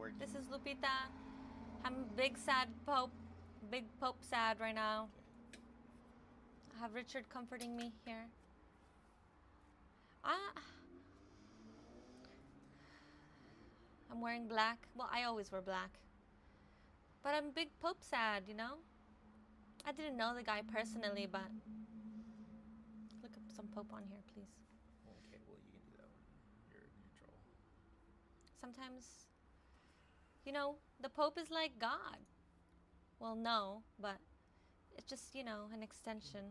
working. This is Lupita. I'm big sad Pope. Big Pope sad right now. Okay. I have Richard comforting me here. I'm wearing black. Well, I always wear black. But I'm big Pope sad, you know? I didn't know the guy personally, but look up some Pope on here, please. Okay, well, you can do that when you're neutral. Sometimes, you know, the Pope is like God. Well, no, but it's just, you know, an extension.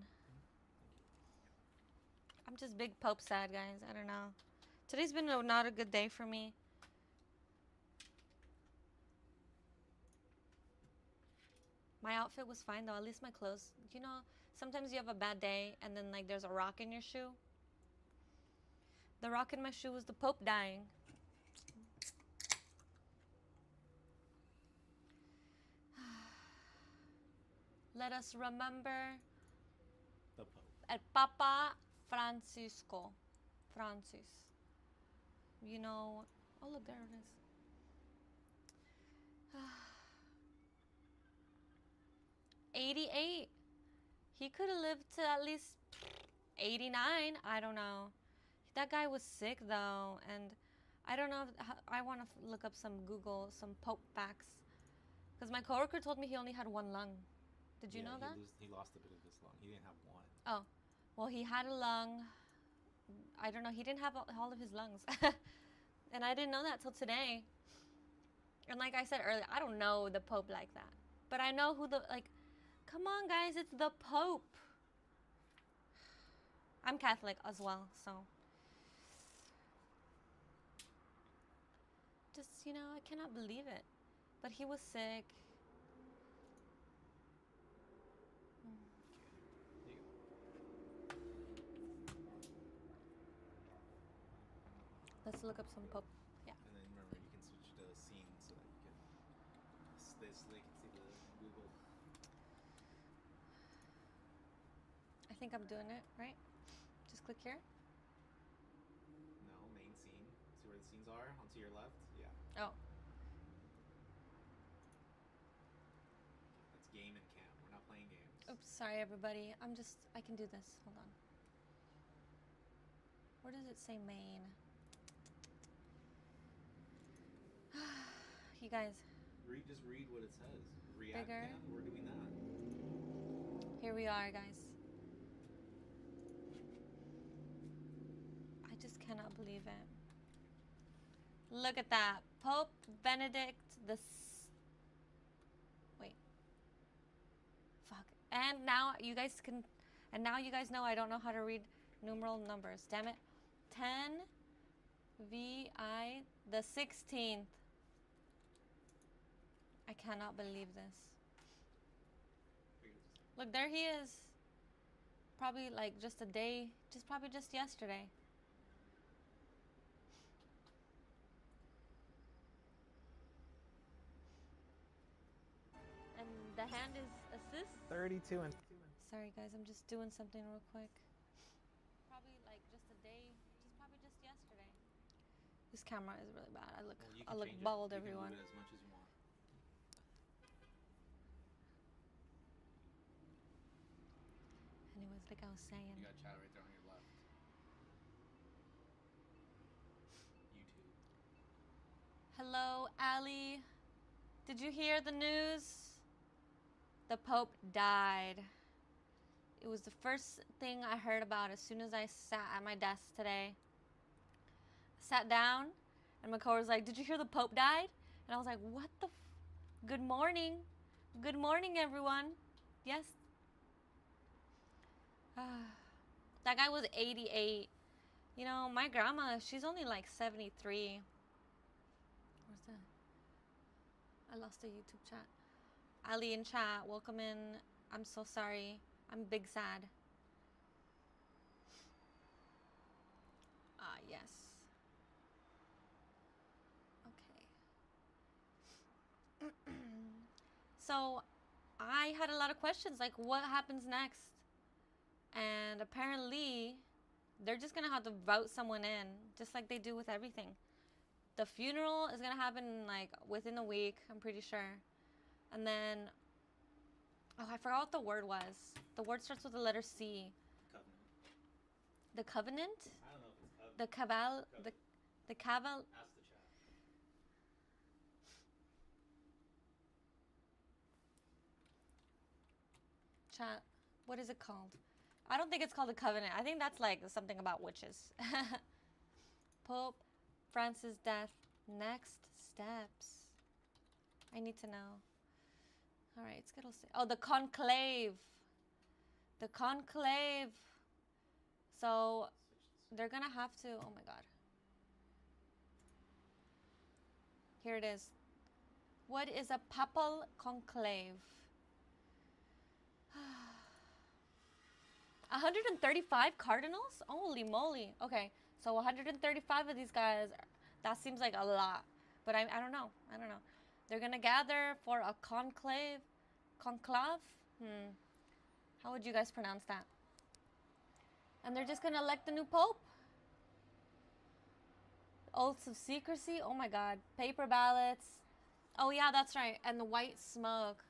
I'm just big Pope sad, guys. I don't know. Today's been not a good day for me. My outfit was fine, though. At least my clothes. You know, sometimes you have a bad day and then, like, there's a rock in your shoe. The rock in my shoe was the Pope dying. Let us remember The Pope. El Papa Francisco. Francis. You know. Oh, look, there it is. 88. He could have lived to at least 89. I don't know. That guy was sick, though. And I don't know. I want to look up some Pope facts. Because my coworker told me he only had one lung. Did you know that? He lost a bit of his lung. He didn't have one. Oh. Well, he had a lung. I don't know. He didn't have all of his lungs. And I didn't know that till today. And like I said earlier, I don't know the Pope like that. But I know who come on, guys. It's the Pope. I'm Catholic as well, so. Just, you know, I cannot believe it. But he was sick. There you go. Let's look up some Pope. Yeah. And then remember, you can switch the scene so that you can they can see the Google. I think I'm doing it, right? Just click here. No, main scene. See where the scenes are? Onto your left? Yeah. Oh. That's game and cam. We're not playing games. Oops, sorry everybody. I can do this. Hold on. Where does it say main? You guys. Just read what it says. React Bigger. cam? We're doing that. Here we are, guys. I just cannot believe it. Look at that. Pope Benedict Wait. Fuck. And now you guys know I don't know how to read numeral numbers. Damn it. 10 VI the 16th. I cannot believe this. Look, there he is. Probably like just a day, probably just yesterday. And the hand is assist. 32 and. Sorry guys, I'm just doing something real quick. Probably like just a day, probably just yesterday. This camera is really bad. I look bald, everyone. You can move it as much as you want. Anyways, like I was saying. You got chat right there on your left. YouTube. Hello, Ali. Did you hear the news? The Pope died. It was the first thing I heard about as soon as I sat at my desk today. I sat down, and my coworker was like, "Did you hear the Pope died?" And I was like, "What the Good morning. Good morning, everyone." Yes. That guy was 88. You know, my grandma, she's only like 73. Where's that? I lost the YouTube chat. Ali in chat, welcome in. I'm so sorry. I'm big sad. Yes. Okay. So, I had a lot of questions, like what happens next? And apparently, they're just gonna have to vote someone in, just like they do with everything. The funeral is gonna happen like within a week, I'm pretty sure. And then, oh, I forgot what the word was. The word starts with the letter C. Covenant. The covenant? I don't know if it's covenant. The cabal, the cabal. Ask the chat. Chat. What is it called? I don't think it's called a covenant. I think that's like something about witches. Pope Francis' death. Next steps. I need to know. All right, Skittles. Oh, the conclave. The conclave. So they're gonna have to. Oh my God. Here it is. What is a papal conclave? 135 cardinals? Holy moly. Okay, so 135 of these guys, that seems like a lot. But I don't know. I don't know. They're going to gather for a conclave. Conclave? How would you guys pronounce that? And they're just going to elect the new pope? Oaths of secrecy? Oh my God. Paper ballots. Oh yeah, that's right. And the white smoke.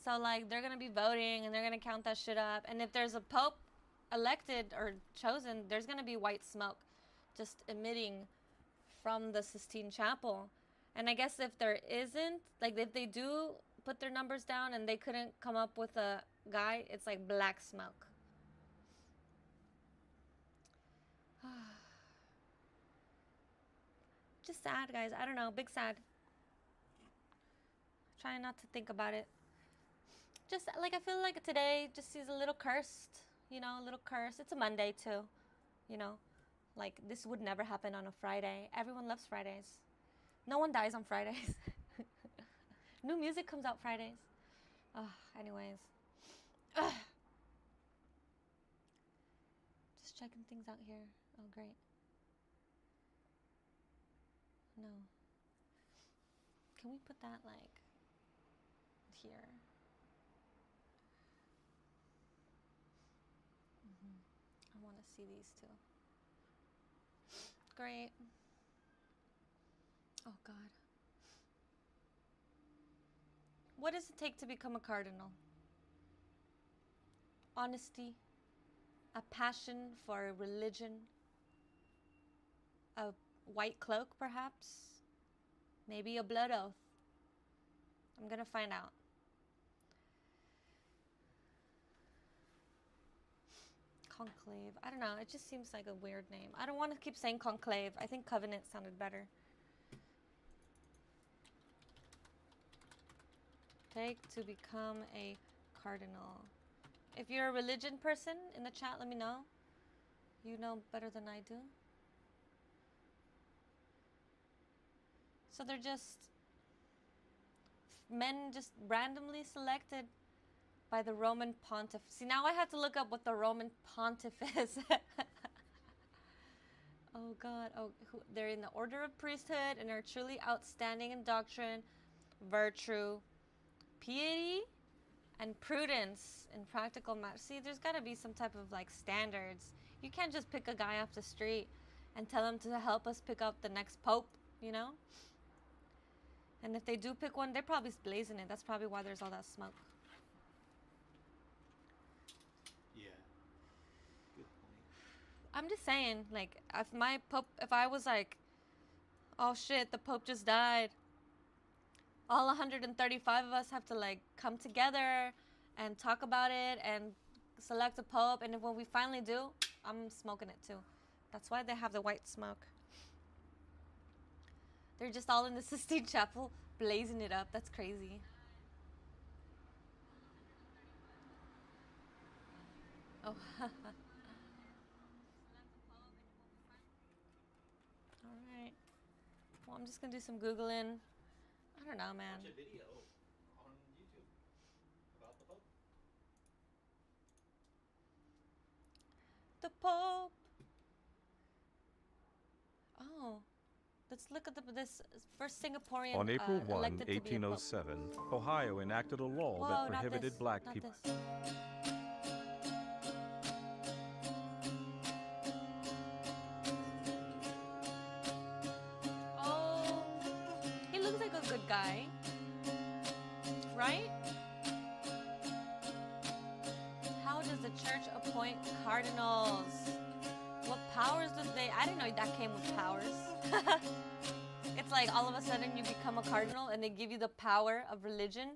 So, like, they're going to be voting, and they're going to count that shit up. And if there's a pope elected or chosen, there's going to be white smoke just emitting from the Sistine Chapel. And I guess if there isn't, like, if they do put their numbers down and they couldn't come up with a guy, it's like black smoke. Just sad, guys. I don't know. Big sad. Trying not to think about it. Just like I feel like today just is a little cursed, you know, a little curse. It's a Monday too, you know, like this would never happen on a Friday. Everyone loves Fridays. No one dies on Fridays. New music comes out Fridays. Anyways. Just checking things out here. Oh, great. No. Can we put that like here? I want to see these too. Great. Oh God. What does it take to become a cardinal? Honesty, a passion for religion, a white cloak perhaps, maybe a blood oath. I'm gonna find out. Conclave. I don't know. It just seems like a weird name. I don't want to keep saying conclave. I think covenant sounded better. Take to become a cardinal. If you're a religion person in the chat, let me know. You know better than I do. So they're just men just randomly selected by the Roman pontiff. See, now I have to look up what the Roman pontiff is. Oh God. Oh, they're in the order of priesthood and are truly outstanding in doctrine, virtue, piety, and prudence in practical matters. See, there's got to be some type of like standards. You can't just pick a guy off the street and tell him to help us pick up the next pope, you know? And if they do pick one, they're probably blazing it. That's probably why there's all that smoke. I'm just saying, like, if I was like, oh shit, the Pope just died, all 135 of us have to like come together and talk about it and select a Pope. And when we finally do, I'm smoking it too. That's why they have the white smoke. They're just all in the Sistine Chapel blazing it up. That's crazy. Oh. Alright. Well, I'm just gonna do some Googling. I don't know, man. Watch a video on YouTube about the Pope. The Pope. Oh. Let's look at this first Singaporean On April 1, elected to be a pope. 1807, Ohio enacted a law Whoa, that not prohibited this, black not people. this. Oh, guy. Right? How does the church appoint cardinals? What powers do they? I didn't know that came with powers. It's like all of a sudden you become a cardinal and they give you the power of religion.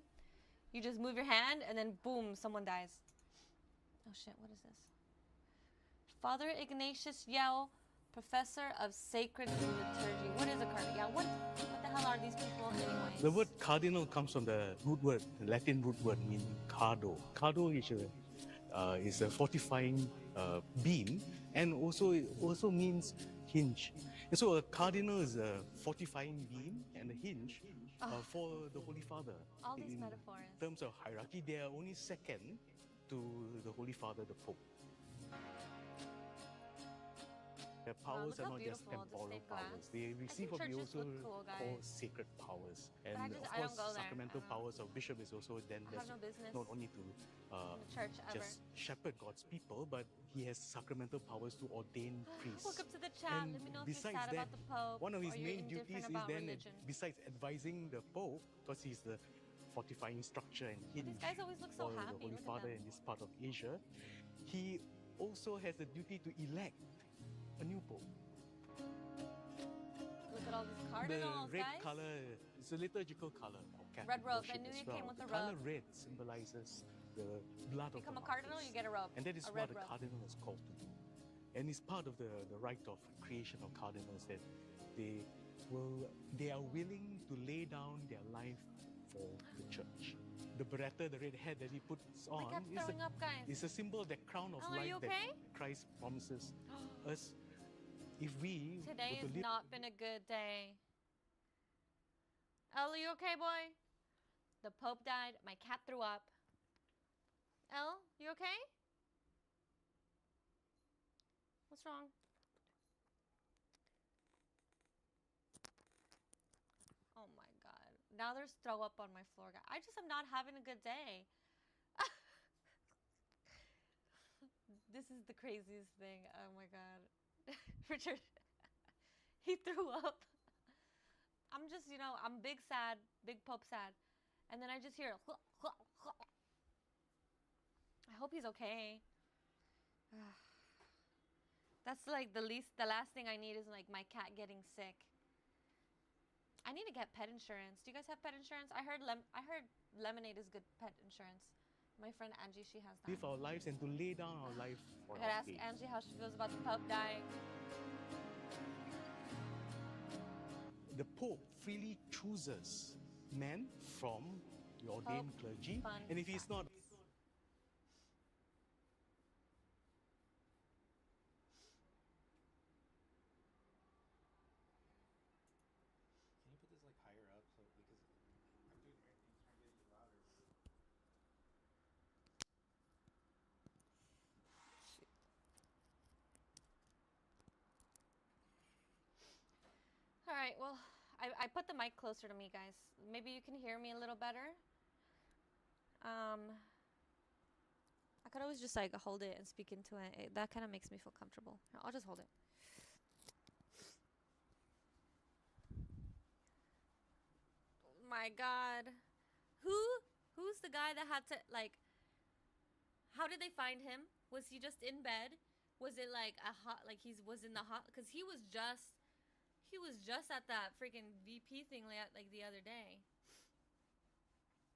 You just move your hand and then boom, someone dies. Oh shit, what is this? Father Ignatius Yeo, professor of sacred liturgy. What is a cardinal? Yeah, what the hell are these people anyways? The word cardinal comes from the root word, the Latin root word meaning cardo. Cardo is a fortifying beam, and also means hinge. And so a cardinal is a fortifying beam and a hinge for the Holy Father. All these in metaphors. terms of hierarchy, they are only second to the Holy Father, the Pope. Their powers look are how not just beautiful the temporal stained powers. glass. They I receive think what we churches also look cool, call guys. sacred powers. And I of don't course, go there. sacramental powers of bishop is also then I have no business not only to in the church ever. just shepherd God's people, but he has sacramental powers to ordain priests. Welcome to the chat. And Let me know if you're besides sad that, about the Pope one of his or you're main duties indifferent is about then, religion. besides advising the Pope, because he's the fortifying structure and These hinge guys always look so for the happy. Holy Look at Father them. in this part of Asia, he also has the duty to elect a new Pope. Look at all these cardinals, The red guys. color is a liturgical color for Catholic Red robe. I worship knew as you came well. with The a color robe. red symbolizes the blood Become a of the cardinal, martyrs. you get a robe. And that is A what red a robe. cardinal is called to do. And it's part of the rite of creation of cardinals that they are willing to lay down their life for the church. The beretta, the red hat that he puts I on, kept throwing up, guys. is a symbol of the crown of Oh, are life you that okay? Christ promises us if we Today were has to live. not been a good day. Elle, are you okay, boy? The Pope died. My cat threw up. Elle, you okay? What's wrong? Oh my god. Now there's throw up on my floor, guy. I just am not having a good day. This is the craziest thing. Oh my god. Richard, he threw up. I'm just, I'm big sad, big Pope sad. And then I just hear, I hope he's okay. That's like the last thing I need is like my cat getting sick. I need to get pet insurance. Do you guys have pet insurance? I heard Lemonade is good pet insurance. My friend Angie, she has that. Live our lives and to lay down our life for I gotta our ask faith. Angie how she feels about the Pope dying. The Pope freely chooses men from the ordained clergy, fun and if he's not, Can you put this like higher up so because I'm doing everything trying to get you louder. All right, well, I put the mic closer to me, guys. Maybe you can hear me a little better. I could always just like hold it and speak into it. That kind of makes me feel comfortable. Here, I'll just hold it. Oh my God, who's the guy that had to like? How did they find him? Was he just in bed? Was it like a hot like was in the hot? Because he was just at that freaking VP thing like the other day.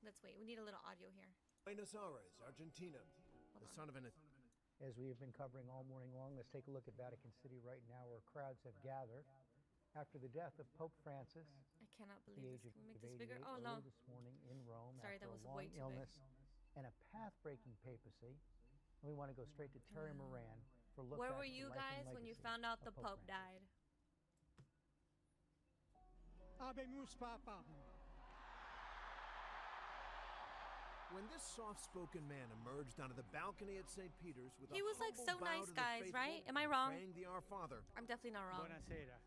Let's wait. We need a little audio here. Buenos Aires, Argentina. The son of an... As we have been covering all morning long, let's take a look at Vatican City right now, where crowds have gathered after the death of Pope Francis, I cannot the believe age this. of Can we make this bigger? 88, Oh early no. this morning in Rome Sorry, after that a was long way too big. illness and a path-breaking papacy. And we want to go straight to Terry Moran for a look Where back were at the you life and guys when you legacy found out of the Pope Francis. died? Habemus Papa. When this soft-spoken man emerged onto the balcony at St. Peter's with He a was, like, so humble bow nice, to the guys, faithful right? Am I and wrong? praying the Our Father, I'm definitely not wrong. Buonasera.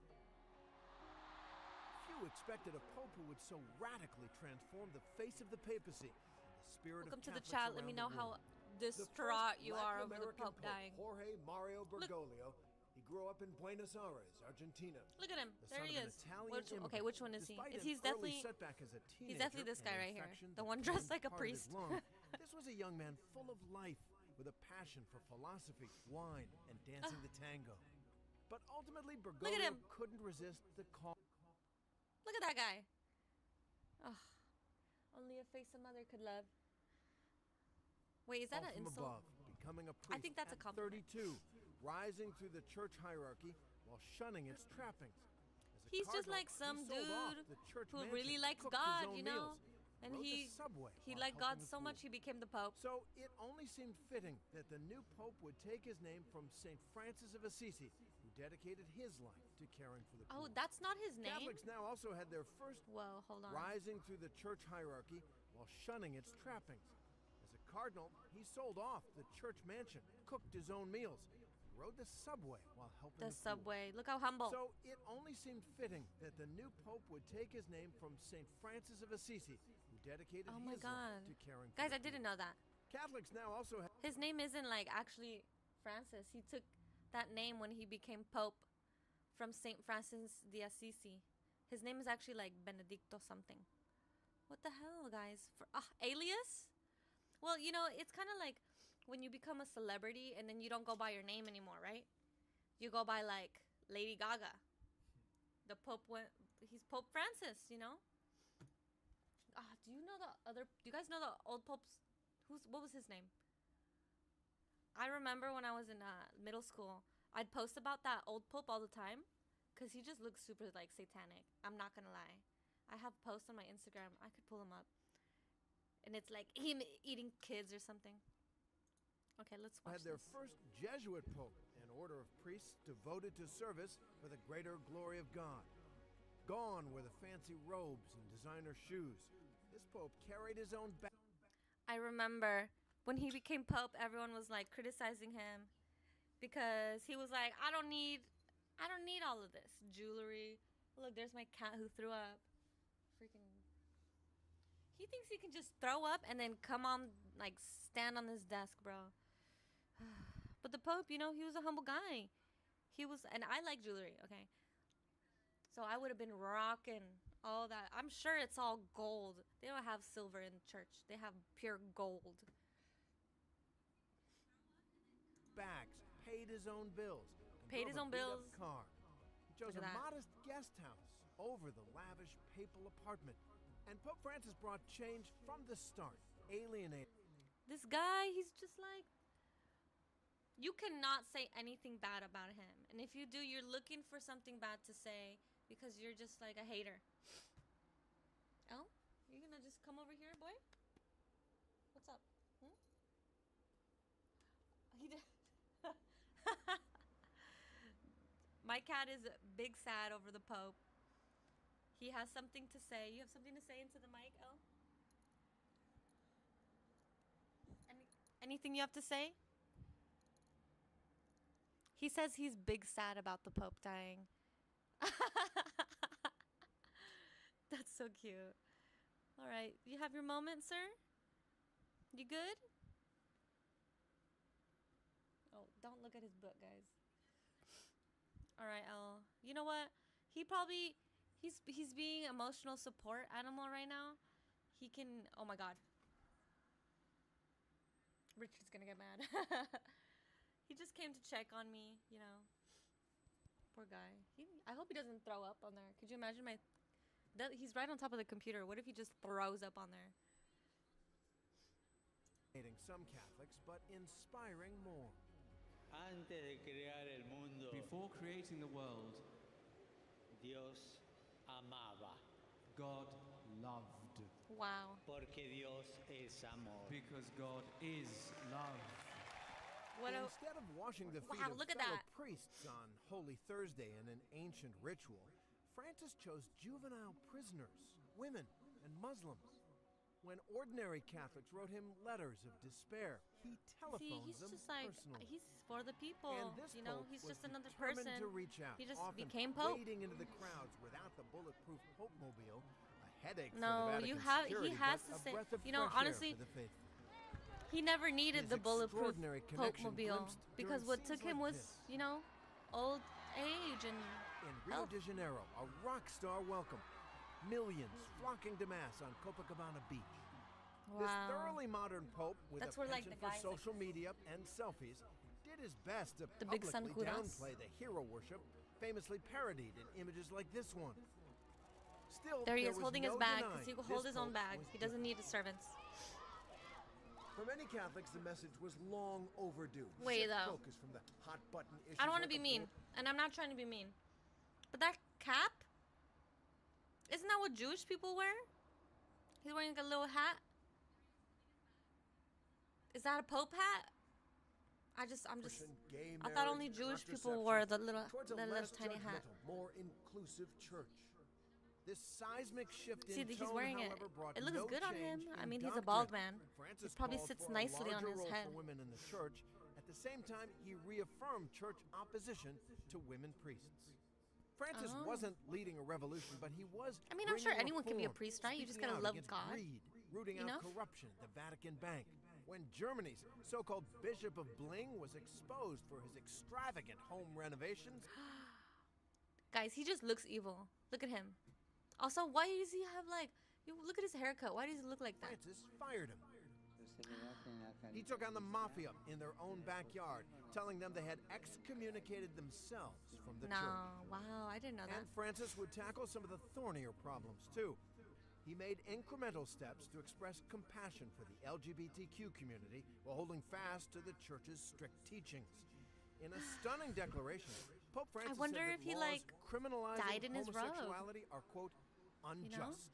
few expected a pope who would so radically transform the face of the papacy and the spirit Welcome to of the Catholics chat. Let me around know the world. how The first distraught you are Latin over the American Pope dying. Jorge Mario Bergoglio, he grew up in Buenos Aires, Argentina. Look at him. The There son he of an is. Italian Okay, immigrant. which one is he? Despite Is an he's early definitely setback as a he's definitely this teenager guy and right here. infection The that one dressed claimed like a part of his priest. lung, this was a young man full of life, with a passion for philosophy, wine, and dancing the tango. But ultimately, Bergoglio him. couldn't resist the call. Look at that guy. Oh, only a face a mother could love. Wait, is that an from insult? above, becoming a priest think that's a at compliment. 32, rising through the church hierarchy while shunning its trappings. As a He's just cardinal, like some he sold off dude the church who mansion, really likes cooked his God, own you know? meals, And rode the he subway while liked helping God the so poor. much he became the Pope. So it only seemed fitting that the new pope would take his name from St. Francis of Assisi, who dedicated his life to caring for the Oh, poor. that's not his name? Catholics now also had their first Whoa, hold on. rising through the church hierarchy while shunning its trappings. As a cardinal, he sold off the church mansion, cooked his own meals, rode the subway while helping The the poor. subway. Look how humble. So it only seemed fitting that the new pope would take his name from St. Francis of Assisi, who dedicated Oh my his life God. to caring for Guys, the I didn't poor. know that. Catholics now also have His name isn't like actually Francis. He took that name when he became Pope from St. Francis de Assisi. His name is actually like Benedicto something. What the hell, guys? Alias? Well, you know, it's kind of like when you become a celebrity and then you don't go by your name anymore, right? You go by like Lady Gaga. The Pope he's Pope Francis, you know? Do you know do you guys know the old Pope's, what was his name? I remember when I was in middle school, I'd post about that old Pope all the time because he just looks super like satanic. I'm not gonna lie. I have posts on my Instagram. I could pull them up. And it's like him eating kids or something. Okay, let's watch had their this. first Jesuit pope, an order of priests devoted to service for the greater glory of God. Gone were the fancy robes and designer shoes. This pope carried his own bag. I remember when he became Pope, everyone was like criticizing him because he was like, I don't need all of this jewelry. Look, there's my cat who threw up. Freaking. He thinks he can just throw up and then come on, like, stand on this desk, bro. But the Pope, you know, he was a humble guy. And I like jewelry, okay? So I would have been rocking all that. I'm sure it's all gold. They don't have silver in church. They have pure gold. Bags, paid his own bills. and Paid his drove a own beat-up bills. Car. He chose Look a at that. modest guest house over the lavish papal apartment. And Pope Francis brought change from the start, alienating. This guy, he's just like, you cannot say anything bad about him. And if you do, you're looking for something bad to say because you're just like a hater. Oh, you gonna just come over here, boy? What's up? He did. My cat is big sad over the Pope. He has something to say. You have something to say into the mic, El? Anything you have to say? He says he's big sad about the Pope dying. That's so cute. All right, you have your moment, sir? You good? Oh, don't look at his book, guys. All right, El. You know what? He's being emotional support animal right now. He can. Oh my God. Richard's gonna get mad. He just came to check on me, you know. Poor guy. I hope he doesn't throw up on there. Could you imagine he's right on top of the computer. What if he just throws up on there? Some Catholics, but inspiring more. Antes de crear el mundo, Before creating the world, Dios amaba, God loved. Wow. porque Dios es amor. Because God is love. What a Instead of washing the feet Wow, of look at fellow that. priests on Holy Thursday in an ancient ritual, Francis chose juvenile prisoners, women, and Muslims. When ordinary Catholics wrote him letters of despair, he telephoned he's them just like personally. He's for the people. And this You know, pope he's was just another determined person. to reach out, He just often became Pope. wading into the crowds without the bulletproof Pope mobile, a headache No, for the you Vatican have- he security, has but to a say- breath of you know, fresh air honestly, for the faithful. He never needed His the bulletproof extraordinary Pope connection mobile glimpsed because during what scenes took him like was, this. you know, old age and In Rio health. de Janeiro, a rock star welcome. Millions flocking to Mass on Copacabana Beach. This Wow. thoroughly modern pope with That's a where, like, penchant the for guys, like social media and selfies did his best to The big San publicly Judas. downplay the hero worship famously parodied in images like this one. Still, There he is was holding his no bag denying because he can this hold his own pope bag. was He doesn't need his servants. For many Catholics, the message was long overdue. Wait, Shift though. focus from the hot button issues I don't want to like be mean, and I'm not trying to be mean. But that cap, isn't that what Jewish people wear? He's wearing like a little hat. Is that a pope hat? I'm just. Christian, gay I thought marriage, only Jewish people contraception, wore the little towards a tiny less hat. judgmental, more inclusive church. This seismic shift See, in he's tone, wearing it. however, brought It looks no good on him. change I in mean, he's a doctrine. bald man. Francis It probably called sits for a nicely on larger his role head. for women in the church. At the same time, he reaffirmed church opposition to women priests. Francis Oh. wasn't leading a revolution, but he was. I mean, I'm sure bringing anyone can be a reform, priest, right? You just speaking gotta out love against God. Greed, rooting You out know? corruption at the Vatican Bank. When Germany's so-called Bishop of Bling was exposed for his extravagant home renovations, Guys, he just looks evil. Look at him. Also, why does he have like? You look at his haircut. Why does he look like that? Francis fired him. He took on the mafia in their own backyard, telling them they had excommunicated themselves from the No, church. wow, I didn't know that. And Francis would tackle some of the thornier problems too. He made incremental steps to express compassion for the LGBTQ community while holding fast to the church's strict teachings. In a stunning declaration, Pope Francis wonder said that if he, laws like, criminalizing died in his robe. homosexuality are, quote, unjust.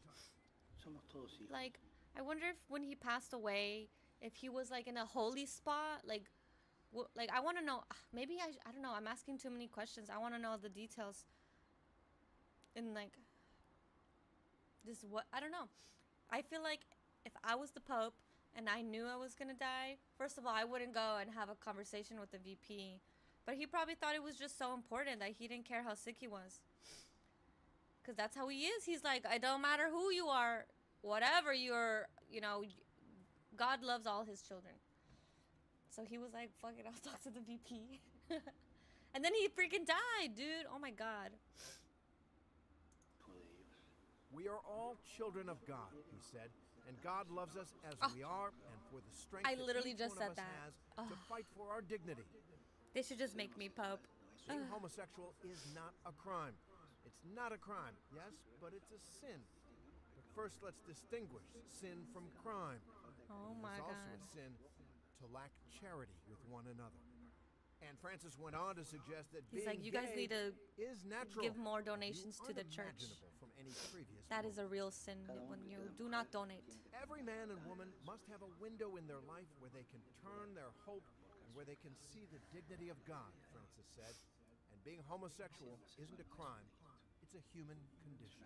Like, I wonder if when he passed away, if he was like in a holy spot, like, like I want to know. Maybe I don't know. I'm asking too many questions. I want to know the details. In like this, what I don't know. I feel like if I was the Pope and I knew I was gonna die, first of all, I wouldn't go and have a conversation with the VP. But he probably thought it was just so important that he didn't care how sick he was. Because that's how he is. He's like, it don't matter who you are, whatever you're, you know, God loves all his children. So he was like, fuck it, I'll talk to the VP. And then he freaking died, dude. Oh my God. We are all children of God, he said, and God loves us as we are, and for the strength I that literally each just one of said us that. has to fight for our dignity. They should just make me Pope. Being homosexual is not a crime. It's not a crime, yes, but it's a sin. But first, let's distinguish sin from crime. Oh my It's also God. a sin to lack charity with one another. And Francis went on to suggest that He's being like, you guys gay need to is natural. give more donations to the church. Unimaginable from any previous That is a moment. real sin when you do not donate. Every man and woman must have a window in their life where they can turn their hope and where they can see the dignity of God, Francis said. And being homosexual isn't a crime, it's a human condition.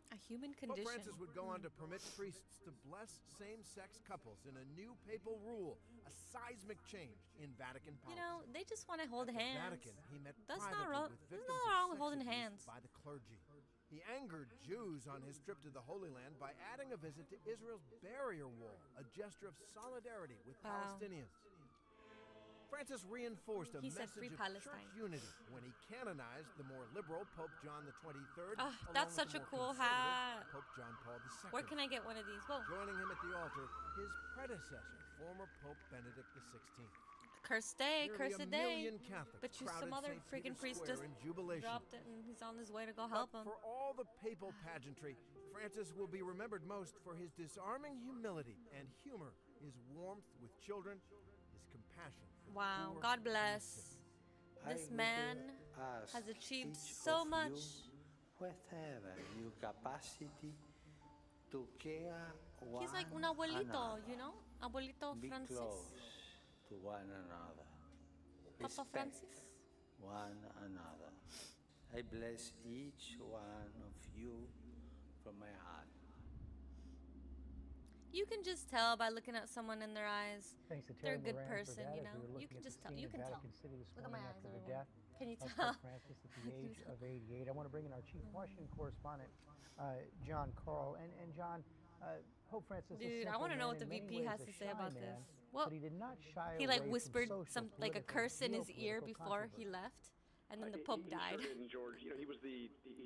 A human Pope condition. Francis would go on to permit priests to bless same-sex couples in a new papal rule, a seismic change in Vatican policy. You know, they just want to hold At the hands. Vatican, he met That's not privately wrong. with There's victims nothing of wrong with sex holding abuse hands. by the clergy. He angered Jews on his trip to the Holy Land by adding a visit to Israel's barrier wall, a gesture of solidarity with Wow. Palestinians. Francis reinforced a He said message free of Palestine. church unity when he canonized the more liberal Pope John the 23rd. Ah, along that's with such the a more cool conservative hat. Pope John Paul II. Where can I get one of these? Whoa. Joining him at the altar, his predecessor, former Pope Benedict XVI. Cursed day, Nearly cursed a day. million Catholics Bet you crowded some other St. freaking Peter's priest Square just in jubilation. dropped it and he's on his way to go But help him. for all the papal pageantry, Francis will be remembered most for his disarming humility and humor, his warmth with children, his compassion for the Wow, poor God and bless. innocent. This man has achieved so much. Whatever your capacity to care He's like un one abuelito, another. you know? Abuelito Be Francis. close to one another. Papa Respect Francis. one another. I bless each one of you from my heart. You can just tell by looking at someone in their eyes. Thanks to They're Terry a good Moran person, for that, you as know? we were You looking can at just the tell. scene You in can tell. Vatican City this Look at my morning eyes, after the everyone. death Can you of tell? Pope Francis at the age of 88. I want to bring in our Chief Washington correspondent, John Carl. And John, Pope Francis, Dude, I want to know what the VP has to say about this. Well, but he did not shy he away like from whispered social, some like a political, curse in his ear geopolitical before he controversy. left. and then the Pope died. He sure did, George. You know, he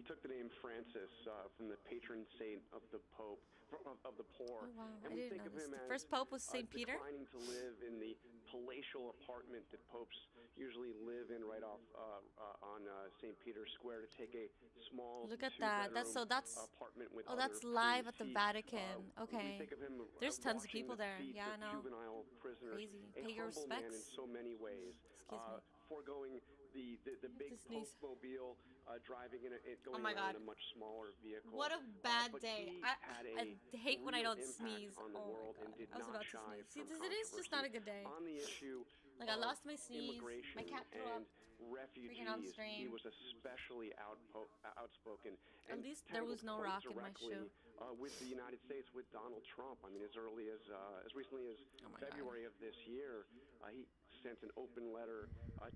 took the name Francis from the patron saint of the Pope, of the poor. Oh, wow. And I we didn't think know of this. him The as first Pope was St. Peter? declining to live in the palatial apartment that popes usually live in right off on St. Peter's Square, to take a small Look at that. That's apartment with oh, other that's live at the priests. Vatican. We Okay. think of him There's tons of washing people the there. feet Yeah, I of know. juvenile prisoners. Crazy. A Pay your humble man in respects. so many ways. Excuse me. Foregoing the big sneeze. Pope mobile, driving Oh going my around God. in a much smaller vehicle. What a bad But day. he had I a hate when I real don't impact sneeze. on the Oh world my and God. did I was not about to shy sneeze. See, from it is just not a good day. on the issue Like, I of lost my sneeze. immigration My cat threw up. and refugees. Freaking on He stream. was especially outspoken. At and least there was no tangled rock quite in my directly, shoe. With the United States, with Donald Trump. I mean, as recently as Oh my God. February of this year, he sent an open letter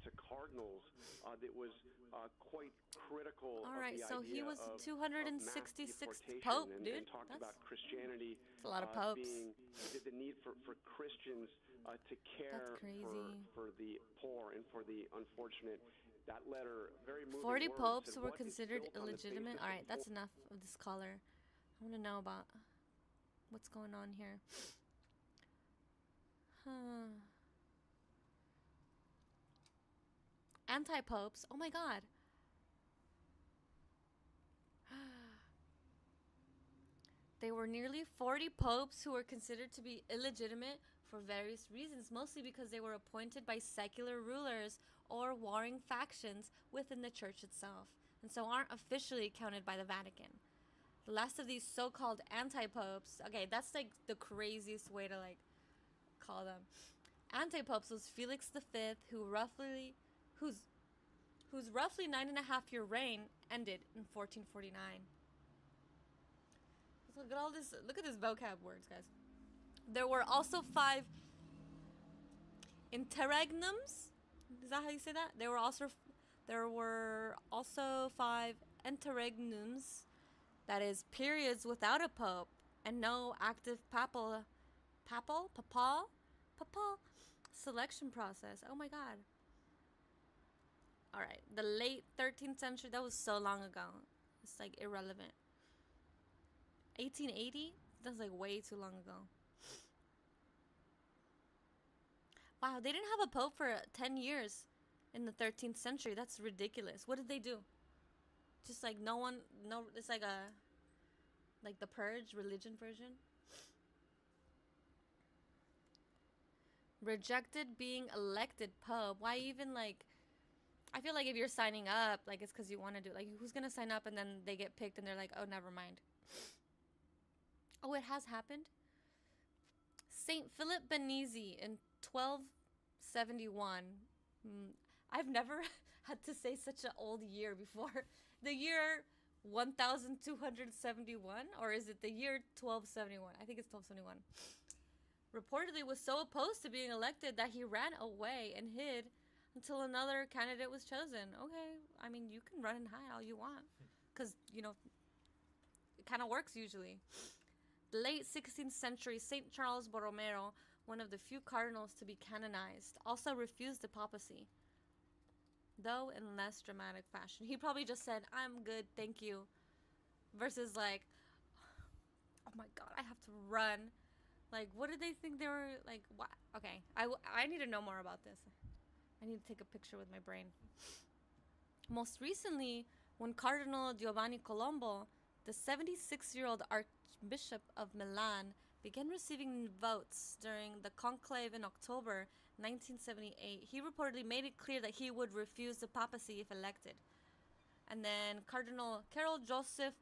to cardinals that was quite critical. All right, of the so idea he was of 266th deportation Pope, and, dude. and talked That's about Christianity a lot of popes. being the need for Christians to care crazy. for the poor and for the unfortunate. That letter, very moving 40 words, popes said, were "What is considered built on the illegitimate. basis All of right, that's enough of this caller. I want to know about what's going on here. Huh. Anti-popes. Oh my God. There were nearly 40 popes who were considered to be illegitimate for various reasons, mostly because they were appointed by secular rulers or warring factions within the church itself, and so aren't officially counted by the Vatican. The last of these so-called anti-popes, okay, that's like the craziest way to like call them. Anti-popes was Felix V, whose roughly 9.5-year reign ended in 1449. Look at all this. Look at this vocab words, guys. There were also 5 interregnums. Is that how you say that? There were also 5 interregnums, that is periods without a pope and no active papal selection process. Oh my God. All right, the late 13th century. That was so long ago. It's like irrelevant. 1880? That's like way too long ago. Wow, they didn't have a pope for 10 years in the 13th century. That's ridiculous. What did they do? Just like it's like the Purge religion version. Rejected being elected pope. Why even like, I feel like if you're signing up, like it's because you want to do it. Like, who's going to sign up and then they get picked and they're like, oh, never mind. Oh, it has happened? Saint Philip Benizi in 1271. I've never had to say such an old year before. The year 1271, or is it the year 1271? I think it's 1271. Reportedly was so opposed to being elected that he ran away and hid until another candidate was chosen. Okay, I mean, you can run and hide all you want, because, you know, it kind of works usually. The late 16th century, St. Charles Borromeo, one of the few cardinals to be canonized, also refused the papacy, though in less dramatic fashion. He probably just said, I'm good, thank you, versus like, oh my God, I have to run. Like, what did they think they were, like, what? Okay, I need to know more about this. I need to take a picture with my brain. Most recently, when Cardinal Giovanni Colombo, the 76-year-old Archbishop of Milan, began receiving votes during the conclave in October 1978, he reportedly made it clear that he would refuse the papacy if elected. And then Cardinal Karol Joseph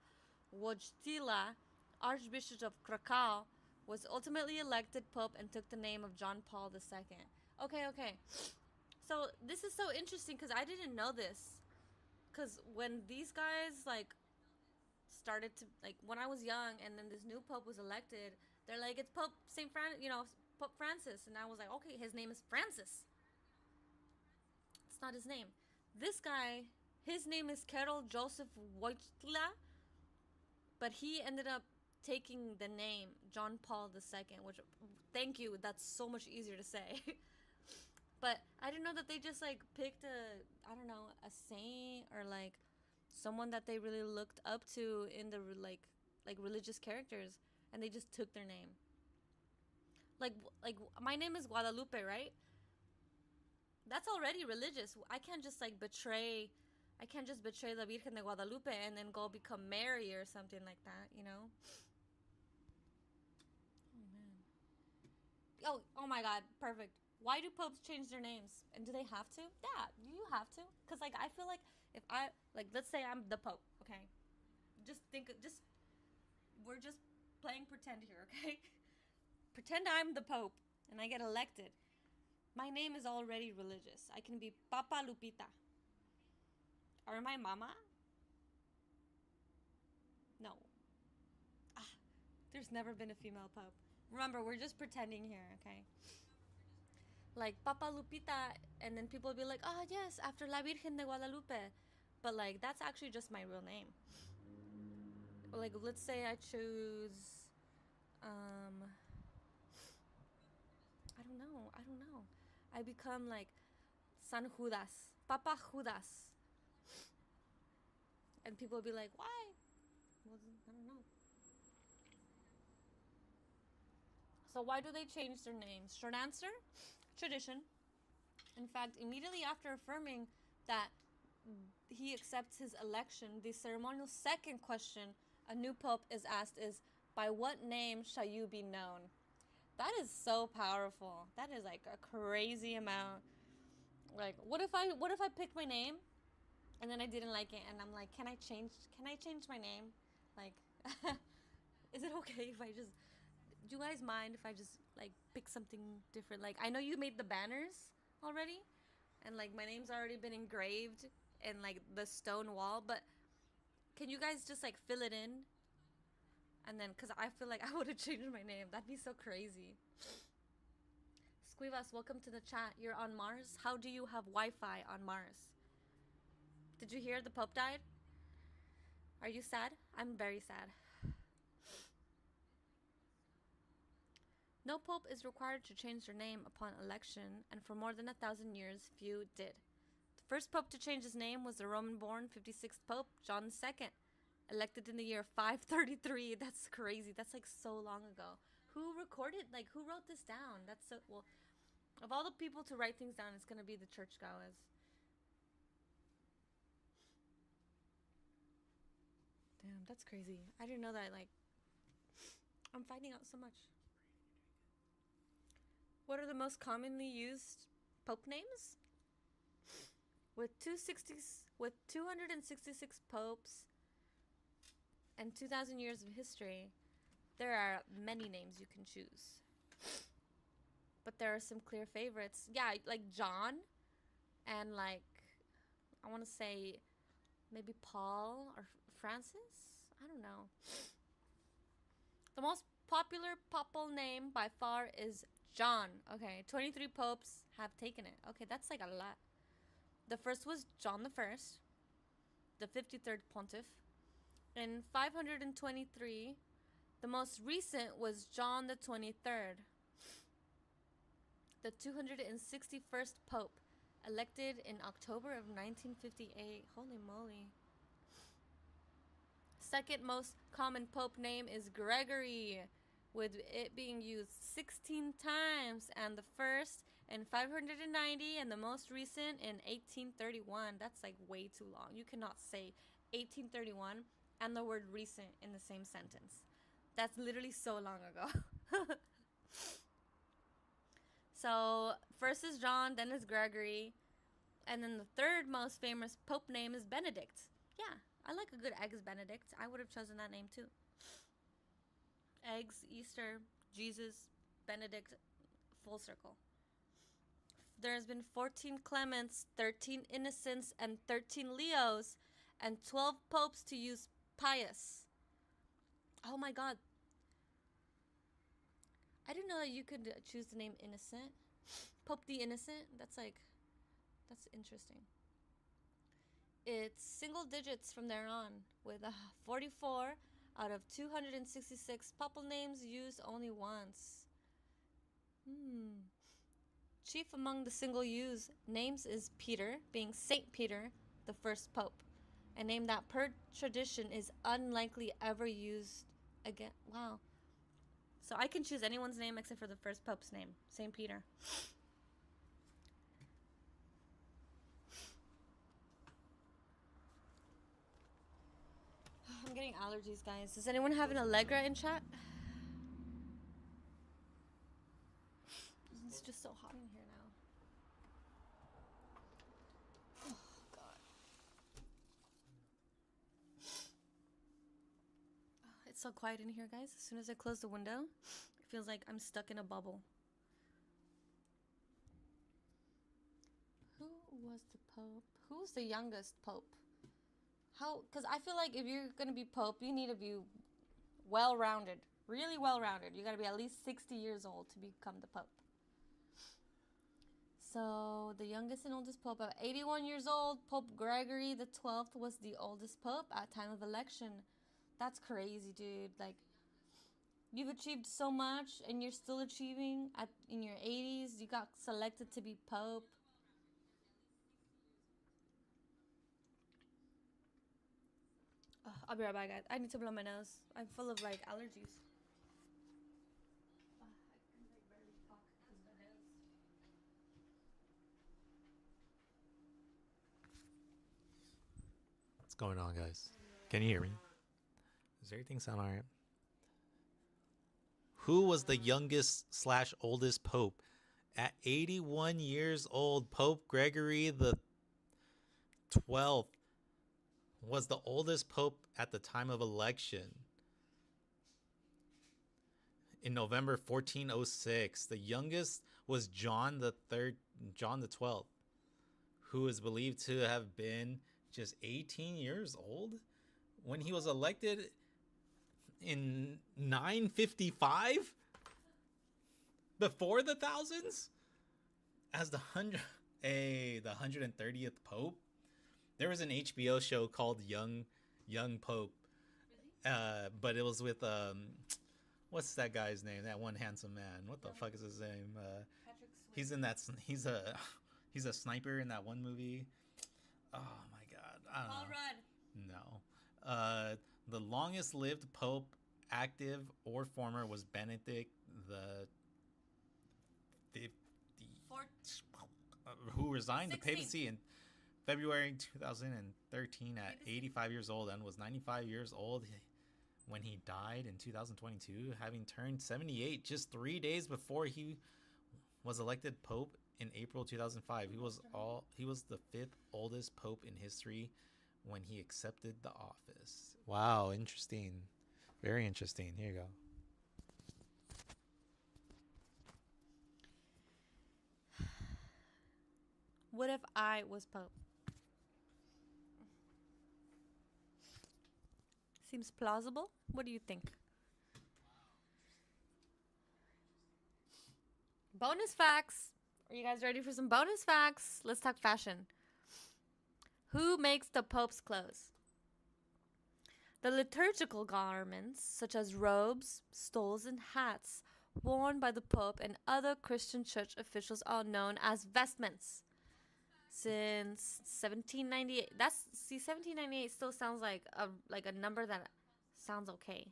Wojtyla, Archbishop of Krakow, was ultimately elected pope and took the name of John Paul II. Okay. So this is so interesting because I didn't know this. Because when these guys, like, started to, like, when I was young and then this new pope was elected, they're like, it's Pope Pope Francis. And I was like, okay, his name is Francis. It's not his name. This guy, his name is Karol Joseph Wojtyla, but he ended up taking the name John Paul II, which, thank you, that's so much easier to say. But I didn't know that they just like picked I don't know, a saint or like someone that they really looked up to in the like religious characters, and they just took their name. Like my name is Guadalupe, right? That's already religious. I can't just like betray. I can't just betray the Virgen de Guadalupe and then go become Mary or something like that, you know? Oh man. Oh my God, perfect. Why do popes change their names? And do they have to? Yeah, you have to. Cause like I feel like if I like, let's say I'm the pope, okay? We're just playing pretend here, okay? Pretend I'm the pope and I get elected. My name is already religious. I can be Papa Lupita. Or my mama? No. There's never been a female pope. Remember, we're just pretending here, okay? Like Papa Lupita, and then people will be like, oh yes, after La Virgen de Guadalupe. But like, that's actually just my real name. Like, let's say I choose, I don't know. I become like San Judas, Papa Judas. And people will be like, why? Well, I don't know. So why do they change their names? Short answer, tradition. In fact, immediately after affirming that he accepts his election, the ceremonial second question a new pope is asked is, by what name shall you be known? That is so powerful. That is like a crazy amount. Like, what if I picked my name and then I didn't like it and I'm like, can I change my name? Like, is it okay if I just, do you guys mind if I just like pick something different? Like, I know you made the banners already and like my name's already been engraved in like the stone wall, but can you guys just like fill it in? And then, cause I feel like I would have changed my name. That'd be so crazy. Squivas, welcome to the chat. You're on Mars. How do you have Wi-Fi on Mars? Did you hear the Pope died? Are you sad? I'm very sad. No pope is required to change their name upon election, and for more than 1,000 years, few did. The first pope to change his name was the Roman-born 56th Pope, John II, elected in the year 533. That's crazy. That's like so long ago. Who wrote this down? That's so, well, of all the people to write things down, it's going to be the churchgoers. Damn, that's crazy. I didn't know that, like, I'm finding out so much. What are the most commonly used pope names? With 266 popes and 2,000 years of history, there are many names you can choose. But there are some clear favorites. Yeah, like John and like, I want to say maybe Paul or Francis? I don't know. The most popular papal name by far is John. Okay, 23 popes have taken it. Okay, that's like a lot. The first was John the First, the 53rd pontiff. In 523, the most recent was John the 23rd, the 261st pope, elected in October of 1958. Holy moly. Second most common pope name is Gregory, with it being used 16 times, and the first in 590 and the most recent in 1831. That's like way too long. You cannot say 1831 and the word recent in the same sentence. That's literally so long ago. So first is John, then is Gregory, and then the third most famous pope name is Benedict. Yeah, I like a good Eggs Benedict. I would have chosen that name too. Eggs, Easter, Jesus, Benedict, full circle. There's been 14 Clements, 13 Innocents, and 13 Leos, and 12 popes to use Pius. Oh my God. I didn't know that you could choose the name Innocent. Pope the Innocent. That's interesting. It's single digits from there on, with 44 out of 266 papal names used only once. Chief among the single use names is Peter, being Saint Peter, the first pope, a name that per tradition is unlikely ever used again. Wow. So I can choose anyone's name except for the first pope's name, Saint Peter. I'm getting allergies, guys. Does anyone have an Allegra in chat? It's just so hot in here now. Oh, God. Oh, it's so quiet in here, guys. As soon as I close the window, it feels like I'm stuck in a bubble. Who was the pope? Who's the youngest pope? How? Because I feel like if you're going to be pope, you need to be well-rounded. Really well-rounded. You got to be at least 60 years old to become the pope. So the youngest and oldest pope at 81 years old, Pope Gregory the 12th was the oldest pope at time of election. That's crazy, dude. Like, you've achieved so much and you're still achieving in your 80s. You got selected to be pope. I'll be right back, guys. I need to blow my nose. I'm full of like allergies. What's going on, guys? Can you hear me? Does everything sound alright? Who was the youngest / oldest pope? At 81 years old, Pope Gregory the 12th was the oldest pope at the time of election. In November 1406, the youngest was John the 12th, who is believed to have been just 18 years old when he was elected in 955 before the thousands as the 130th pope. There was an HBO show called Young Pope, but it was with what's that guy's name? That one handsome man. What the fuck is his name? He's in that. He's a sniper in that one movie. Oh my god, I don't know. No. The longest lived pope, active or former, was Benedict the 50, who resigned the papacy in February 2013 at 85 years old and was 95 years old when he died in 2022, having turned 78 just 3 days before he was elected pope in April 2005. He was the 5th oldest pope in history when he accepted the office. Wow, interesting. Very interesting. Here you go. What if I was pope? Seems plausible. What do you think? Bonus facts. Are you guys ready for some bonus facts? Let's talk fashion. Who makes the Pope's clothes? The liturgical garments, such as robes, stoles, and hats, worn by the Pope and other Christian church officials, are known as vestments. Since 1798, 1798 still sounds like a number that sounds okay.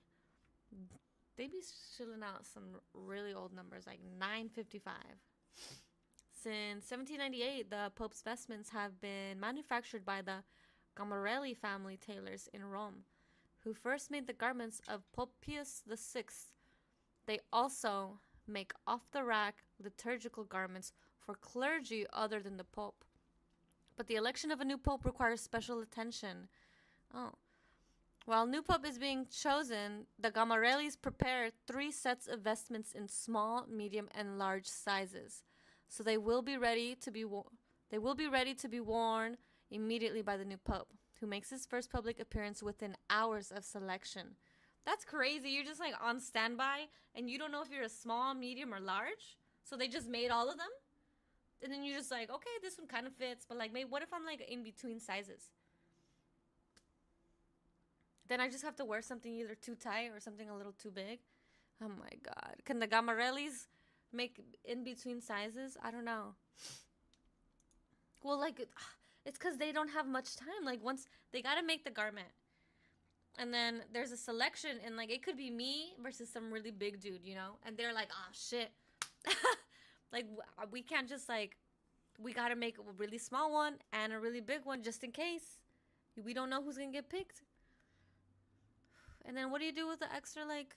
They be shilling out some really old numbers, like 955. Since 1798, the Pope's vestments have been manufactured by the Gamarelli family tailors in Rome, who first made the garments of Pope Pius VI. They also make off-the-rack liturgical garments for clergy other than the Pope. But the election of a new Pope requires special attention. While new Pope is being chosen, the Gamarellis prepare 3 sets of vestments in small, medium, and large sizes. So they will be ready to be worn immediately by the new Pope, who makes his first public appearance within hours of selection. That's crazy. You're just like on standby and you don't know if you're a small, medium, or large. So they just made all of them. And then you're just like, okay, this one kind of fits, but like, maybe what if I'm like in between sizes? Then I just have to wear something either too tight or something a little too big. Oh my God. Can the Gamarellis make in between sizes. I don't know. Well, like, it's because they don't have much time. Like, once they got to make the garment. And then there's a selection, and like it could be me versus some really big dude, you know? And they're like, oh shit. Like, we can't just like, we gotta make a really small one and a really big one just in case. We don't know who's gonna get picked. And then what do you do with the extra, like,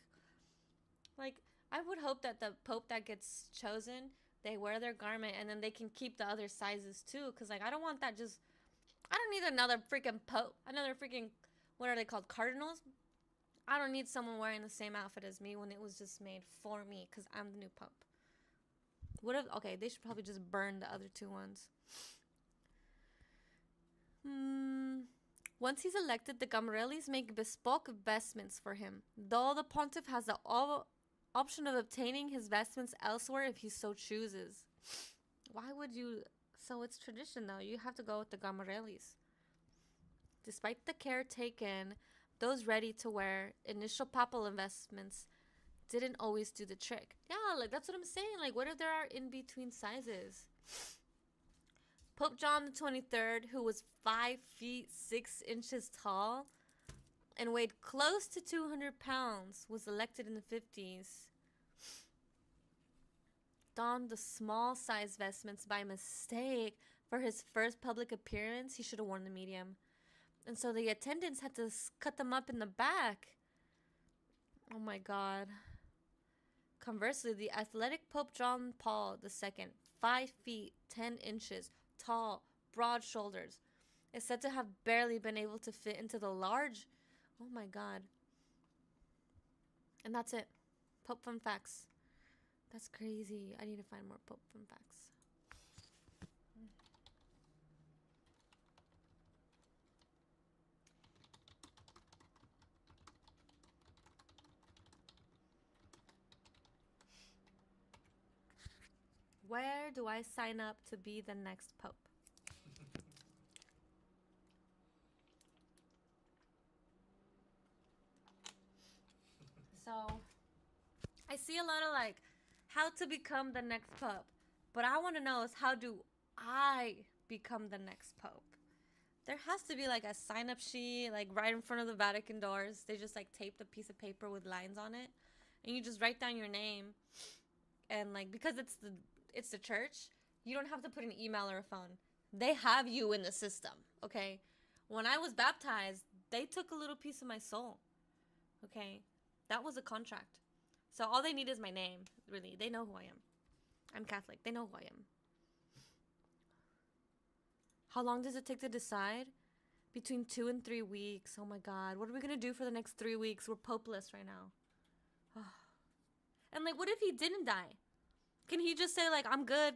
I would hope that the Pope that gets chosen, they wear their garment and then they can keep the other sizes too. Cause like, I don't want that just, I don't need another freaking Pope, another freaking, what are they called, cardinals? I don't need someone wearing the same outfit as me when it was just made for me because I'm the new Pope. What if, okay, they should probably just burn the other two ones. Once he's elected, the Gamarellis make bespoke vestments for him, though the pontiff has the option of obtaining his vestments elsewhere if he so chooses. Why would you? So it's tradition, though. You have to go with the Gamarellis. Despite the care taken, those ready to wear initial papal investments didn't always do the trick. Yeah, like that's what I'm saying. Like, what if there are in between sizes? Pope John the 23rd, who was 5 feet 6 inches tall and weighed close to 200 pounds, was elected in the 50s. Donned the small size vestments by mistake for his first public appearance. He should have worn the medium. And so the attendants had to cut them up in the back. Oh my God. Conversely, the athletic Pope John Paul II, 5 feet 10 inches tall, broad shoulders, is said to have barely been able to fit into the large. Oh my God. And that's it. Pope fun facts. That's crazy. I need to find more Pope fun facts. Where do I sign up to be the next Pope? So, I see a lot of like, how to become the next Pope. But I want to know is how do I become the next Pope? There has to be like a sign up sheet, like right in front of the Vatican doors. They just like taped a piece of paper with lines on it. And you just write down your name. And like, because it's the church, you don't have to put an email or a phone. They have you in the system, okay? When I was baptized, they took a little piece of my soul, okay? That was a contract. So all they need is my name, really. They know who I am. I'm Catholic. They know who I am. How long does it take to decide? Between 2 and 3 weeks. Oh my God. What are we going to do for the next 3 weeks? We're popeless right now. And like, what if he didn't die? Can he just say like, I'm good.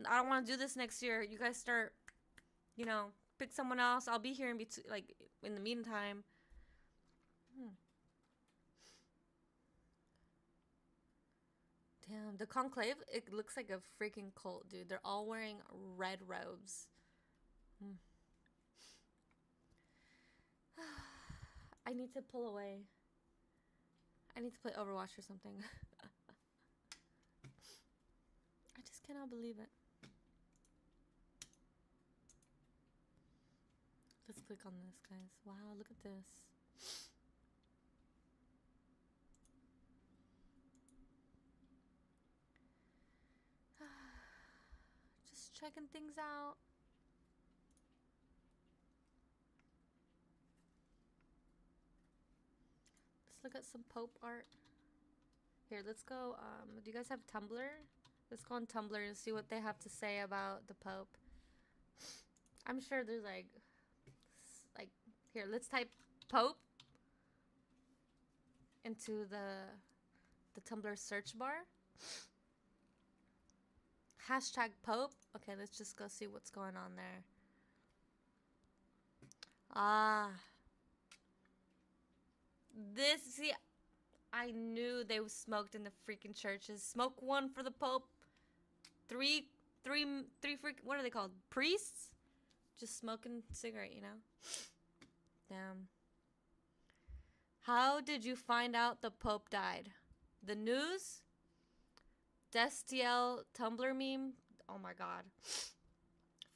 I don't want to do this next year. You guys start, pick someone else. I'll be here in between, like in the meantime. Damn, the conclave, it looks like a freaking cult, dude. They're all wearing red robes. I need to pull away. I need to play Overwatch or something. I just cannot believe it. Let's click on this, guys. Wow, look at this. Just checking things out. Let's look at some Pope art. Here, let's go. Do you guys have Tumblr? Let's go on Tumblr and see what they have to say about the Pope. I'm sure there's like here, let's type Pope into the Tumblr search bar. Hashtag Pope. Okay, let's just go see what's going on there. See, I knew they smoked in the freaking churches. Smoke one for the Pope. Three freaking, what are they called? Priests? Just smoking cigarette, Damn. How did you find out the Pope died? The news? Destiel Tumblr meme. Oh my god.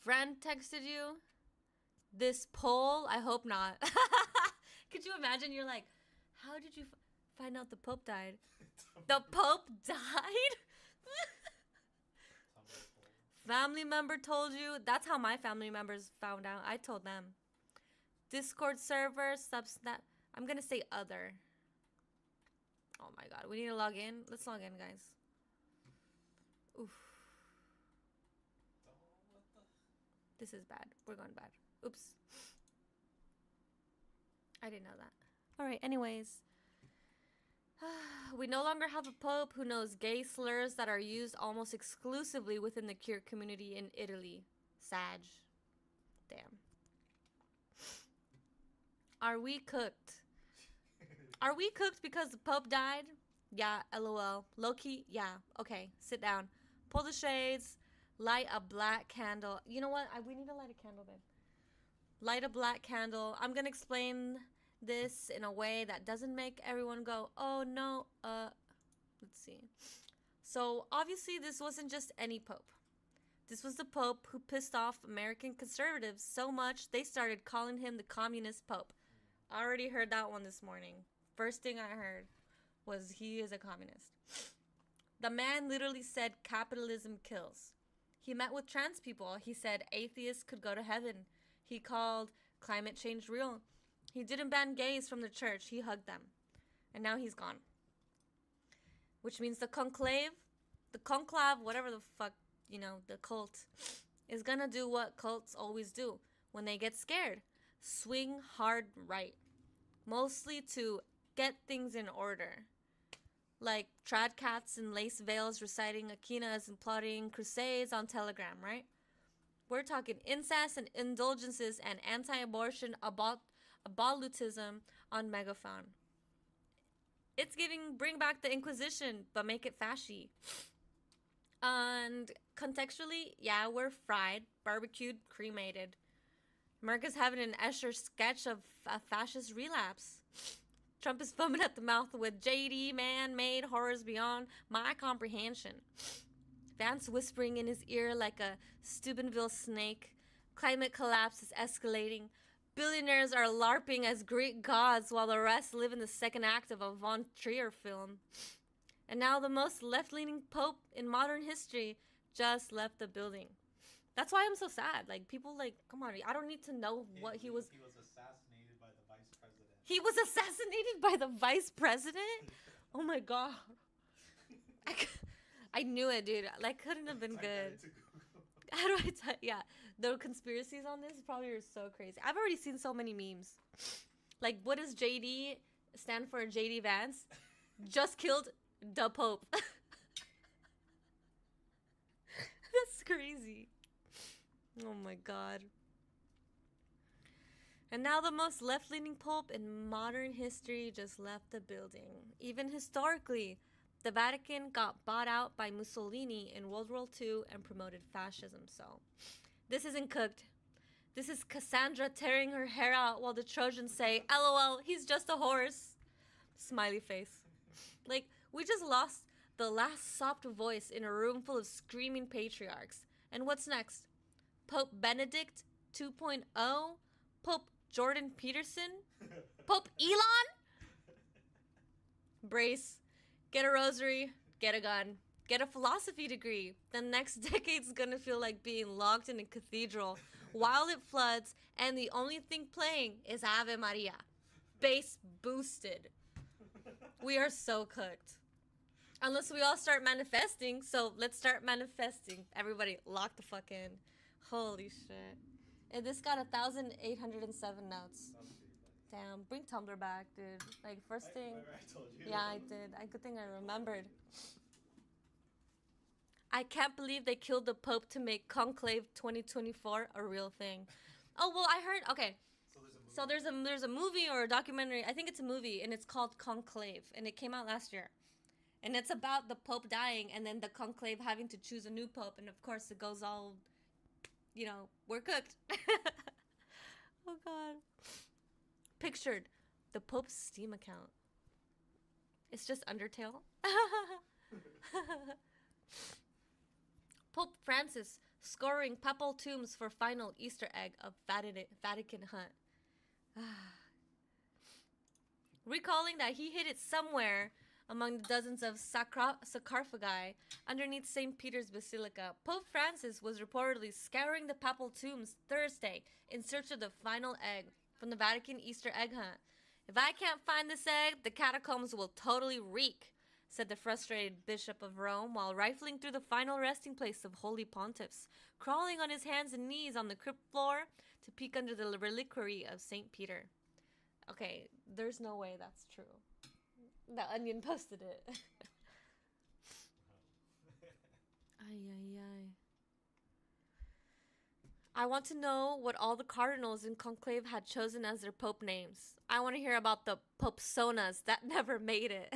Friend texted you this poll. I hope not. Could you imagine? You're like, how did you find out the Pope died? The Pope died? Family member told you. That's how my family members found out. I told them. Discord server, Subsnap. I'm gonna say other. Oh my god, we need to log in. Let's log in, guys. Oof. This is bad. We're going bad. Oops. I didn't know that. Alright, anyways. We no longer have a pope who knows gay slurs that are used almost exclusively within the queer community in Italy. Sag. Damn. Are we cooked? Are we cooked because the Pope died? Yeah, lol. Low-key? Yeah. Okay, sit down. Pull the shades. Light a black candle. You know what? We need to light a candle, babe. Light a black candle. I'm going to explain this in a way that doesn't make everyone go, oh no. Let's see. So, obviously, this wasn't just any Pope. This was the Pope who pissed off American conservatives so much they started calling him the communist Pope. I already heard that one this morning. First thing I heard was he is a communist. The man literally said capitalism kills. He met with trans people. He said atheists could go to heaven. He called climate change real. He didn't ban gays from the church. He hugged them. And now he's gone. Which means the conclave, whatever the fuck, the cult, is gonna do what cults always do when they get scared. Swing hard right. Mostly to get things in order. Like trad cats in lace veils reciting Aquinas and plotting crusades on Telegram, right? We're talking incest and indulgences and anti-abortion abolitism on Megaphone. It's giving bring back the Inquisition, but make it fashy. And contextually, yeah, we're fried, barbecued, cremated. America's having an Escher sketch of a fascist relapse. Trump is foaming at the mouth with JD man-made horrors beyond my comprehension. Vance whispering in his ear like a Steubenville snake. Climate collapse is escalating. Billionaires are LARPing as Greek gods while the rest live in the second act of a Von Trier film. And now the most left-leaning pope in modern history just left the building. That's why I'm so sad. Like, people, come on. I don't need to know what he was... He was assassinated by the vice president. He was assassinated by the vice president? Oh, my God. I knew it, dude. That couldn't have been good. How do I tell? Yeah, the conspiracies on this probably are so crazy. I've already seen so many memes. Like, what does JD stand for? JD Vance just killed the Pope. That's crazy. Oh my God. And now the most left-leaning pope in modern history just left the building. Even historically, the Vatican got bought out by Mussolini in World War II and promoted fascism. So this isn't cooked. This is Cassandra tearing her hair out while the Trojans say, LOL, he's just a horse. Smiley face. Like, we just lost the last soft voice in a room full of screaming patriarchs. And what's next? Pope Benedict 2.0? Pope Jordan Peterson? Pope Elon? Brace. Get a rosary. Get a gun. Get a philosophy degree. The next decade's gonna feel like being locked in a cathedral while it floods and the only thing playing is Ave Maria. Bass boosted. We are so cooked. Unless we all start manifesting. So let's start manifesting. Everybody lock the fuck in. Holy shit. And this got 1,807 notes. Damn, bring Tumblr back, dude. Like, first thing. I told you. Yeah, I did. Good thing I remembered. I can't believe they killed the Pope to make Conclave 2024 a real thing. Oh, well, I heard. Okay. So there's a movie or a documentary. I think it's a movie, and it's called Conclave, and it came out last year. And it's about the Pope dying, and then the Conclave having to choose a new Pope, and of course it goes all, we're cooked. Oh, God. Pictured the Pope's Steam account. It's just Undertale. Pope Francis scoring papal tombs for final Easter egg of Vatican hunt. Recalling that he hid it somewhere among the dozens of sarcophagi underneath St. Peter's Basilica, Pope Francis was reportedly scouring the papal tombs Thursday in search of the final egg from the Vatican Easter egg hunt. If I can't find this egg, the catacombs will totally reek, said the frustrated Bishop of Rome while rifling through the final resting place of holy pontiffs, crawling on his hands and knees on the crypt floor to peek under the reliquary of St. Peter. Okay, there's no way that's true. The Onion posted it. Ay, ay, ay. I want to know what all the cardinals in conclave had chosen as their pope names. I want to hear about the popesonas that never made it.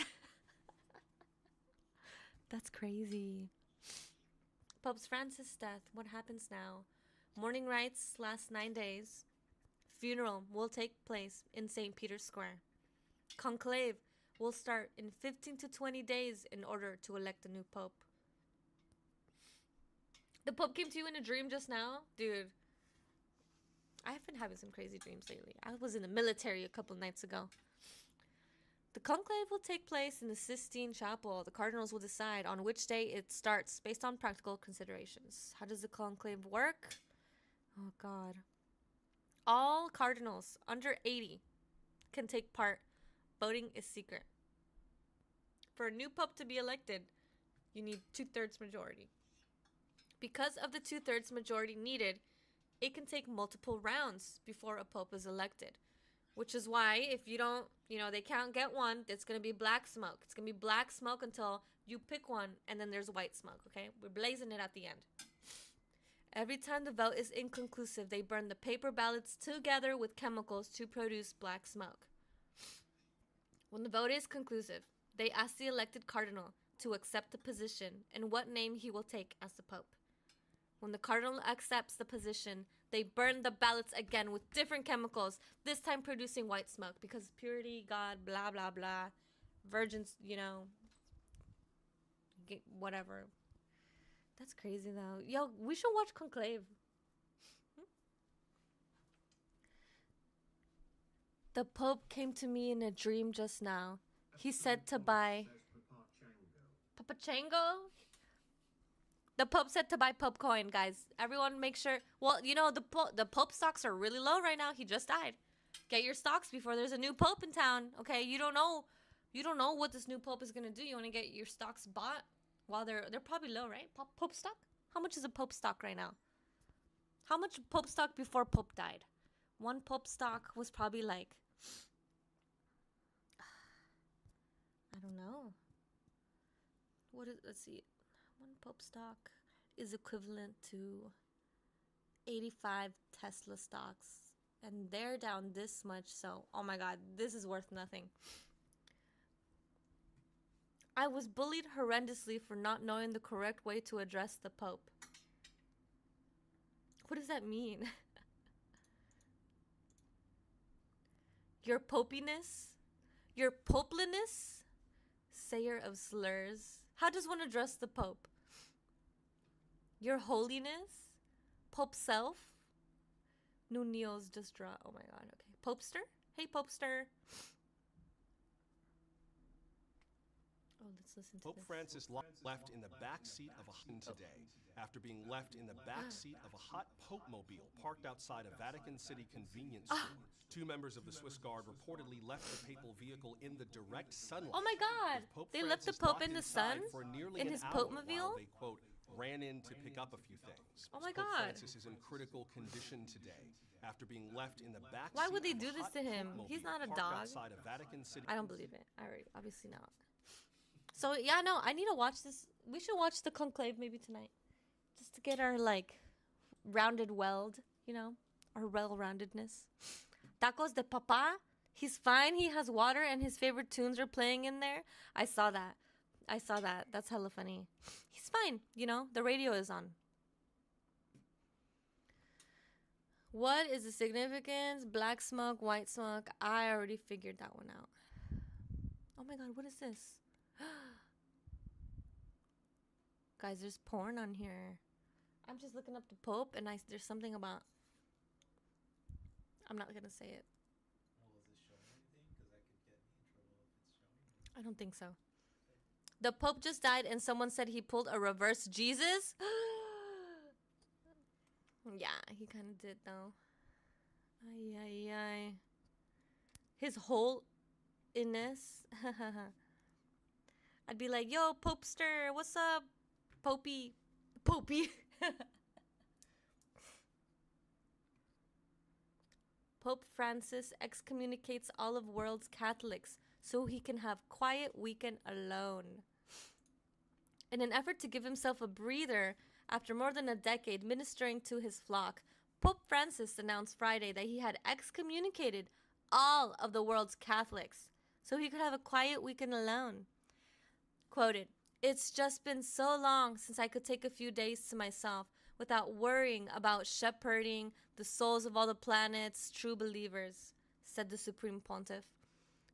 That's crazy. Pope Francis' death. What happens now? Mourning rites last 9 days. Funeral will take place in St. Peter's Square. Conclave will start in 15 to 20 days in order to elect a new pope. The pope came to you in a dream just now? Dude, I've been having some crazy dreams lately. I was in the military a couple nights ago. The conclave will take place in the Sistine Chapel. The cardinals will decide on which day it starts based on practical considerations. How does the conclave work? Oh, God. All cardinals under 80 can take part. Voting is secret. For a new pope to be elected, you need 2/3 majority. Because of the 2/3 majority needed, it can take multiple rounds before a pope is elected. Which is why if you don't, they can't get one, it's going to be black smoke. It's going to be black smoke until you pick one, and then there's white smoke, okay? We're blazing it at the end. Every time the vote is inconclusive, they burn the paper ballots together with chemicals to produce black smoke. When the vote is conclusive, they ask the elected cardinal to accept the position and what name he will take as the pope. When the cardinal accepts the position, they burn the ballots again with different chemicals, this time producing white smoke because purity, God, blah, blah, blah. Virgins, whatever. That's crazy, though. Yo, we should watch Conclave. The Pope came to me in a dream just now. He said to buy... Papachango? The Pope said to buy Pope coin, guys. Everyone make sure... Well, the Pope stocks are really low right now. He just died. Get your stocks before there's a new Pope in town, okay? You don't know what this new Pope is going to do. You want to get your stocks bought while they're probably low, right? Pope stock? How much is a Pope stock right now? How much Pope stock before Pope died? One Pope stock was probably like... I don't know. Let's see. One Pope stock is equivalent to 85 Tesla stocks. And they're down this much, so, oh my God, this is worth nothing. I was bullied horrendously for not knowing the correct way to address the Pope. What does that mean? Your popiness? Your popeliness? Sayer of slurs. How does one address the Pope? Your holiness? Pope self? Nunio's just draw. Oh my God, okay. Popester? Hey, Popester. Oh, let's listen to Pope this. Francis left in the back seat of a today after being left in the back seat of a hot Pope mobile parked outside a Vatican City convenience store. Two members of the Swiss Guard reportedly left the papal vehicle in the direct sunlight. Oh my God! They left the Pope in the sun? In his Pope mobile? They, quote, ran in to pick up a few things. Oh my Pope God. Francis is in critical condition today after being left in the back Why seat would they of do this hot to him? Pope He's mobile not a parked dog. outside a Vatican City. I don't believe it. Obviously not. So, yeah, no, I need to watch this. We should watch the Conclave maybe tonight. Just to get our, rounded weld, our well-roundedness. Tacos de Papa, he's fine. He has water and his favorite tunes are playing in there. I saw that. That's hella funny. He's fine. The radio is on. What is the significance? Black smoke, white smoke. I already figured that one out. Oh my God, what is this? Guys, there's porn on here. I'm just looking up the Pope, and there's something about... I'm not gonna say it. Well, is it showing anything? Because that could get me in trouble if it's showing. I don't think so. The Pope just died, and someone said he pulled a reverse Jesus. Yeah, he kind of did, though. Ay, ay, ay. His whole inness. I'd be like, yo, Popester, what's up? Popey. Popey. Pope Francis excommunicates all of world's Catholics so he can have quiet weekend alone. In an effort to give himself a breather after more than a decade ministering to his flock, Pope Francis announced Friday that he had excommunicated all of the world's Catholics so he could have a quiet weekend alone. Quoted, "It's just been so long since I could take a few days to myself without worrying about shepherding the souls of all the planet's true believers," said the Supreme Pontiff,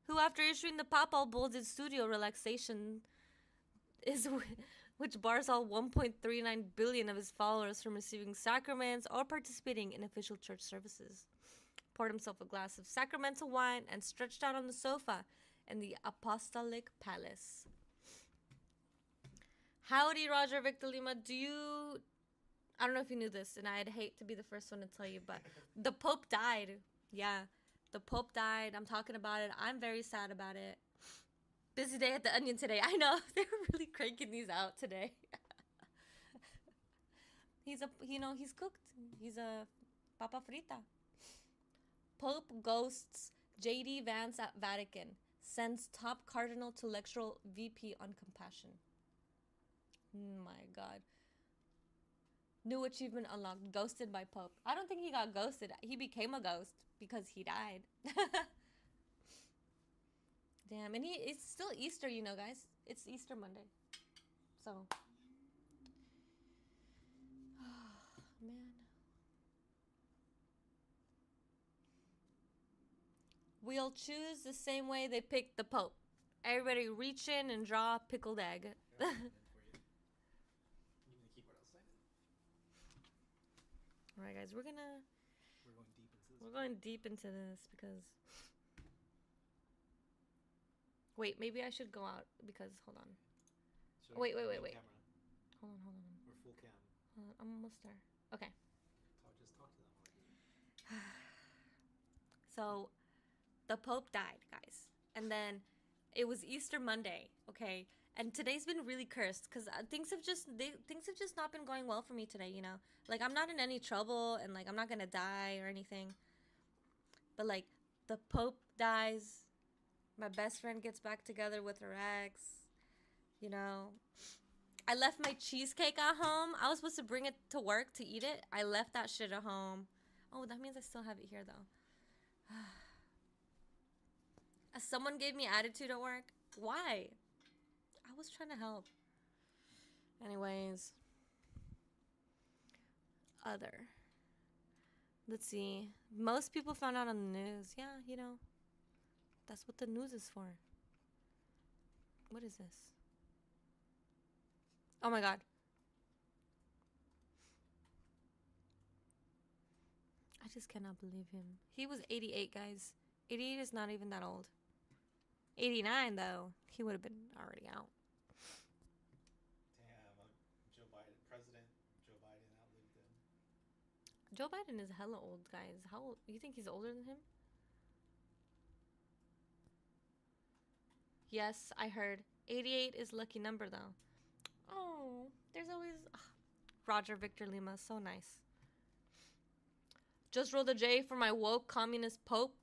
who, after issuing the papal bull, did studio relaxation, which bars all 1.39 billion of his followers from receiving sacraments or participating in official church services. Poured himself a glass of sacramental wine and stretched out on the sofa in the Apostolic Palace. Howdy, Roger Victor Lima. I don't know if you knew this, and I'd hate to be the first one to tell you, but the Pope died. Yeah, the Pope died. I'm talking about it. I'm very sad about it. Busy day at the Onion today. I know, they're really cranking these out today. He's cooked. He's a papa frita. Pope ghosts J.D. Vance at Vatican. Sends top cardinal to lecture VP on compassion. My God. New achievement unlocked. Ghosted by Pope. I don't think he got ghosted. He became a ghost because he died. Damn. And it's still Easter, you know, guys. It's Easter Monday. So. Man. We'll choose the same way they picked the Pope. Everybody reach in and draw a pickled egg. Alright, guys, we're going deep into this because... Wait, maybe I should go out because... Hold on. Wait. Hold on. We're full cam. Hold on, I'm almost there. Okay. Just talk to them. So, the Pope died, guys. And then it was Easter Monday, okay? And today's been really cursed because things have just not been going well for me today, you know? Like, I'm not in any trouble and, like, I'm not gonna die or anything. But, like, the Pope dies. My best friend gets back together with her ex. You know? I left my cheesecake at home. I was supposed to bring it to work to eat it. I left that shit at home. Oh, that means I still have it here, though. Someone gave me attitude at work. Why? I was trying to help. Anyways. Other. Let's see. Most people found out on the news. Yeah, you know. That's what the news is for. What is this? Oh my God. I just cannot believe him. He was 88, guys. 88 is not even that old. 89, though. He would have been already out. Damn, President Joe Biden outlived him. Joe Biden is hella old, guys. How old? You think he's older than him? Yes, I heard. 88 is lucky number, though. Oh, there's always... Roger Victor Lima, so nice. Just rolled a J for my woke communist Pope.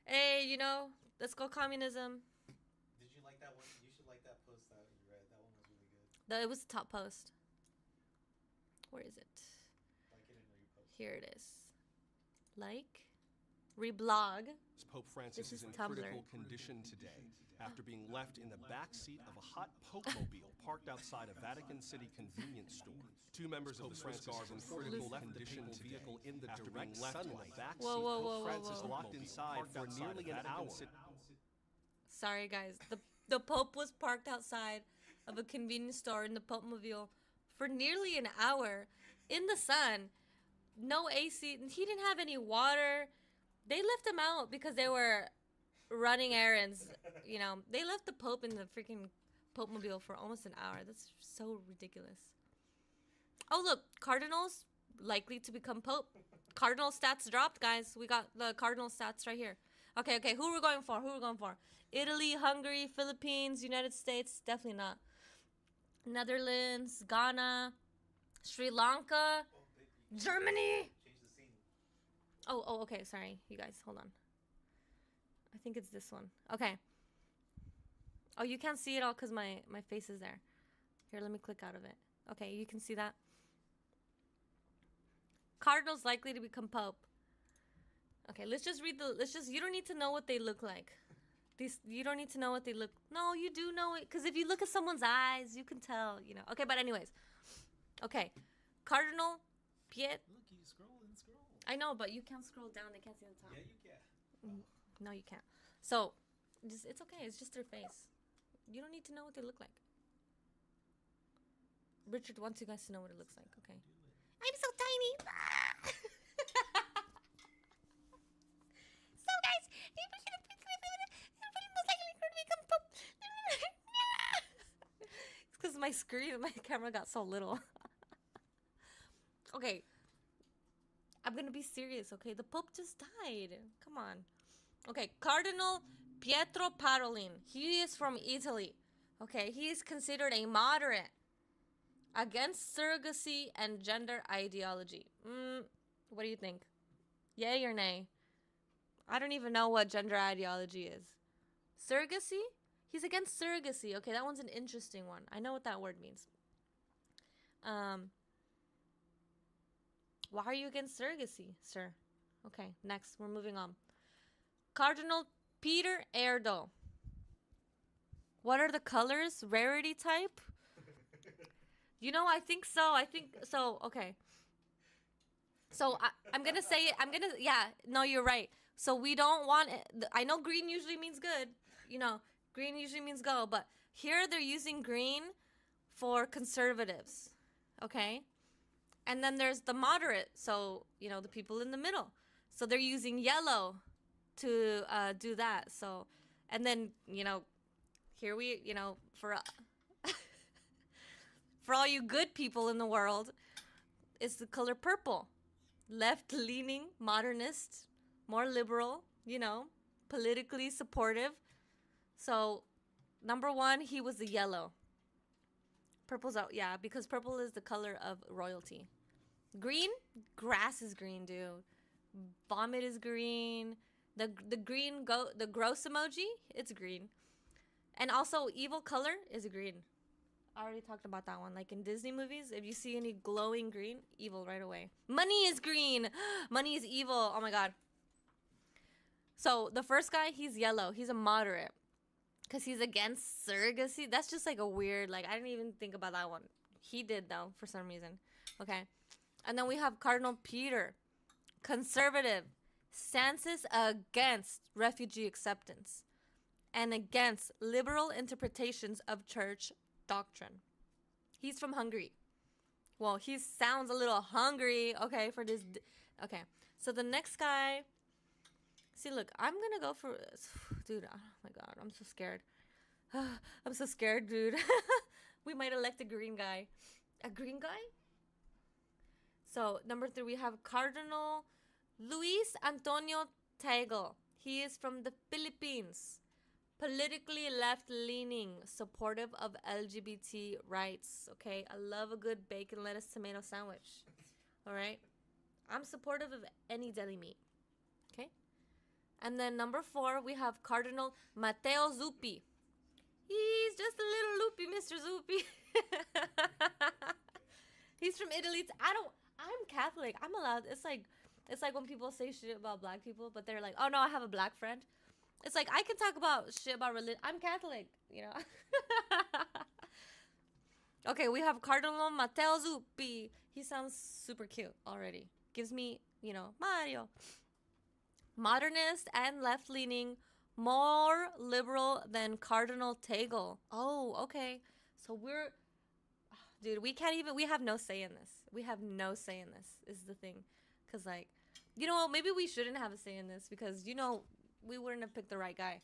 Hey, you know, let's go communism. Did you like that one? You should like that post that you read. That one was really good. It was the top post. Where is it? Like it and repost. Here it is. Like. Reblog. Pope Francis is in Tumblr. critical condition today after being left in the back seat of a hot Pope-mobile parked outside a Vatican City convenience store. Two members of the Swiss Guard reportedly left the papal vehicle in the direct sunlight. Whoa. Francis locked inside for nearly an hour. Sorry, guys. The Pope was parked outside of a convenience store in the Pope Mobile for nearly an hour in the sun. No AC. He didn't have any water. They left him out because they were running errands. You know, they left the Pope in the freaking Pope Mobile for almost an hour. That's so ridiculous. Oh, look. Cardinals likely to become Pope. Cardinal stats dropped, guys. We got the Cardinal stats right here. Okay. Who are we going for? Italy, Hungary, Philippines, United States. Definitely not. Netherlands, Ghana, Sri Lanka, Germany. Oh, okay. Sorry, you guys. Hold on. I think it's this one. Okay. Oh, you can't see it all because my face is there. Here, let me click out of it. Okay, you can see that. Cardinals likely to become Pope. Okay, let's just read you don't need to know what they look like. You don't need to know what they look. No, you do know it. Because if you look at someone's eyes, you can tell, you know. Okay, but anyways. Okay. Cardinal Piet. Look, you scroll. I know, but you can't scroll down. They can't see the top. Yeah, you can. No, you can't. So, it's okay. It's just their face. You don't need to know what they look like. Richard wants you guys to know what it looks like, okay? I'm so tiny. So, guys, it's because my camera got so little. Okay. I'm gonna be serious, okay? The Pope just died. Come on. Okay, Cardinal Pietro Parolin. He is from Italy. Okay, he is considered a moderate against surrogacy and gender ideology. What do you think? Yay or nay? I don't even know what gender ideology is. Surrogacy? He's against surrogacy. Okay, that one's an interesting one. I know what that word means. Why are you against surrogacy, sir? Okay, next. We're moving on. Cardinal Peter Erdo. What are the colors? Rarity type? You know, I think so. Okay. So I'm going to say it. No, you're right. So we don't want it. I know green usually means good. You know, green usually means go. But here they're using green for conservatives. Okay? And then there's the moderate. So, you know, the people in the middle. So they're using yellow to do that. So, and then, you know, here we, you know, for all you good people in the world, it's the color purple. Left-leaning, modernist, more liberal, you know, politically supportive. So, number one, he was the yellow. Purple's out, yeah, because purple is the color of royalty. Green, grass is green, dude. Vomit is green. The green the gross emoji, it's green. And also, evil color is green. I already talked about that one. Like in Disney movies, if you see any glowing green, evil right away. Money is green. Money is evil. Oh my god. So the first guy, he's yellow. He's a moderate. Because he's against surrogacy. That's just like a weird, like I didn't even think about that one. He did though, for some reason. Okay. And then we have Cardinal Peter. Conservative. Stances against refugee acceptance. And against liberal interpretations of church doctrine. He's from Hungary. Well, he sounds a little hungry, okay, for this. Okay, so the next guy. See, look, I'm gonna go for, dude. Oh my god, I'm so scared. I'm so scared, dude. We might elect a green guy. A green guy? So number 3, we have Cardinal Luis Antonio Tagle. He is from the Philippines. Politically left-leaning, supportive of LGBT rights, okay? I love a good bacon, lettuce, tomato sandwich, all right? I'm supportive of any deli meat, okay? And then number 4, we have Cardinal Matteo Zuppi. He's just a little loopy, Mr. Zuppi. He's from Italy. I'm Catholic. I'm allowed. It's like when people say shit about black people, but they're like, oh no, I have a black friend. It's like, I can talk about shit about religion. I'm Catholic, you know. Okay, we have Cardinal Matteo Zuppi. He sounds super cute already. Gives me, you know, Mario. Modernist and left-leaning, more liberal than Cardinal Tagle. Oh, okay. So we're, dude, we can't even, we have no say in this. We have no say in this is the thing. Because, like, you know, maybe we shouldn't have a say in this because, you know, we wouldn't have picked the right guy.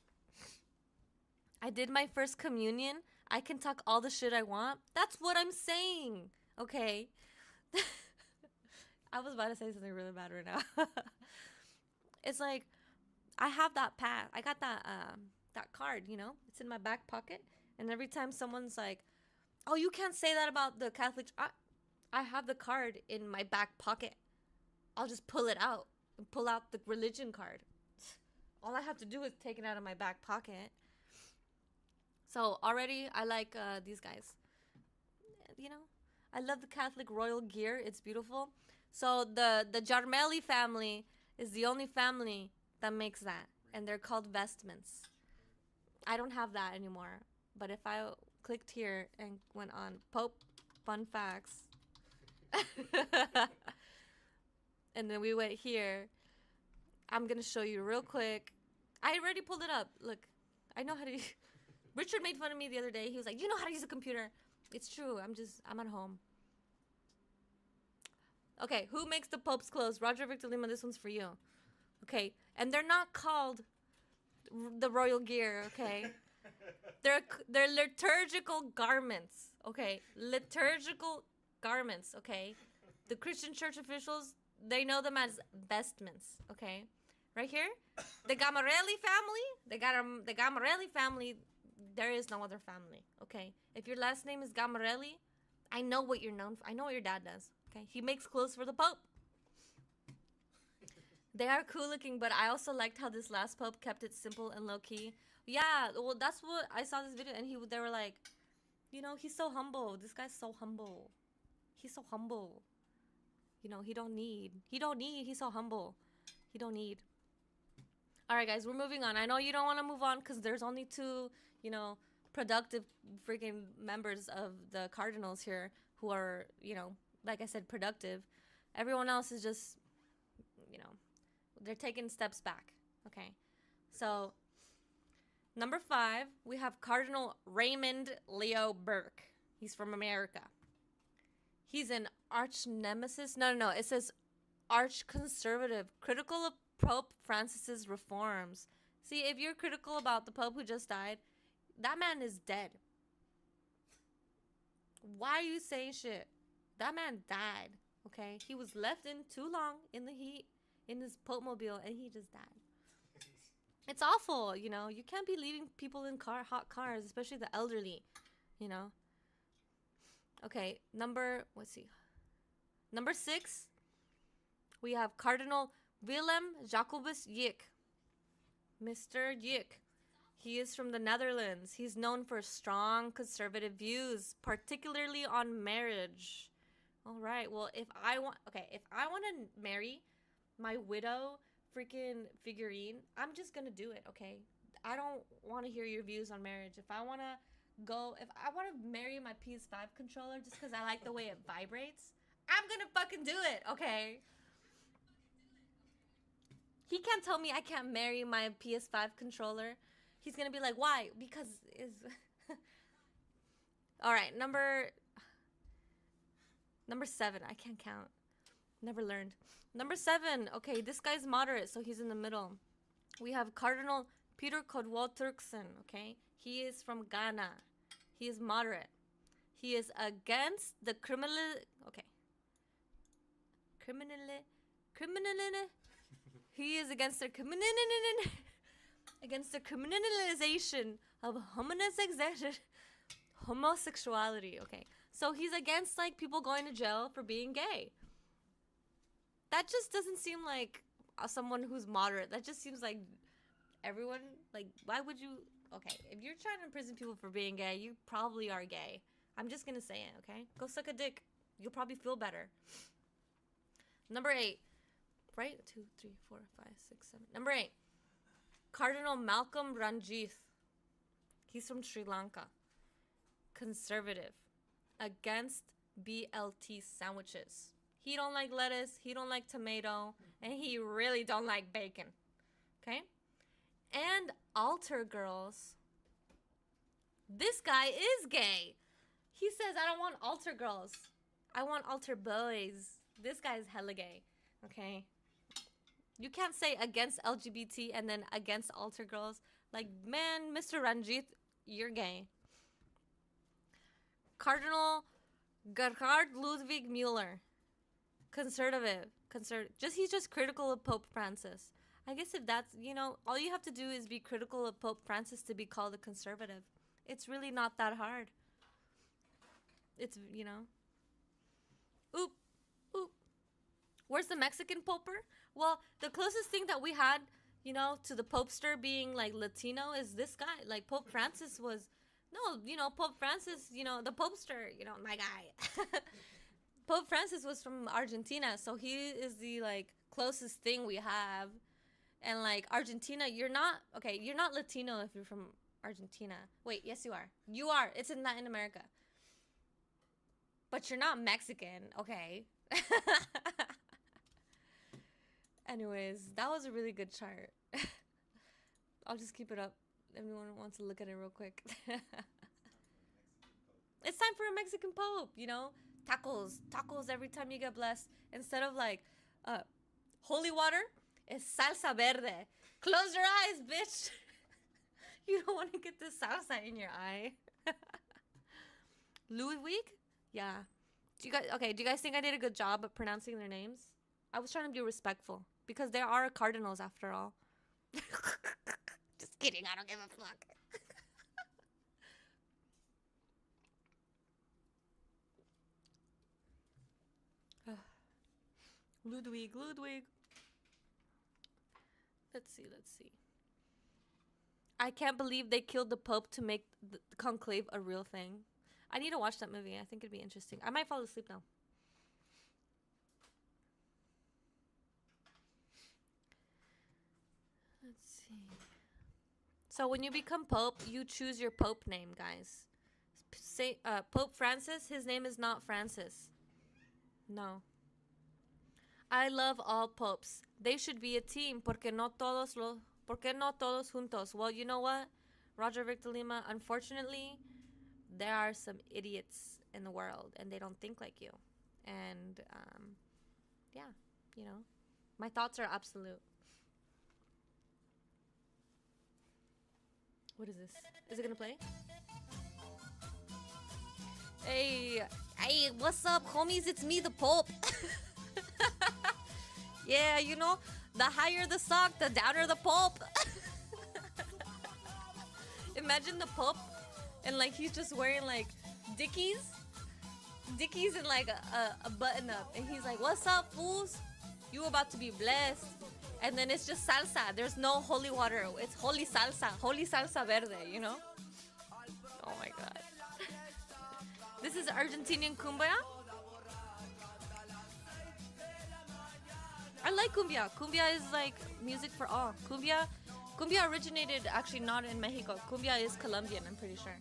I did my first communion. I can talk all the shit I want. That's what I'm saying. Okay. I was about to say something really bad right now. It's like, I have that pass. I got that card, you know? It's in my back pocket. And every time someone's like, oh, you can't say that about the Catholic. I have the card in my back pocket. I'll just pull it out and pull out the religion card. All I have to do is take it out of my back pocket. So already I like these guys. You know, I love the Catholic royal gear. It's beautiful. So the Jarmelli family is the only family that makes that. And they're called vestments. I don't have that anymore. But if I clicked here and went on Pope Fun Facts. And then we went here. I'm going to show you real quick. I already pulled it up. Look, I know how to... Richard made fun of me the other day. He was like, you know how to use a computer. It's true. I'm at home. Okay, who makes the Pope's clothes? Roger Victor Lima, this one's for you. Okay, and they're not called the royal gear, okay? They're liturgical garments, okay? Liturgical garments, okay? The Christian church officials, they know them as vestments, okay? Right here, the Gamarelli family, the Gamarelli family, there is no other family, okay? If your last name is Gamarelli, I know what you're known for. I know what your dad does, okay? He makes clothes for the Pope. They are cool looking, but I also liked how this last Pope kept it simple and low key. Yeah, well, that's what I saw this video, and they were like, you know, he's so humble. This guy's so humble. He's so humble. You know, he don't need. He's so humble. He don't need. All right, guys, we're moving on. I know you don't want to move on because there's only 2, you know, productive freaking members of the Cardinals here who are, you know, like I said, productive. Everyone else is just, you know, they're taking steps back. Okay. So, number 5, we have Cardinal Raymond Leo Burke. He's from America. He's an arch nemesis. No. It says arch conservative, critical of Pope Francis's reforms. See, if you're critical about the Pope who just died, that man is dead. Why are you saying shit? That man died, okay? He was left in too long in the heat in his Pope mobile, and he just died. It's awful, you know? You can't be leaving people in hot cars, especially the elderly, you know? Okay, number 6, we have Cardinal Willem Jacobus Yick. Mr. Yick. He is from the Netherlands. He's known for strong conservative views, particularly on marriage. All right, well, if I want to marry my widow freaking figurine, I'm just going to do it, okay? I don't want to hear your views on marriage. If I want to marry my PS5 controller just because I like the way it vibrates, I'm going to fucking do it, okay? He can't tell me I can't marry my PS5 controller. He's going to be like, why? Because it's... All right, number 7. I can't count. Never learned. Number 7. Okay, this guy's moderate, so he's in the middle. We have Cardinal Peter Codwall Turkson, okay? He is from Ghana. He is moderate. He is against the He is against the criminalization of homosexuality. Okay, so he's against like people going to jail for being gay. That just doesn't seem like someone who's moderate. That just seems like everyone, like, why would you? Okay, if you're trying to imprison people for being gay, you probably are gay. I'm just gonna say it. Okay, go suck a dick. You'll probably feel better. Number 8. Right? 2, 3, 4, 5, 6, 7. Number 8. Cardinal Malcolm Ranjith. He's from Sri Lanka. Conservative. Against BLT sandwiches. He don't like lettuce. He don't like tomato. And he really don't like bacon. Okay? And altar girls. This guy is gay. He says, I don't want altar girls. I want altar boys. This guy's hella gay. Okay? You can't say against LGBT and then against altar girls. Like, man, Mr. Ranjit, you're gay. Cardinal Gerhard Ludwig Mueller. Conservative. He's just critical of Pope Francis. I guess if that's, all you have to do is be critical of Pope Francis to be called a conservative. It's really not that hard. It's, Oop. Where's the Mexican poper? Well, the closest thing that we had, to the popester being, like, Latino is this guy. Like, Pope Francis was... No, Pope Francis, the popester, my guy. Pope Francis was from Argentina, so he is the, like, closest thing we have. And, like, Argentina, you're not Latino if you're from Argentina. Wait, yes, you are. You are. It's in Latin America. But you're not Mexican, okay? Anyways, that was a really good chart. I'll just keep it up. Everyone wants to look at it real quick. It's time for a Mexican Pope, Tacos every time you get blessed. Instead of, like, holy water, it's salsa verde. Close your eyes, bitch. You don't want to get the salsa in your eye. Ludwig? Yeah. Do you guys think I did a good job at pronouncing their names? I was trying to be respectful because there are cardinals after all. Just kidding, I don't give a fuck. Ludwig. Let's see. I can't believe they killed the Pope to make the conclave a real thing. I need to watch that movie. I think it'd be interesting. I might fall asleep now. Let's see. So when you become Pope, you choose your Pope name, guys. Say Pope Francis, his name is not Francis. No. I love all popes. They should be a team. Porque no todos juntos? Well, you know what? Roger Victor Lima, unfortunately, there are some idiots in the world and they don't think like you. And yeah, my thoughts are absolute. What is this? Is it gonna play? Hey, what's up, homies? It's me, the Pope. Yeah, the higher the sock, the downer the Pope. Imagine the Pope, and like he's just wearing like Dickies and like a button up, and he's like, "What's up, fools? You about to be blessed." And then it's just salsa. There's no holy water. It's holy salsa verde, Oh my god. This is Argentinian cumbia. I like cumbia. Cumbia is like music for all. Cumbia originated actually not in Mexico. Cumbia is Colombian, I'm pretty sure.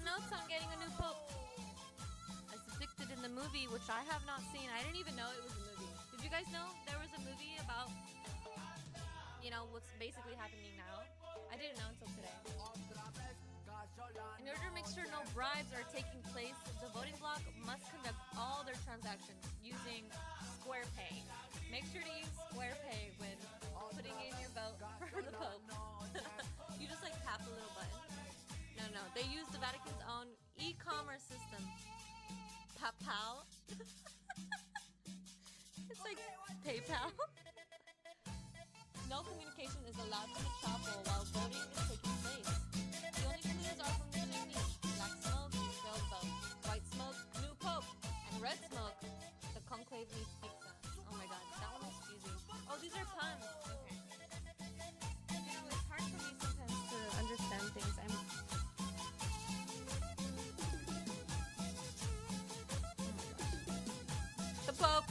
Notes on getting a new pope. As depicted in the movie, which I have not seen. I didn't even know it was a movie. Did you guys know there was a movie about, what's basically happening now? I didn't know until today. In order to make sure no bribes are taking place, the voting bloc must conduct all their transactions using Square Pay. Make sure to use Square Pay when putting in your vote for the Pope. You just like tap a little button. No, they use the Vatican's own e-commerce system. PayPal. It's like PayPal. No communication is allowed from the chapel while voting is taking place. The only clues are from the chimney. Black smoke, failed vote. White smoke, new pope. And red smoke, the conclave needs pizza. Oh my god, that one was easy. Oh, these are puns. Okay. It's hard for me sometimes to understand things. The Pope.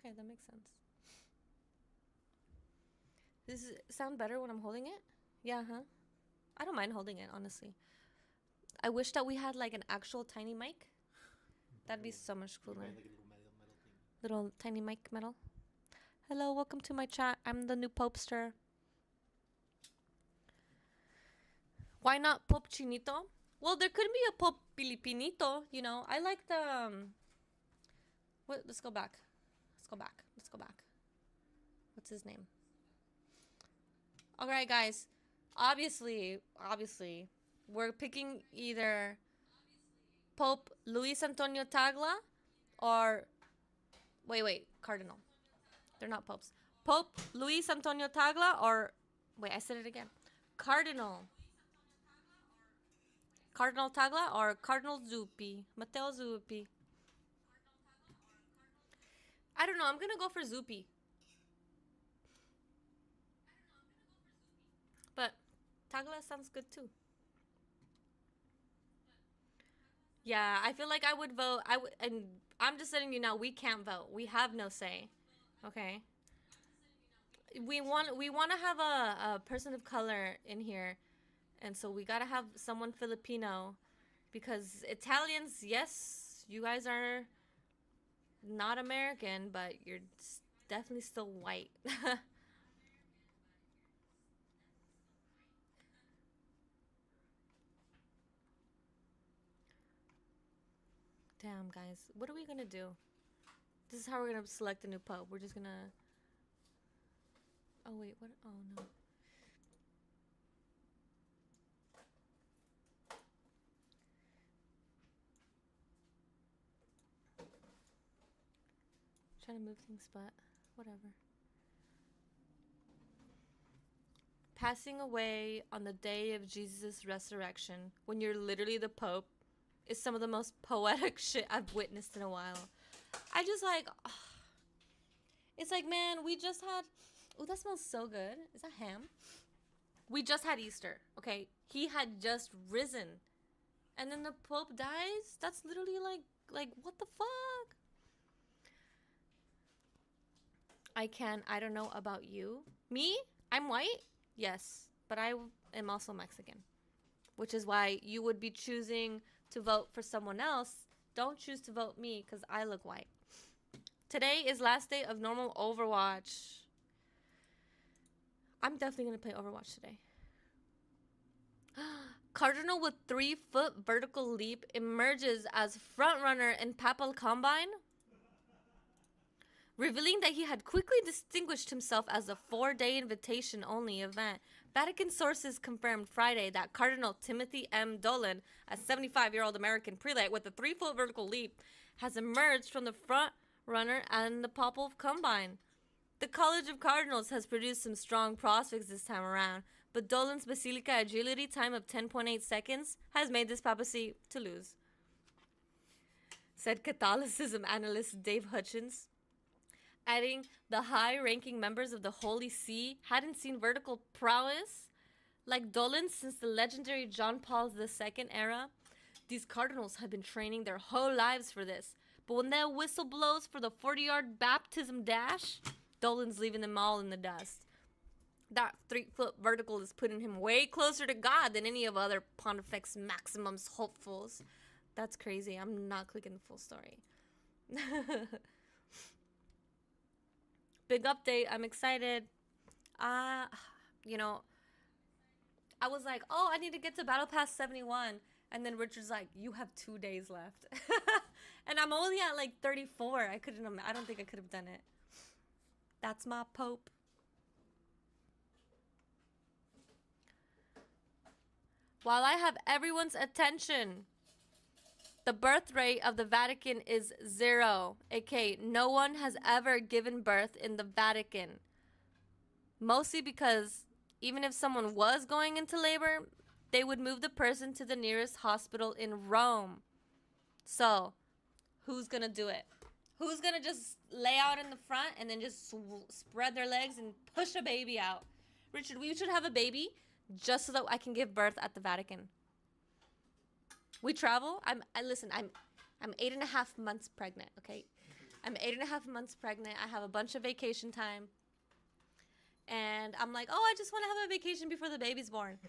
Okay, that makes makes sense. Does it sound better when I'm holding it? Yeah, huh? I don't mind holding it, honestly. I wish that we had like an actual tiny mic. That'd be so much cooler. Little tiny mic metal. Hello, welcome to my chat. I'm the new Popester. Why not Pope Chinito? Well, there could be a Pope Filipinito, you know. I like the what? Let's go back. Let's go back. Let's go back. What's his name? All right, guys. Obviously, we're picking either Pope Luis Antonio Tagla or wait, Cardinal. They're not popes. Pope Luis Antonio Tagla or wait, I said it again. Cardinal Tagla or Cardinal Zuppi. Matteo Zuppi. I don't know. I'm going to go for Zuppi. But Tagla sounds good too. Yeah, I feel like I would vote. And I'm just letting you know, we can't vote. We have no say. Okay? We want to have a person of color in here. And so we got to have someone Filipino because Italians, yes, you guys are not American, but you're definitely still white. Damn, guys. What are we going to do? This is how we're going to select a new pope. We're just going to... Oh, wait. What? Oh, no. Trying to move things, but whatever. Passing away on the day of Jesus' resurrection, when you're literally the Pope, is some of the most poetic shit I've witnessed in a while. I just like... Oh. It's like, man, we just had... Oh, that smells so good. Is that ham? We just had Easter, okay? He had just risen. And then the Pope dies? That's literally like what the fuck? I don't know about you. Me? I'm white? Yes. But I am also Mexican. Which is why you would be choosing to vote for someone else. Don't choose to vote me because I look white. Today is last day of normal Overwatch. I'm definitely going to play Overwatch today. Cardinal with 3-foot vertical leap emerges as frontrunner in Papal Combine, revealing that he had quickly distinguished himself as a 4-day invitation-only event. Vatican sources confirmed Friday that Cardinal Timothy M. Dolan, a 75-year-old American prelate with a 3-foot vertical leap, has emerged from the front runner and the Papal Combine. The College of Cardinals has produced some strong prospects this time around, but Dolan's Basilica agility time of 10.8 seconds has made this papacy to lose, said Catholicism analyst Dave Hutchins, adding the high-ranking members of the Holy See hadn't seen vertical prowess like Dolan since the legendary John Paul II era. These cardinals have been training their whole lives for this, but when their whistle blows for the 40-yard baptism dash, Dolan's leaving them all in the dust. That 3-foot vertical is putting him way closer to God than any of other Pontifex Maximum's hopefuls. That's crazy. I'm not clicking the full story. Big update. I'm excited. You know, I was like, oh, I need to get to Battle Pass 71. And then Richard's like, you have 2 days left. And I'm only at like 34. I don't think I could have done it. That's my Pope. While I have everyone's attention, the birth rate of the Vatican is 0. aka no one has ever given birth in the Vatican. Mostly because even if someone was going into labor, they would move the person to the nearest hospital in Rome. So, who's gonna do it? Who's gonna just lay out in the front and then just spread their legs and push a baby out? Richard, we should have a baby just so that I can give birth at the Vatican. We travel. Listen, I'm 8.5 months pregnant, okay? I'm 8.5 months pregnant. I have a bunch of vacation time. And I'm like, oh, I just want to have a vacation before the baby's born.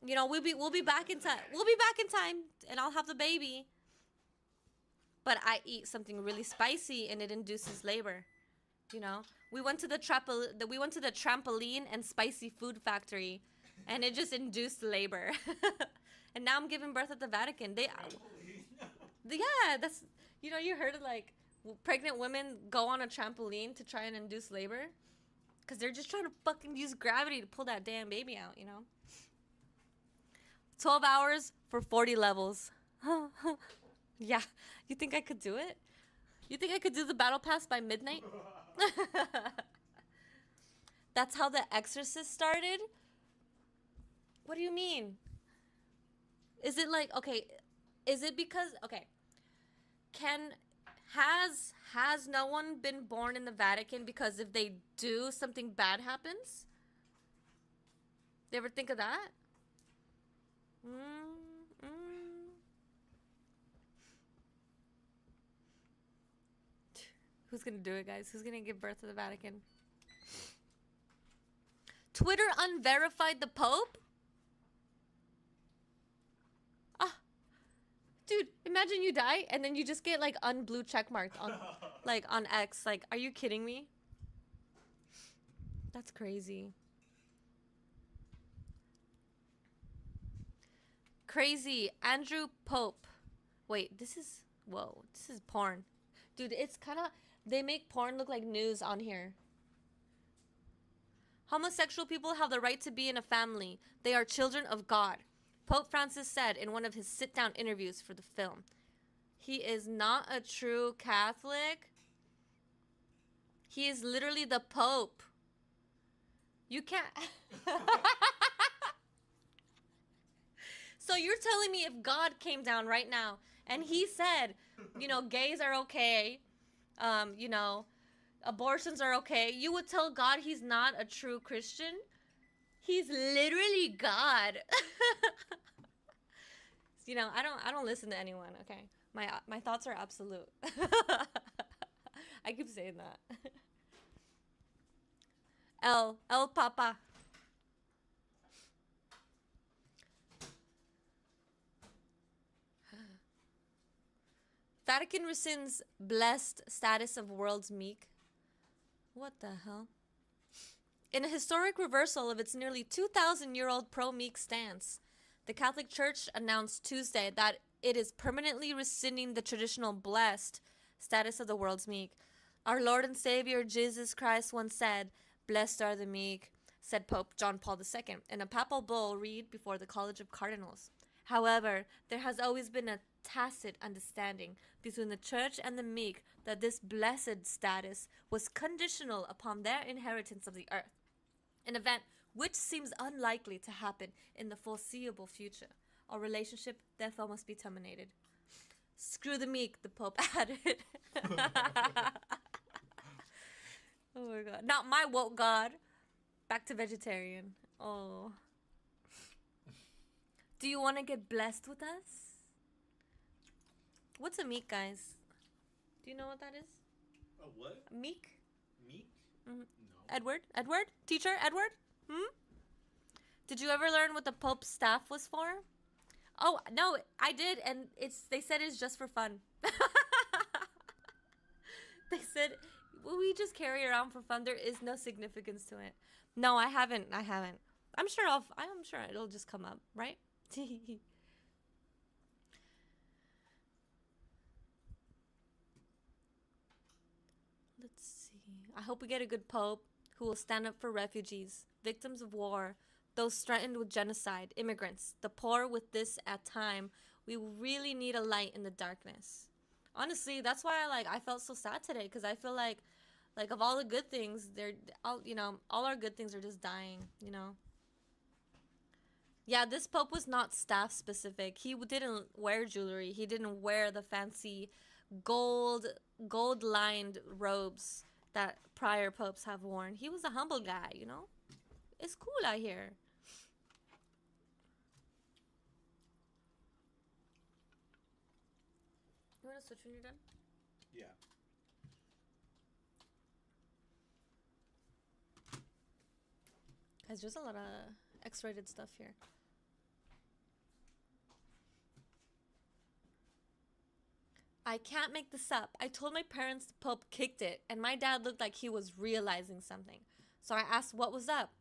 You know, we'll be back in time. We'll be back in time, and I'll have the baby. But I eat something really spicy, and it induces labor. You know, we went to the trampoline and spicy food factory, and it just induced labor. And now I'm giving birth at the Vatican. Yeah, that's, you know, you heard of like pregnant women go on a trampoline to try and induce labor, because they're just trying to fucking use gravity to pull that damn baby out, you know. 12 hours for 40 levels. Yeah, you think I could do it? You think I could do the battle pass by midnight? That's how The Exorcist started? What do you mean? Is it like, okay, is it because, okay, has no one been born in the Vatican because if they do, something bad happens? You ever think of that? Who's gonna do it, guys? Who's gonna give birth to the Vatican? Twitter unverified the Pope? Dude, imagine you die and then you just get like unblue checkmarked on like on X. Like, are you kidding me? That's crazy. Crazy. Andrew Pope. Wait, this is porn. Dude, it's kind of, they make porn look like news on here. Homosexual people have the right to be in a family. They are children of God. Pope Francis said in one of his sit-down interviews for the film. He is not a true Catholic. He is literally the Pope. You can't... So you're telling me if God came down right now and he said, you know, gays are okay, you know, abortions are okay, you would tell God he's not a true Christian? He's literally God. You know, I don't listen to anyone, okay? My thoughts are absolute. I keep saying that. El Papa. Vatican rescinds blessed status of world's meek. What the hell? In a historic reversal of its nearly 2,000-year-old pro-meek stance, the Catholic Church announced Tuesday that it is permanently rescinding the traditional blessed status of the world's meek. Our Lord and Savior Jesus Christ once said, "Blessed are the meek," said Pope John Paul II in a papal bull read before the College of Cardinals. However, there has always been a tacit understanding between the Church and the meek that this blessed status was conditional upon their inheritance of the earth, an event which seems unlikely to happen in the foreseeable future. Our relationship therefore must be terminated. Screw the meek, the Pope added. Oh my God. Not my woke God. Back to vegetarian. Oh. Do you want to get blessed with us? What's a meek, guys? Do you know what that is? A what? A meek? Meek? Mm-hmm. No. Edward? Teacher, Edward? Did you ever learn what the Pope's staff was for? Oh, no, I did, and they said it's just for fun. They said, well, we just carry it around for fun. There is no significance to it. No, I haven't. I'm sure it'll just come up, right? Let's see. I hope we get a good Pope who will stand up for refugees, victims of war, those threatened with genocide, immigrants, the poor. With this at time, we really need a light in the darkness. Honestly, that's why I felt so sad today, because I feel like of all the good things, all our good things are just dying, you know. Yeah, this Pope was not staff specific. He didn't wear jewelry. He didn't wear the fancy gold lined robes that prior popes have worn. He was a humble guy, you know. It's cool out here. You want to switch when you're done? Yeah. Guys, there's a lot of X-rated stuff here. I can't make this up. I told my parents the Pope kicked it, and my dad looked like he was realizing something. So I asked what was up.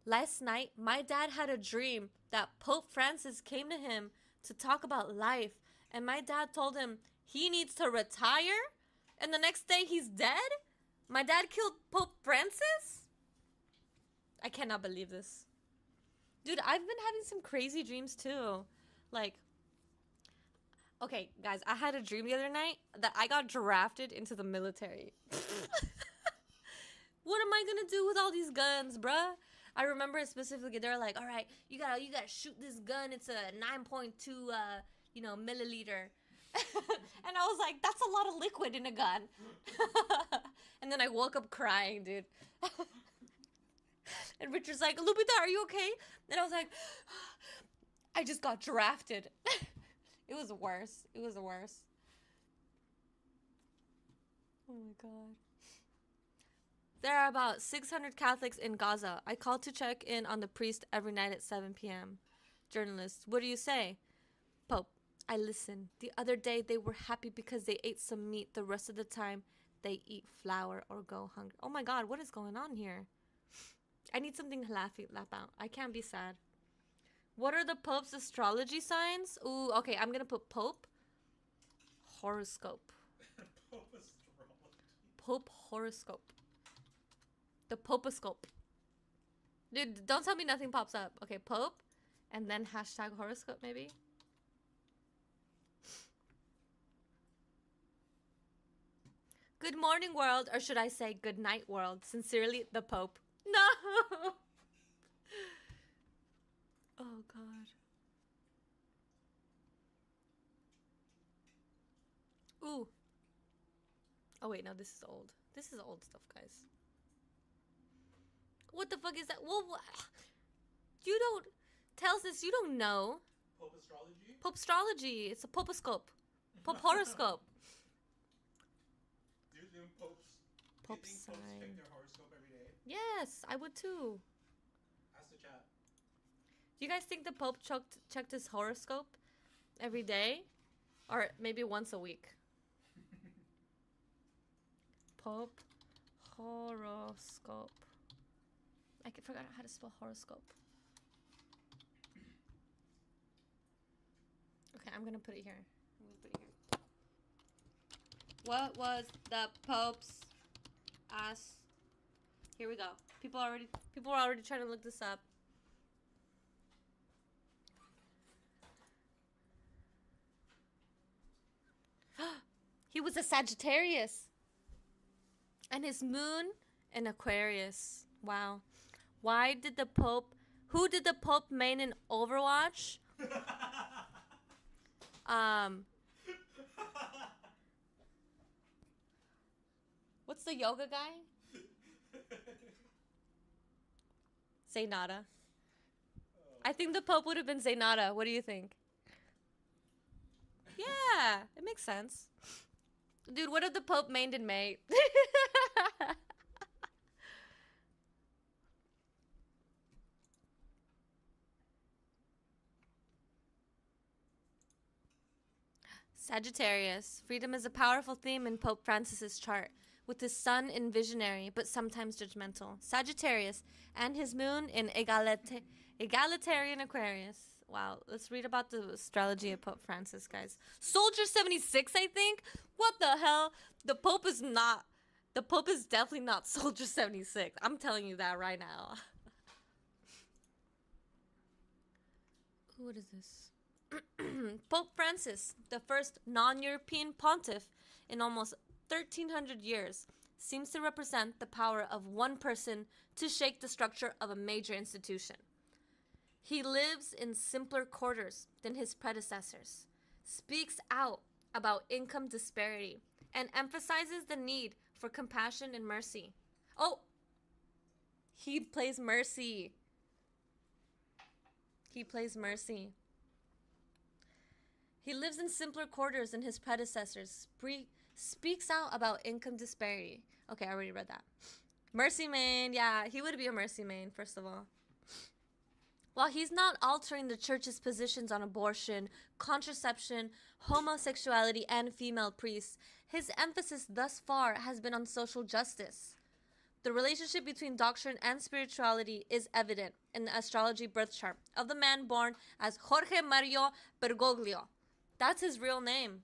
Last night, my dad had a dream that Pope Francis came to him to talk about life, and my dad told him he needs to retire, and the next day he's dead? My dad killed Pope Francis? I cannot believe this. Dude, I've been having some crazy dreams too. Like, okay, guys, I had a dream the other night that I got drafted into the military. What am I gonna do with all these guns, bruh? I remember specifically, they're like, all right, you gotta shoot this gun. It's a 9.2, milliliter. And I was like, that's a lot of liquid in a gun. And then I woke up crying, dude. And Richard's like, Lupita, are you okay? And I was like, I just got drafted. It was worse. It was worse. Oh my God. There are about 600 Catholics in Gaza. I call to check in on the priest every night at 7 p.m. Journalist, what do you say? Pope, I listen. The other day they were happy because they ate some meat. The rest of the time they eat flour or go hungry. Oh my God, what is going on here? I need something to laugh out. I can't be sad. What are the Pope's astrology signs? Ooh, okay, I'm gonna put Pope horoscope. Pope astrology. Pope horoscope. The Popescope. Dude, don't tell me nothing pops up. Okay, Pope, and then hashtag horoscope maybe. Good morning, world, or should I say good night, world. Sincerely, the Pope. No! Oh, God. Ooh. Oh, wait, no, this is old. This is old stuff, guys. What the fuck is that? Well, you don't... Tells us you don't know. Pope astrology? Pope astrology. It's a popescope. Pope horoscope. Do you think popes check their horoscope every day? Yes, I would too. Ask the chat. Do you guys think the Pope checked his horoscope every day? Or maybe once a week? Pope horoscope. I forgot how to spell horoscope. Okay, I'm gonna put it here. What was the Pope's ass? Here we go. People are already trying to look this up. He was a Sagittarius. And his moon in Aquarius. Wow. Who did the Pope main in Overwatch? What's the yoga guy? Zaynata. I think the Pope would have been Zaynata. What do you think? Yeah, it makes sense. Dude, what if the Pope mained in May? Sagittarius. Freedom is a powerful theme in Pope Francis's chart, with his sun in visionary, but sometimes judgmental. Sagittarius and his moon in egalitarian Aquarius. Wow, let's read about the astrology of Pope Francis, guys. Soldier 76, I think? What the hell? The Pope is definitely not Soldier 76. I'm telling you that right now. What is this? Pope Francis, the first non-European pontiff in almost 1,300 years, seems to represent the power of one person to shake the structure of a major institution. He lives in simpler quarters than his predecessors, speaks out about income disparity, and emphasizes the need for compassion and mercy. Oh, he plays mercy. He plays mercy. He lives in simpler quarters than his predecessors, speaks out about income disparity. Okay, I already read that. Mercy main, yeah, he would be a mercy main, first of all. While he's not altering the church's positions on abortion, contraception, homosexuality, and female priests, his emphasis thus far has been on social justice. The relationship between doctrine and spirituality is evident in the astrology birth chart of the man born as Jorge Mario Bergoglio. That's his real name.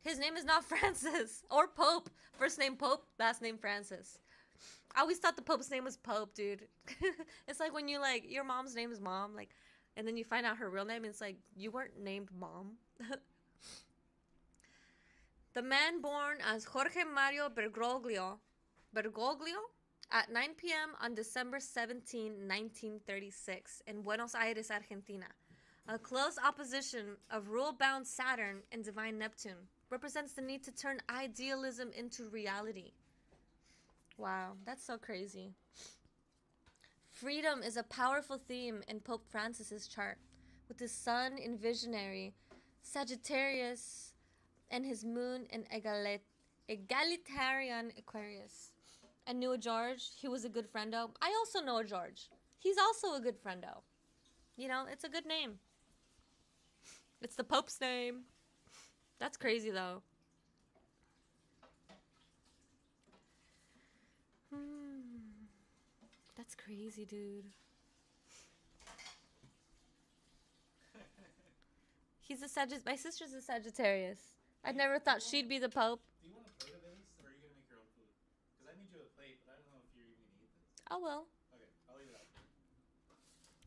His name is not Francis or Pope. First name Pope, last name Francis. I always thought the Pope's name was Pope, dude. It's like when you like your mom's name is Mom, like, and then you find out her real name. It's like you weren't named Mom. The man born as Jorge Mario Bergoglio, at 9 p.m. on December 17, 1936, in Buenos Aires, Argentina. A close opposition of rule-bound Saturn and divine Neptune represents the need to turn idealism into reality. Wow, that's so crazy. Freedom is a powerful theme in Pope Francis's chart, with his sun in visionary, Sagittarius, and his moon in egalitarian Aquarius. I knew a George. He was a good friendo. I also know a George. He's also a good friendo. You know, it's a good name. It's the Pope's name. That's crazy, though. That's crazy, dude. He's a Sagittarius. My sister's a Sagittarius. I never thought she'd be the Pope. Do you want a plate of this, or are you gonna make your own food? Because I made you a plate, but I don't know if you're even gonna eat this. I will. Okay, I'll leave it out there.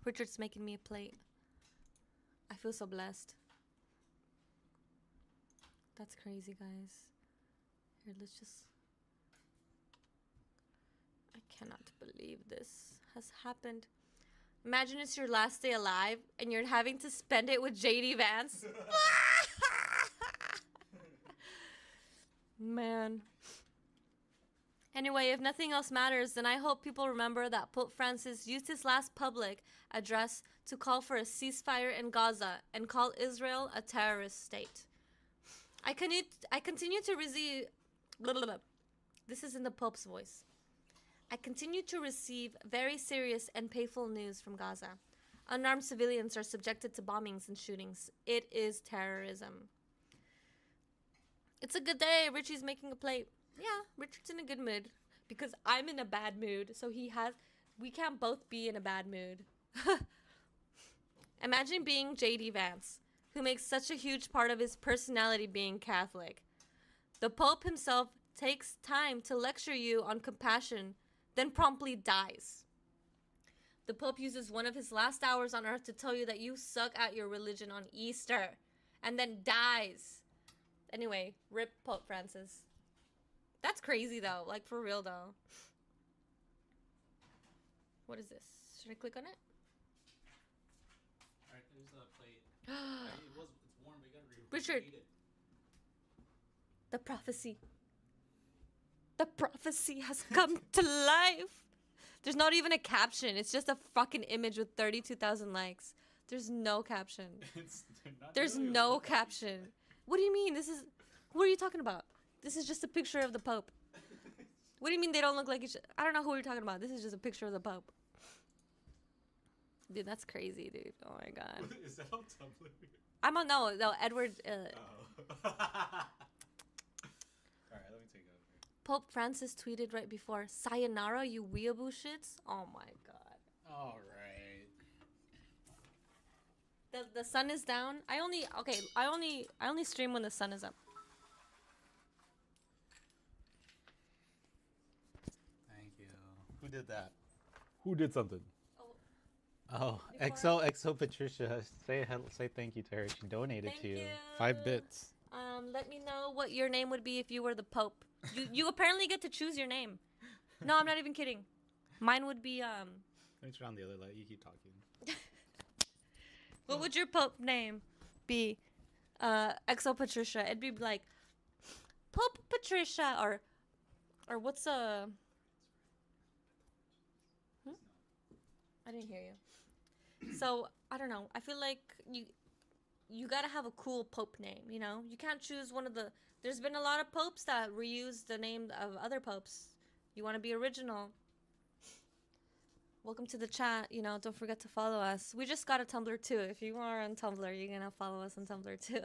Richard's making me a plate. I feel so blessed. That's crazy, guys. Here, let's just... I cannot believe this has happened. Imagine it's your last day alive and you're having to spend it with JD Vance. Man. Anyway, if nothing else matters, then I hope people remember that Pope Francis used his last public address to call for a ceasefire in Gaza and call Israel a terrorist state. I continue to receive... This is in the Pope's voice. I continue to receive very serious and painful news from Gaza. Unarmed civilians are subjected to bombings and shootings. It is terrorism. It's a good day. Richie's making a plate. Yeah, Richard's in a good mood because I'm in a bad mood. So we can't both be in a bad mood. Imagine being JD Vance, who makes such a huge part of his personality being Catholic. The Pope himself takes time to lecture you on compassion, then promptly dies. The Pope uses one of his last hours on earth to tell you that you suck at your religion on Easter, and then dies. Anyway, rip Pope Francis. That's crazy, though. Like, for real, though. What is this? Should I click on it? Alright, there's a plate. It's warm, but you gotta read Richard. it. The prophecy. The prophecy has come to life. There's not even a caption. It's just a fucking image with 32,000 likes. There's no caption. There's no caption. What do you mean? What are you talking about? This is just a picture of the Pope. What do you mean they don't look like each other? I don't know who you're talking about. This is just a picture of the Pope. Dude, that's crazy, dude. Oh my god. Is that on Tumblr? I'm on, no, Edward. Alright, let me take it over. Pope Francis tweeted right before, "Sayonara, you weeaboo shits." Oh my god. Alright. The sun is down. I only stream when the sun is up. Thank you. Who did that? Who did something? Oh, XO Patricia. Say thank you to her. She donated Thank to you. you. 5 bits. Let me know what your name would be if you were the Pope. You apparently get to choose your name. No, I'm not even kidding. Mine would be Let me turn on the other light. You keep talking. What would your Pope name be? XO Patricia. It'd be like Pope Patricia or what's a I didn't hear you. So, I don't know. I feel like you gotta have a cool Pope name, you know? You can't choose one of the... There's been a lot of popes that reuse the name of other popes. You want to be original. Welcome to the chat. You know, don't forget to follow us. We just got a Tumblr too. If you are on Tumblr, you're gonna follow us on Tumblr too.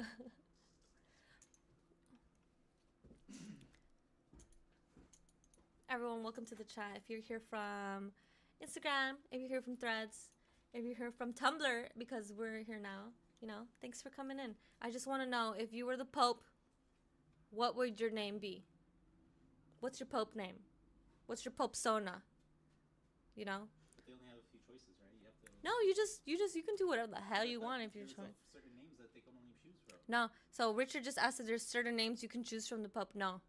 Everyone, welcome to the chat. If you're here from Instagram, if you're here from Threads, if you're here from Tumblr, because we're here now, you know, thanks for coming in. I just want to know, if you were the Pope, what would your name be? What's your Pope name? What's your Pope Sona? You know? But they only have a few choices, right? You have to. No, you can do whatever the hell you want if you're trying. Certain names that they can only choose from. No, so Richard just asked if there's certain names you can choose from the Pope. No.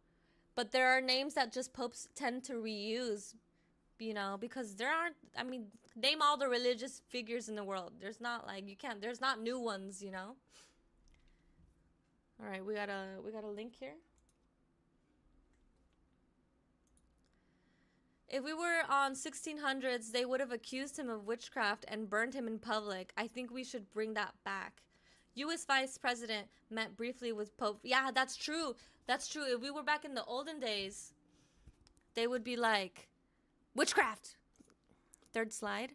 But there are names that just popes tend to reuse, you know, because there aren't, I mean, name all the religious figures in the world. There's not like, there's not new ones, you know. All right, we got a link here. If we were on 1600s, they would have accused him of witchcraft and burned him in public. I think we should bring that back. U.S. Vice President met briefly with Pope. Yeah, that's true. That's true. If we were back in the olden days, they would be like, witchcraft. Third slide.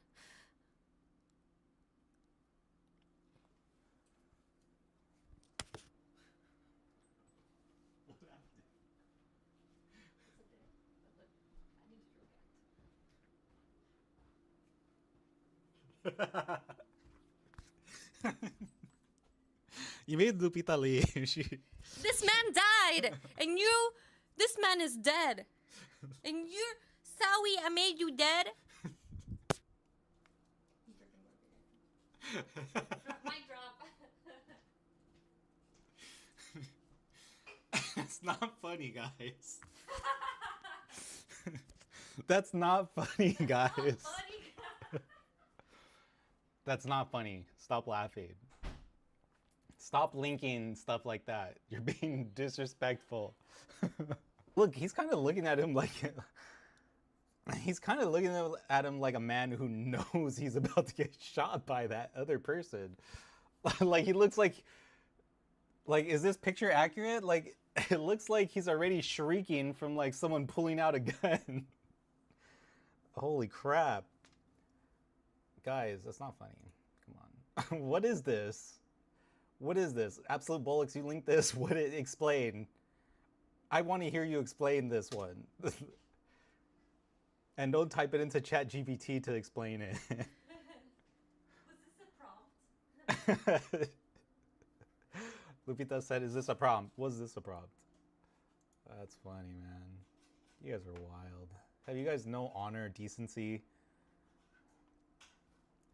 You made Lupita leave. This man died, and this man is dead. And you're, sorry, I made you dead. Mic drop. That's not funny, guys. That's not funny, guys. That's not funny. Stop laughing. Stop linking stuff like that. You're being disrespectful. Look, he's kind of looking at him like a man who knows he's about to get shot by that other person. Like he looks like is this picture accurate? Like it looks like he's already shrieking from like someone pulling out a gun. Holy crap. Guys, that's not funny. Come on. What is this? What is this? Absolute Bollocks, you linked this. Explain. I want to hear you explain this one. And don't type it into ChatGPT to explain it. Was this a prompt? Lupita said, is this a prompt? Was this a prompt? That's funny, man. You guys are wild. Have you guys no honor or decency?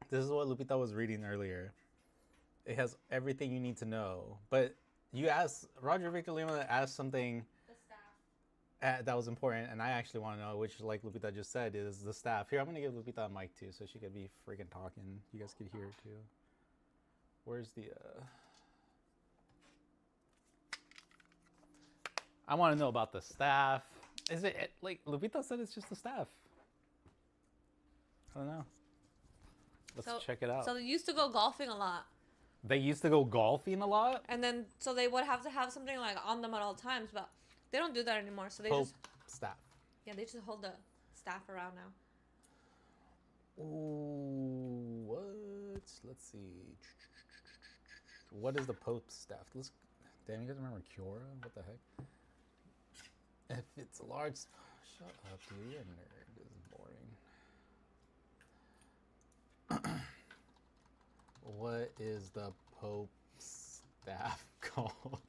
This is what Lupita was reading earlier. It has everything you need to know. But you asked, Roger Victor Lima asked something that was important, and I actually want to know, which, like Lupita just said, is the staff. Here, I'm going to give Lupita a mic too, so she could be freaking talking. You guys could hear it too. Where's the... I want to know about the staff. Is it, like, Lupita said it's just the staff. I don't know. Let's check it out. So they used to go golfing a lot. They used to go golfing a lot? And then, so they would have to have something like on them at all times, but they don't do that anymore. So they Pope just staff. Yeah, they just hold the staff around now. Ooh, what? Let's see. What is the Pope's staff? Damn, you guys remember Kiora? What the heck? If it's a large... Shut up, dude. You're a nerd. This is boring. What is the Pope's staff called?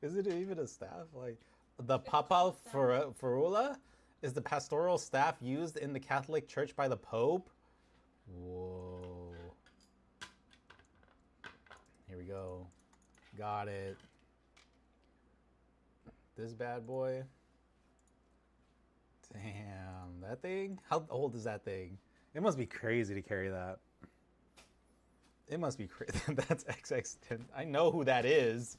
Is it even a staff? Like, the Papal Ferula is the pastoral staff used in the Catholic Church by the Pope? Whoa. Here we go. Got it. This bad boy. Damn, that thing? How old is that thing? It must be crazy to carry that. It must be crazy. That's XX10. I know who that is.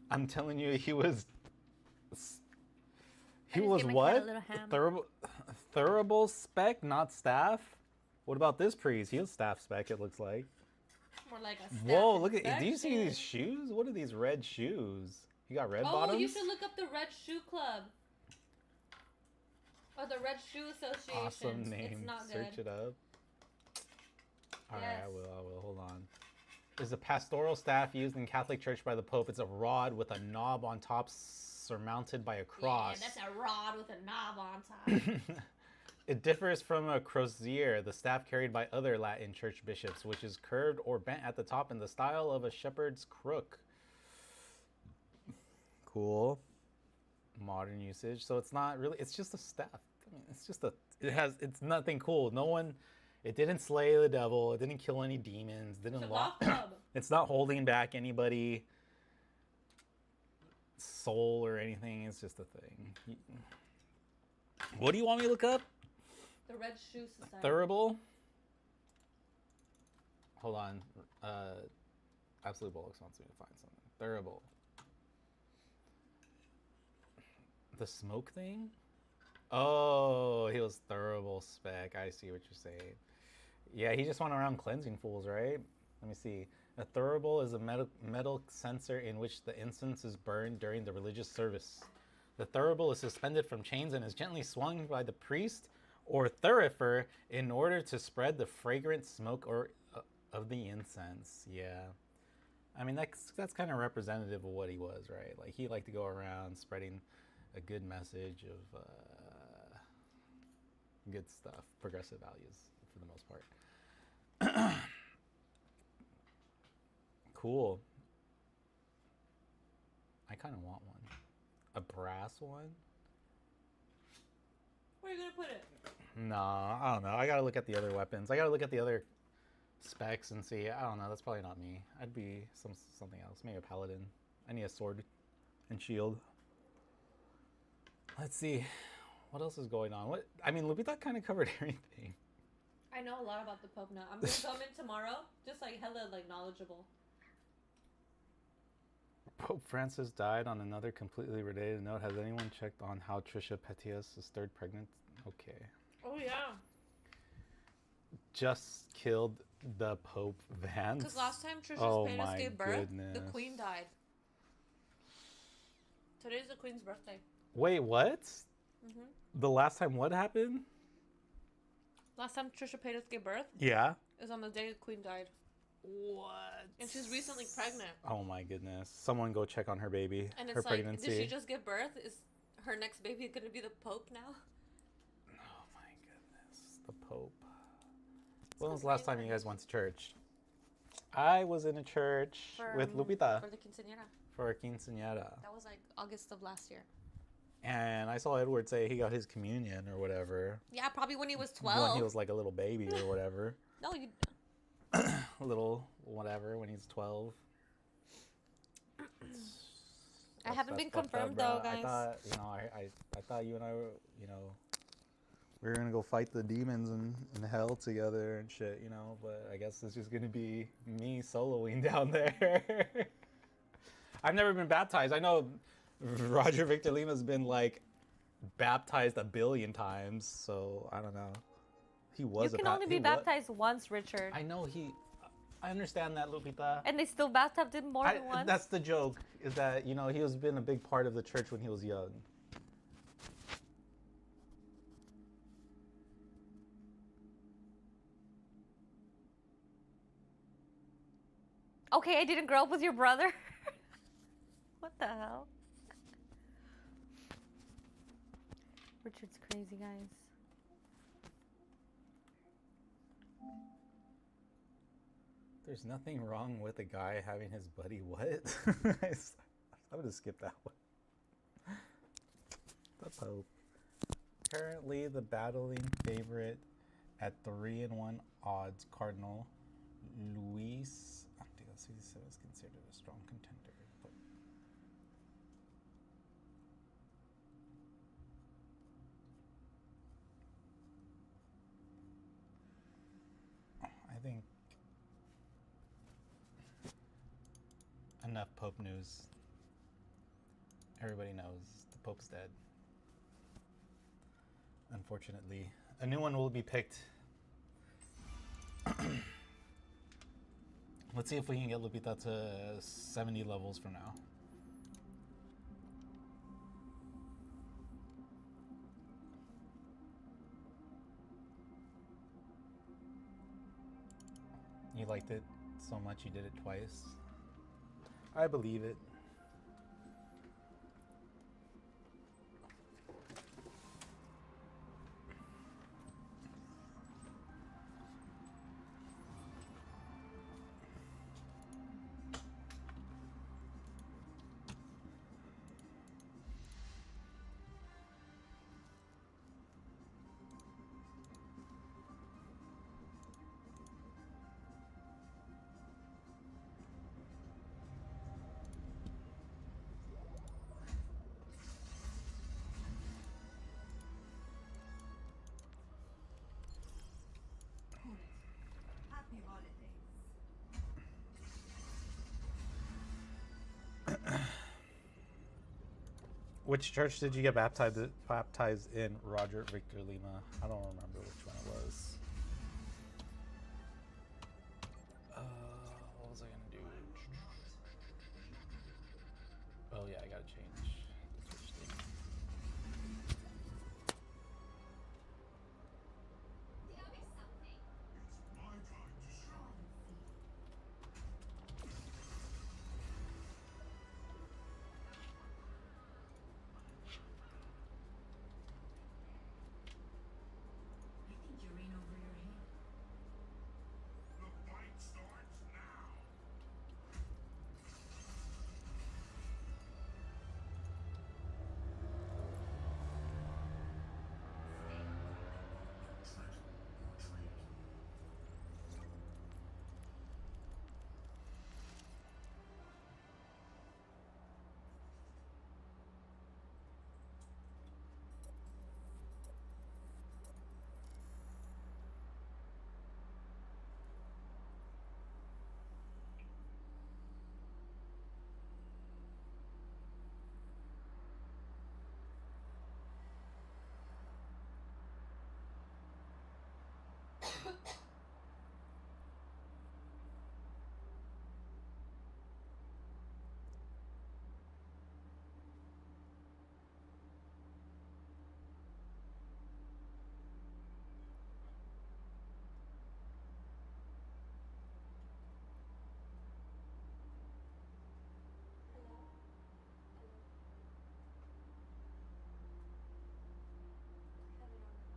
I'm telling you, he was what? Thurible spec, not staff? What about this priest? He was staff spec, it looks like. More like a staff. Whoa, look at, do you see these shoes? What are these red shoes? He got red bottoms? Oh, you should look up the Red Shoe Club. Oh, the Red Shoe Association. Awesome name. It's not Search good. it up. All right, Yes. I will. Hold on. Is a pastoral staff used in Catholic Church by the Pope. It's a rod with a knob on top surmounted by a cross. Yeah, that's a rod with a knob on top. It differs from a crozier, the staff carried by other Latin church bishops, which is curved or bent at the top in the style of a shepherd's crook. Cool. Modern usage. So it's not really, it's just a staff. I mean, it's nothing cool. It didn't slay the devil. It didn't kill any demons. It's not holding back anybody soul or anything. It's just a thing. What do you want me to look up? The Red Shoe Society. Thurible? Hold on. Absolute Bollocks wants me to find something. Thurible. The smoke thing? Oh, he was Thurible spec. I see what you're saying. Yeah, he just went around cleansing fools, right? Let me see. A thurible is a metal censer in which the incense is burned during the religious service. The thurible is suspended from chains and is gently swung by the priest or thurifer in order to spread the fragrant smoke of the incense. Yeah. I mean, that's kind of representative of what he was, right? Like, he liked to go around spreading a good message of good stuff, progressive values for the most part. Cool. I kind of want one. A brass one? Where are you gonna put it? No, I don't know. I gotta look at the other weapons. I gotta look at the other specs and see. I don't know. That's probably not me. I'd be something else. Maybe a paladin. I need a sword and shield. Let's see. What else is going on? Lupita kind of covered everything. I know a lot about the Pope now. I'm gonna come in tomorrow, just hella knowledgeable. Pope Francis died on another completely related note. Has anyone checked on how Trisha Paytas is third pregnant? Okay. Oh yeah. Just killed the Pope Vance. Because last time Trisha Paytas gave birth, the Queen died. Today's the Queen's birthday. Wait, what? Mhm. The last time what happened? Last time Trisha Paytas gave birth? Yeah. It was on the day the Queen died. What? And she's recently pregnant. Oh my goodness. Someone go check on her baby. And her it's like, pregnancy. did she just give birth? Is her next baby going to be the Pope now? Oh my goodness. The Pope. When was the last time you guys went to church? I was in a church with Lupita. For the quinceañera. For a quinceañera. That was like August of last year. And I saw Edward say he got his communion or whatever. Yeah, probably when he was 12. When he was like a little baby or whatever. No, you... A little whatever when he's 12. I haven't been confirmed though, guys. I thought you and I were, we were gonna go fight the demons in hell together and shit, but I guess it's just gonna be me soloing down there. I've never been baptized. I know Roger Victor Lima's been like baptized 1 billion times, so I don't know. He was. You can only be baptized once, Richard. I know I understand that, Lupita. And they still baptized him more than once. That's the joke, is that he has been a big part of the church when he was young. Okay, I didn't grow up with your brother. What the hell? Richard's crazy, guys. There's nothing wrong with a guy having his buddy what? I'm gonna skip that one. The Pope. Currently the battling favorite at 3-1 odds, Cardinal Luis Antigas is considered a strong contender. But I think enough Pope news. Everybody knows the Pope's dead. Unfortunately, a new one will be picked. Let's see if we can get Lupita to 70 levels from now. liked it so much you did it twice. I believe it. Happy holidays. Which church did you get baptized in, Roger Victor Lima? I don't remember which one it was. What was I gonna do? Oh yeah, I gotta change the Twitch thing. I think you're in over your head. The fight starts now.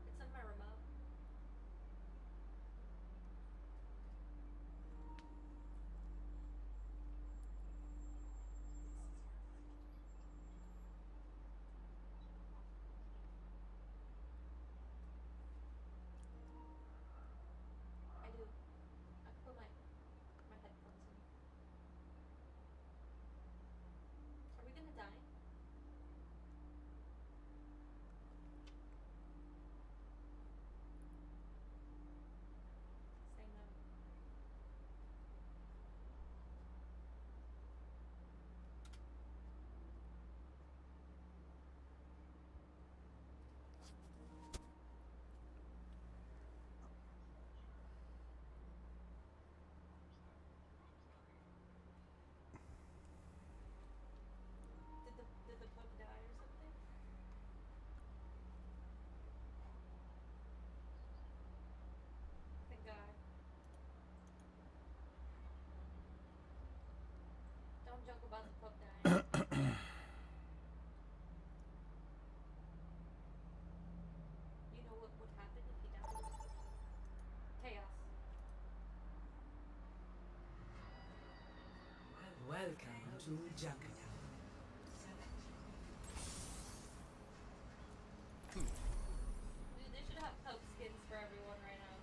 It's on my remote. I do. I put my headphones in. Are we gonna die? Say no. Did the Pope die or something? Thank God. Don't joke about the Pope dying. You know what would happen if he died? Chaos. Welcome to Junkertown. Dude, they should have Pope skins for everyone right now.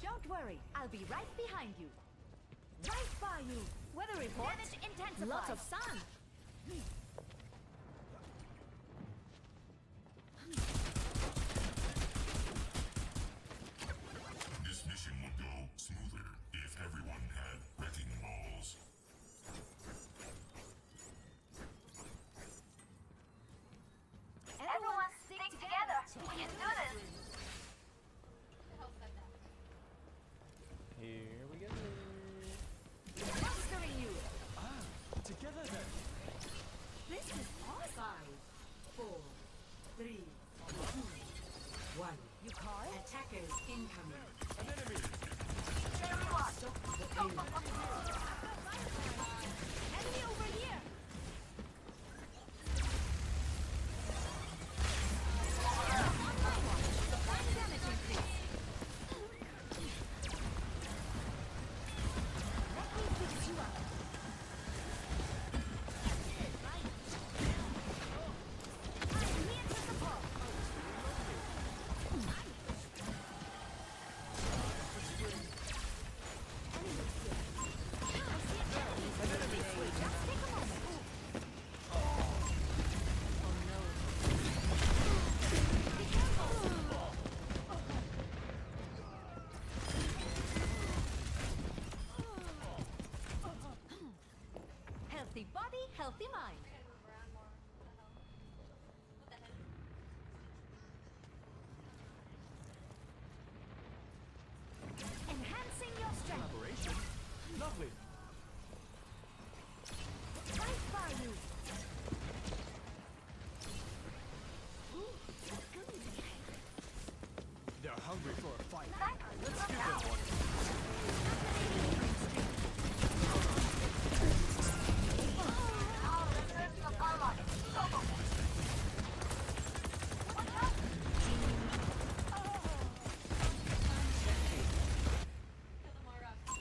Don't worry, I'll be right behind you. Right by you. Weather report. Damage intensified. Lots of sun. This mission would go smoother if everyone had wrecking balls. Everyone stick together. We can do this. What the hell said that? This is awesome. 5, 4, 3, 2, 1. You call? Attackers incoming. An enemy. Stop the payload. Enemy over here! Healthy body, healthy mind. Enhancing your strength. Collaboration? Lovely. Right by you. They're hungry for a fight. Let's give them one.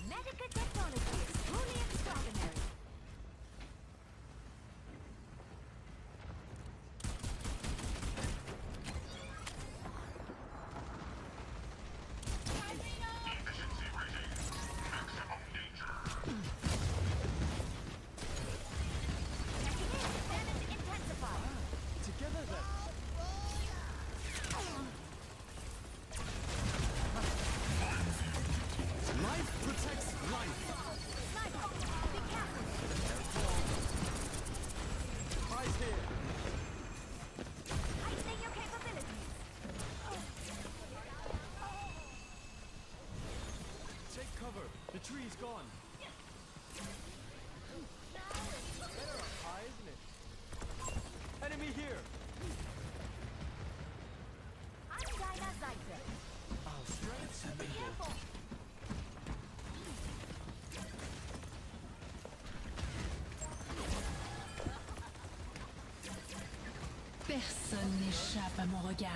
Medical technology is truly extraordinary. Efficiency rating. Maximum danger. Damage intensified. Together then. Life protects life. Sniper, be careful. Eyes here. Heightening your capabilities. Take cover. The tree's gone. Better up high, isn't it? Enemy here. I'm Dinah Zeiter. Our strengths Be careful. Personne n'échappe à mon regard.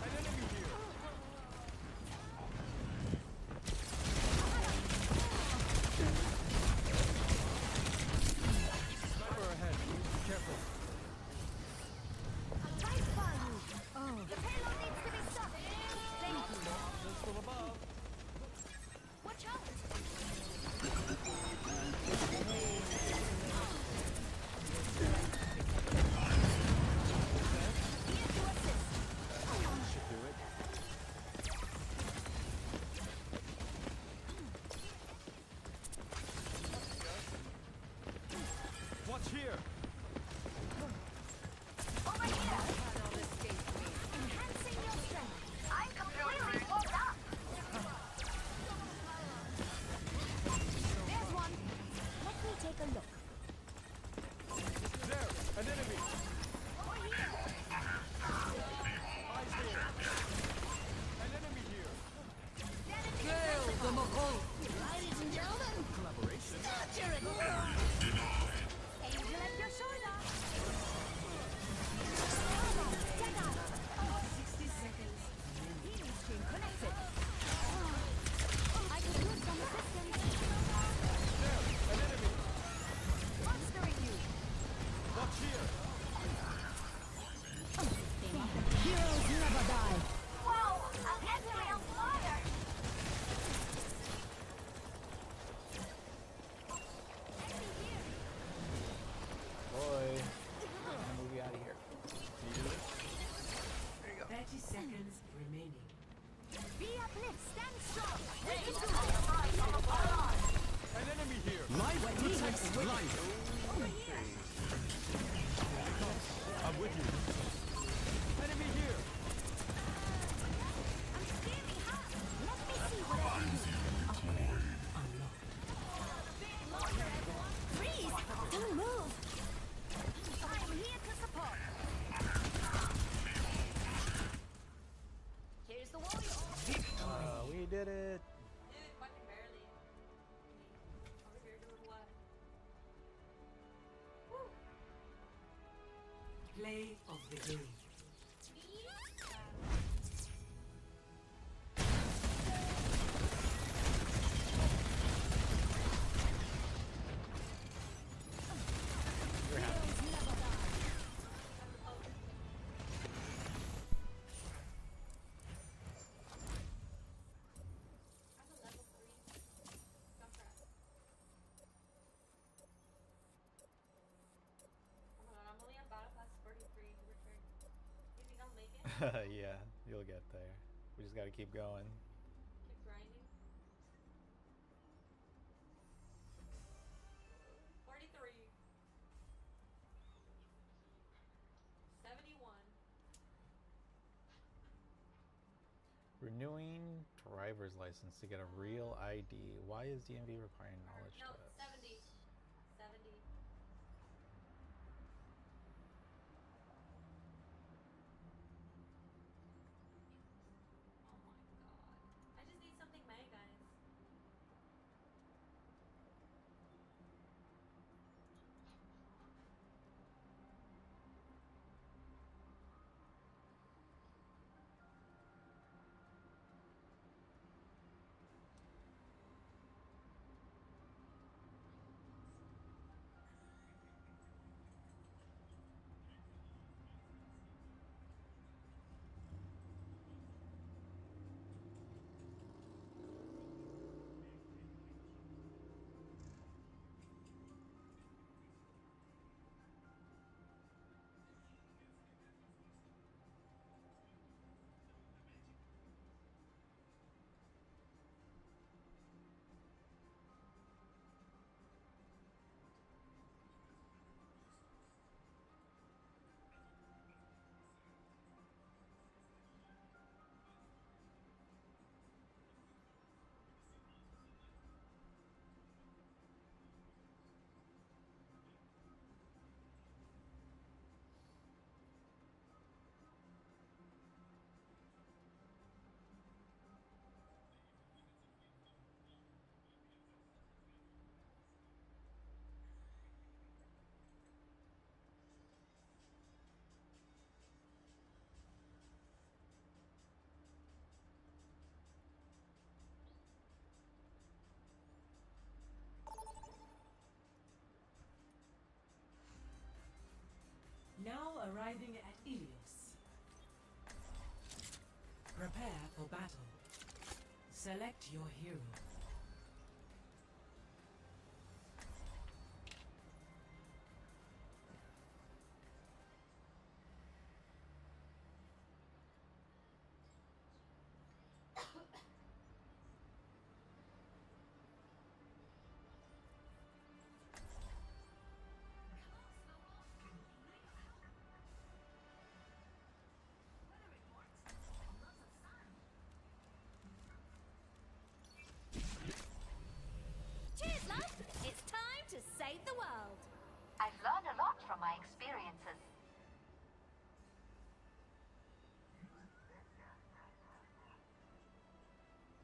An enemy here. Sniper ahead. Be careful. Right by you. The payload needs to be stopped. Thank you. Pistol above. Watch out. Here to assist. Should do it. Watch here. Over here. Enhancing your strength. I'm completely warmed up. There's one. Let me take a look. There. An enemy. Over here. Eyes here. An enemy here. Ladies and gentlemen, Collaboration. angel at your shoulder. 60 seconds. Healing stream connected. I could use some assistance. There. An enemy. Monstering you. Watch here. Heroes never die. Wow, I'm actually on fire. Boy, I'm gonna move you out of here. 30 seconds remaining. Be uplift, stand strong. We can do An enemy here. Life protects life. I'm with you. Enemy here. I'm steaming hot. Let me see what I can do. the game. Yeah, you'll get there. We just gotta keep going. Keep grinding. 43. 71. Renewing driver's license to get a real ID. Why is DMV requiring knowledge No, tests? 70. 70. Oh my god. I just need something May, guys. Now arriving at Ilios. Prepare for battle. Select your hero. Cheers, love! It's time to save the world. I've learned a lot from my experiences.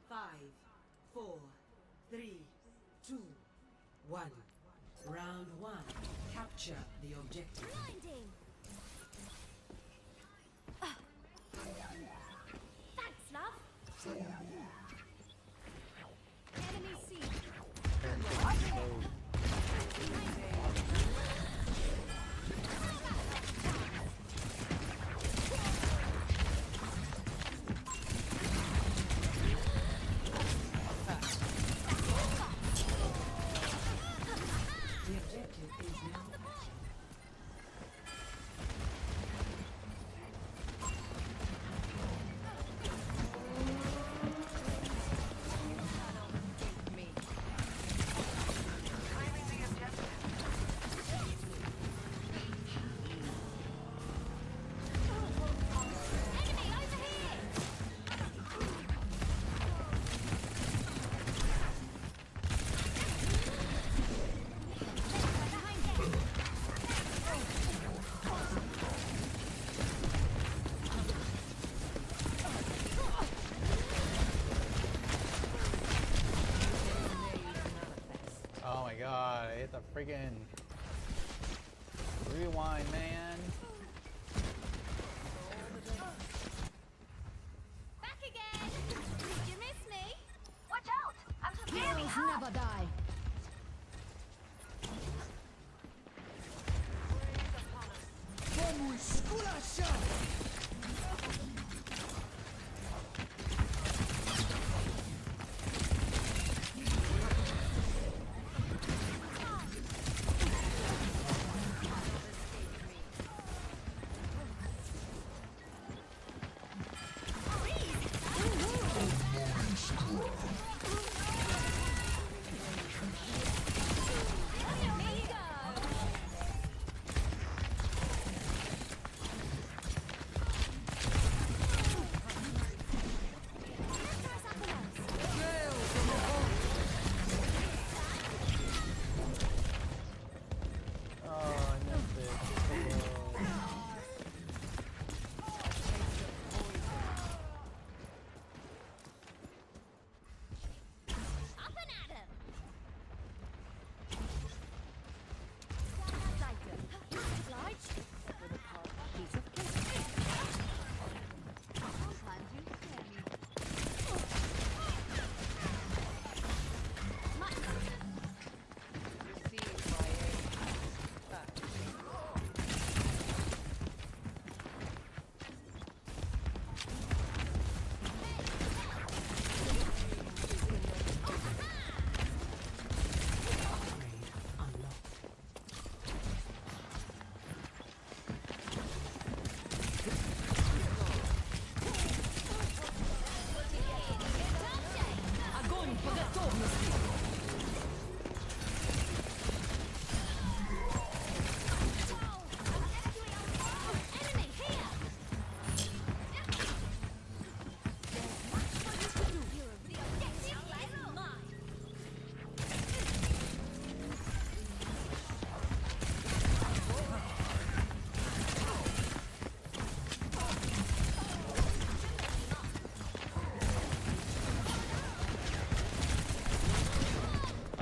Five, 4, 3, 2, 1. Round 1. Capture the objective. Blinding! Thanks, love. Enemy seen. The objective is now Oh my god, I hit the friggin' rewind, man. Heroes never die.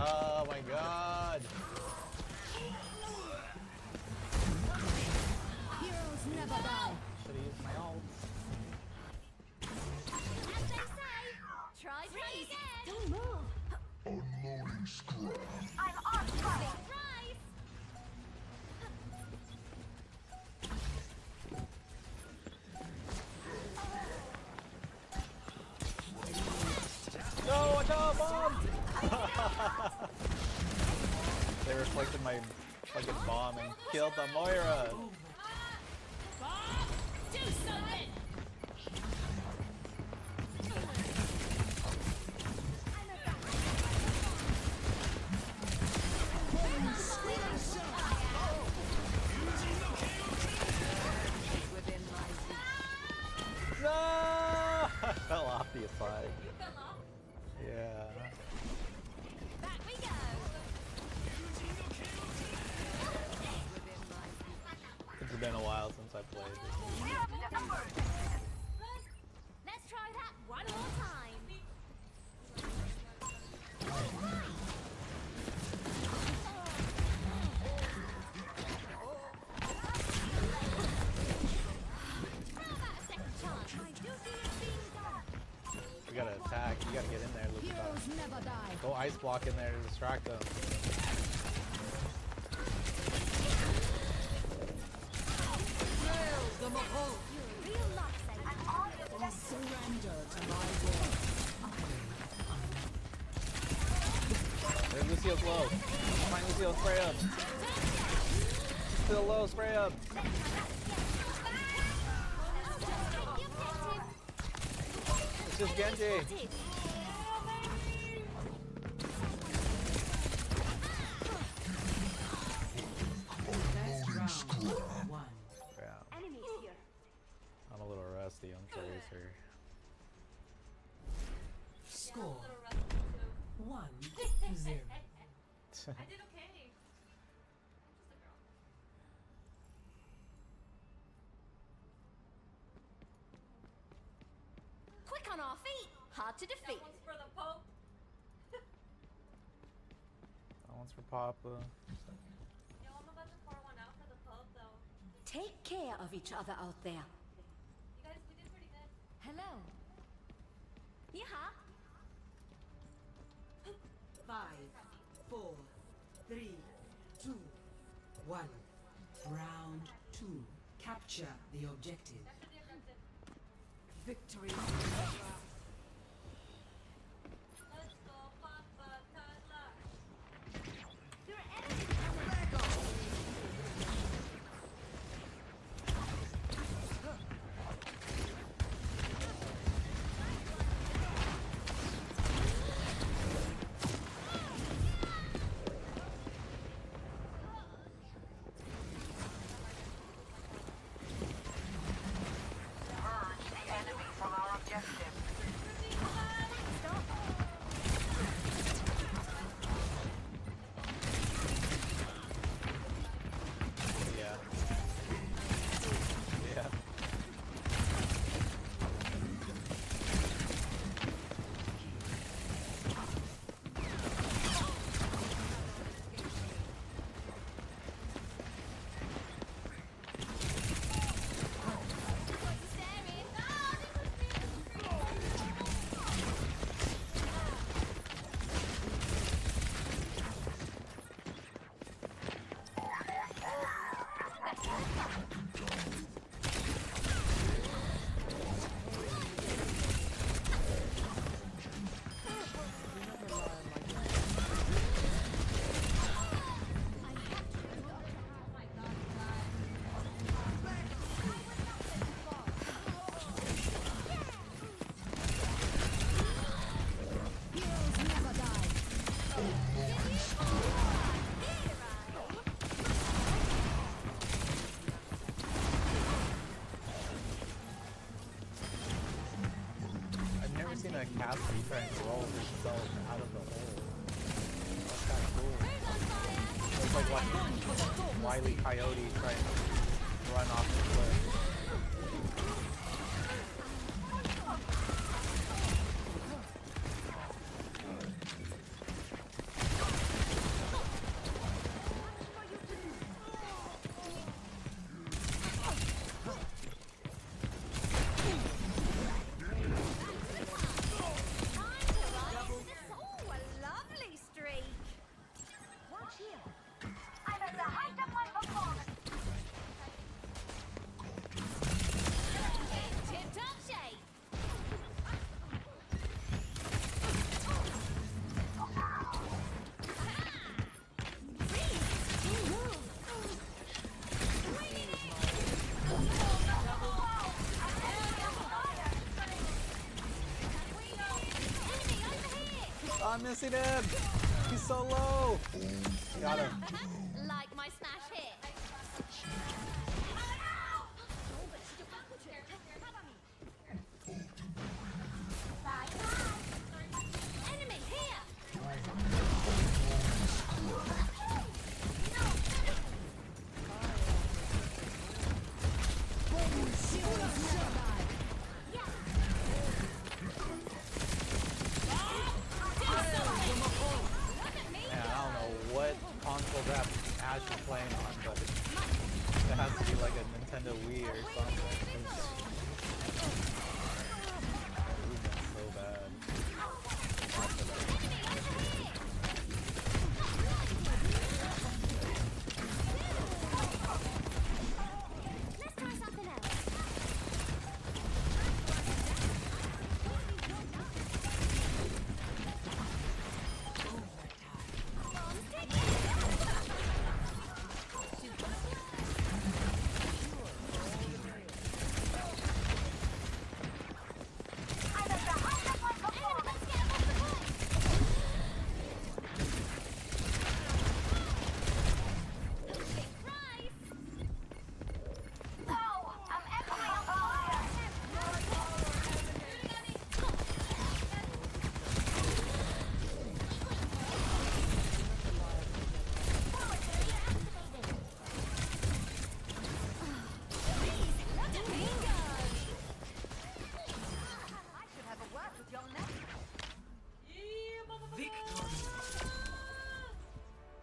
Oh my god! Heroes never die. Should've used my ult. As they say, try again. Don't move. Unloading scrap. I'm on fire. Rise. No, watch out, bomb! They reflected my fucking bomb and killed the Moira. Do something! No! I fell off the side. You fell off? Yeah. Back we go. It's been a while since I played. Let's try that one more time. How about a second chance? My duty is being done. You gotta attack. You gotta get in there, Luke. Heroes never die. Go ice block in there to distract them. You're a real lifesaver. Surrender to my will. There's Lucio's low. Find Lucio, spray him. Still low, spray him. It's just Genji. Yeah. Enemies here. I'm a little rusty on Tracer. Score 1-0. I did okay. I'm just a girl. Quick on our feet. Hard to defeat. That one's for the Pope. That one's for Papa. Yo, I'm about to pour one out for the Pope, though. Take care of each other out there. You guys, we did pretty good. Hello. Yeah. 3, 2, 1. Round 2. Capture the objective. Victory. Seen a Cassie trying to roll herself out of the hole. That's kind of cool. It's like watching Wile E. Coyote trying to run off the cliff. I'm missing him! He's so low! Got him. Like my smash hit. Enemy here! Console that Ash is playing on, but it has to be like a Nintendo Wii or something. Movement's so bad. Let's try something else.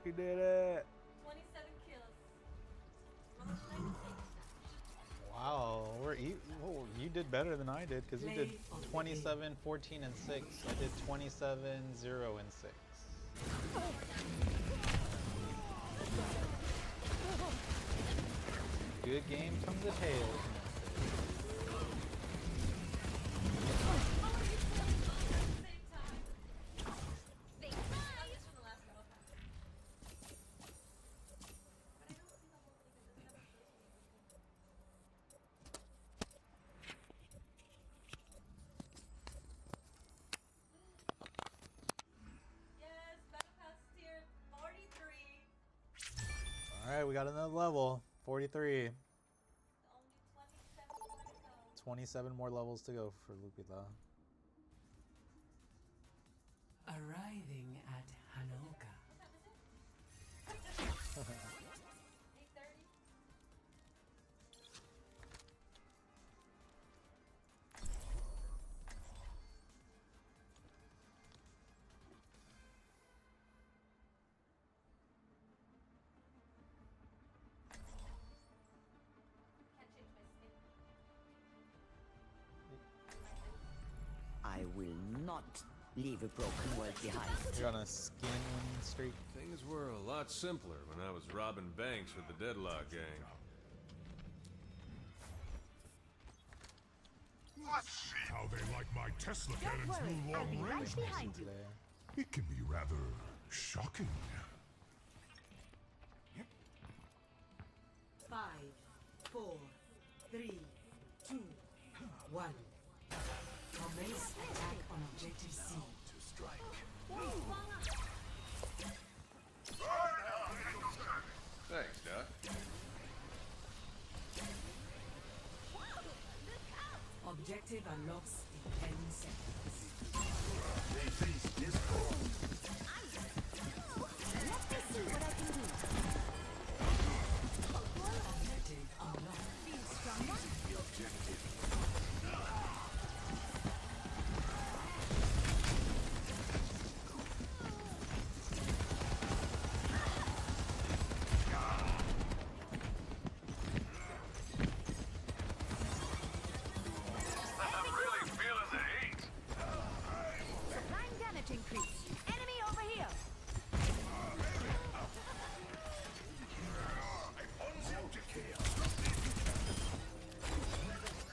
We did it! 27 kills. Wow, oh, you did better than I did because you did 27, 14, and 6. I did 27, 0, and 6. the game from the Tails. Alright, we got another level. 43. 27 more levels to go for Lupita. Arriving at Hanoka. I will not leave a broken world behind. You're on a skin streak. Things were a lot simpler when I was robbing banks with the Deadlock gang. Let's see how they like my Tesla cannon's new long range missile. It can be rather shocking. 5, 4, 3, 2, 1. Commence attack on objective C. To strike. Thanks, Doc. Objective unlocks in 10 seconds. They face discord. Let me see what I can do. Objective unlocked. Feel stronger? The objective. Supplying damage increase. Enemy over here.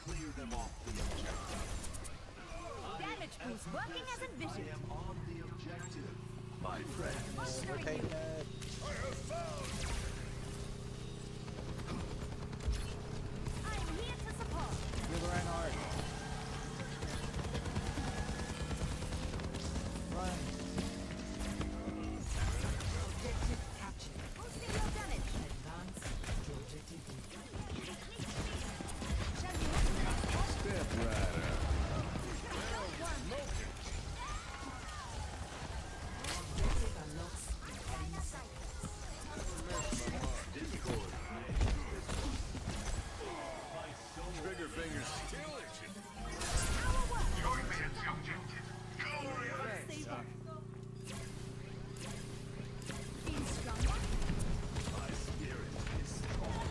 Clear them off the objective. Damage boost working as envisioned. I am on the objective, my friends. We're taking it. I am here to support. You're the Reinhardt. Run. Objective captured. Boosting your damage. Advance to objective B. Shall we head to the next one? Step right up. Objective unlocks in 10 seconds. Trigger fingers still itching. Join me at the objective. Go ahead. Feel stronger? My spirit is strong.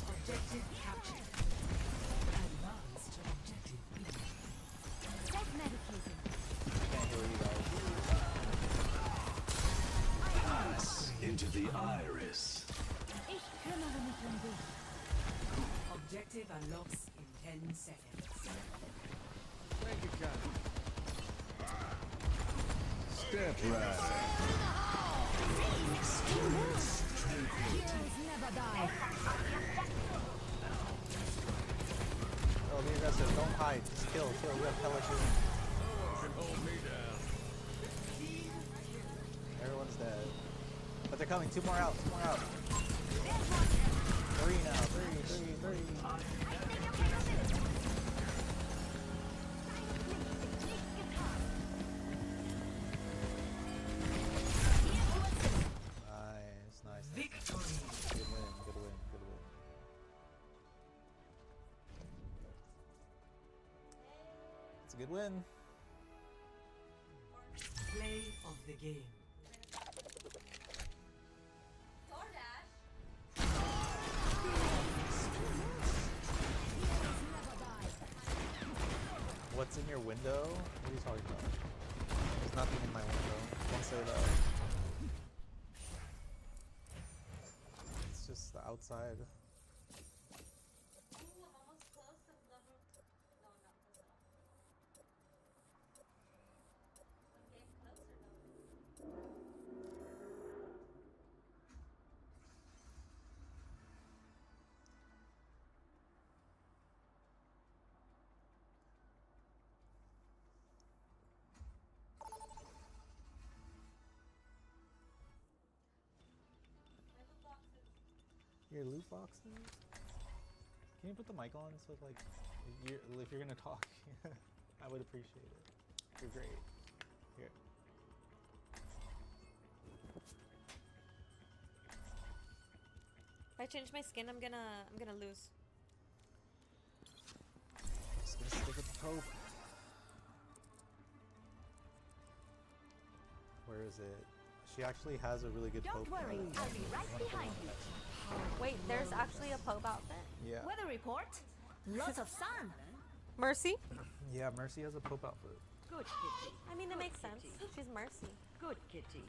Objective captured. Advance to objective B. Self-medicating. Can't hear you guys. Pass into the iris. Ich kümmere mich um dich. Objective unlocks in 10 seconds. Thank you, Captain. Step right up. Heroes never die. Oh, be aggressive. Don't hide. Just kill. Kill. We have pellets. No one can hold me down. Everyone's dead. But they're coming. Two more out. Two more out. Three now. Three. Nice. Victory. Good win. It's a good win. Play of the game. What's in your window? What are you talking about? There's nothing in my window. Don't say that. It's just the outside. Your loot boxes? Can you put the mic on so like if you're gonna talk, I would appreciate it. You're great. Here. If I change my skin, I'm gonna lose. Just gonna stick with the Pope. Where is it? She actually has a really good Pope. Don't worry, I'll be right behind you. Wait, there's actually a Pope outfit? Yeah. Weather report. Lots of sun. Mercy? Yeah, Mercy has a Pope outfit. Good kitty. I mean, that makes sense. She's Mercy. Good kitty.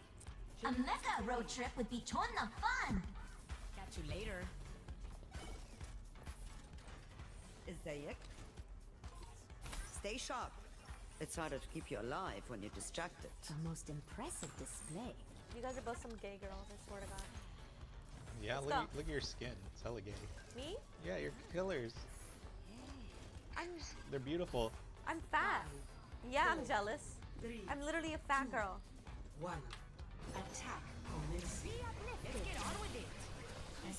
A mecca road trip would be ton of fun. Catch you later. ازيك? Stay sharp. It's harder to keep you alive when you're distracted. The most impressive display. You guys are both some gay girls, I swear to God. Yeah, Let's look at your skin. It's hella gay. Me? Yeah, you're killers. They're beautiful. I'm fat. Yeah, I'm jealous. I'm literally a fat girl. One. Attack. Let's get on with it.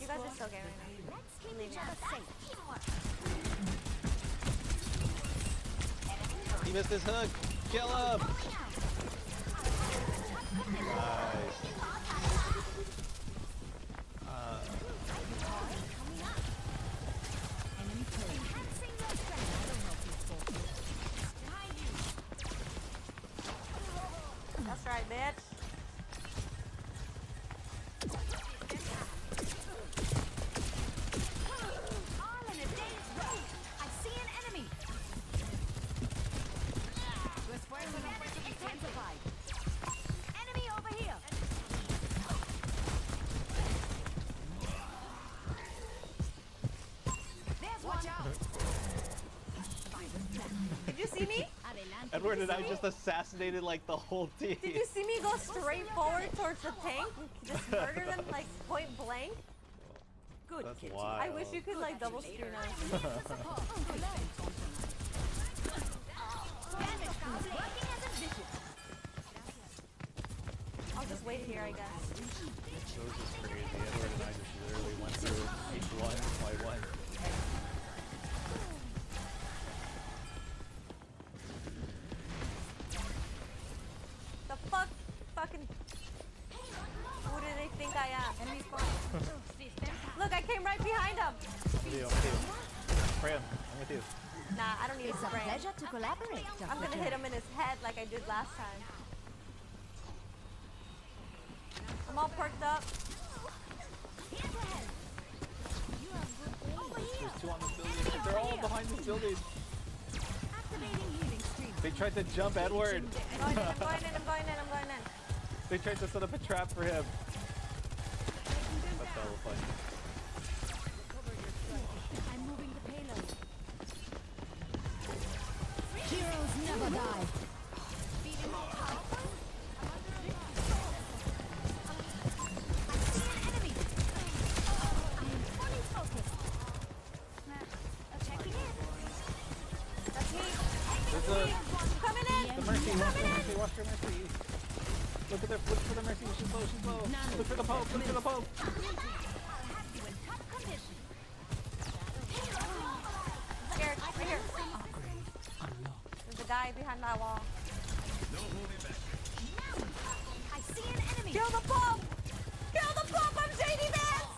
You guys are so gay right now. Let's keep Leave each me other out. safe. Teamwork. He missed his hook. Kill him. Nice. That's right, bitch. All in a day's road. I see an enemy. Intensified. Enemy over here. There's watch out. Did you see me? Edward and I just assassinated like the whole team. Did you see me go straight forward towards the tank? Just murder them like point blank? Good. That's wild. I wish you could like double screen us. I'll just wait here, I guess. It was just crazy. Edward and I just literally went through each one by one. The fuck? Fucking. Who do they think I am? Look, I came right behind him. I'm with you. Pray him. I'm with you. Nah, I don't need It's to a spray. pleasure to collaborate, I'm Dr. gonna hit him in his head like I did last time. I'm all perked up. There's two on this building. They're all behind this building. They tried to jump Edward. I'm going in, I'm going in, I'm going in, I'm going in. They tried to set up a trap for him. That's hella funny. I'm moving the payload. Heroes never die. Feeding more powerful. There's a Coming in! the Mercy. Watch your Mercy. Look for the Mercy. She's low. Look for the Pope. Scared. Right here. There's a guy behind that wall. I see an enemy. Kill the Pope! Kill the Pope! I'm JD Vance!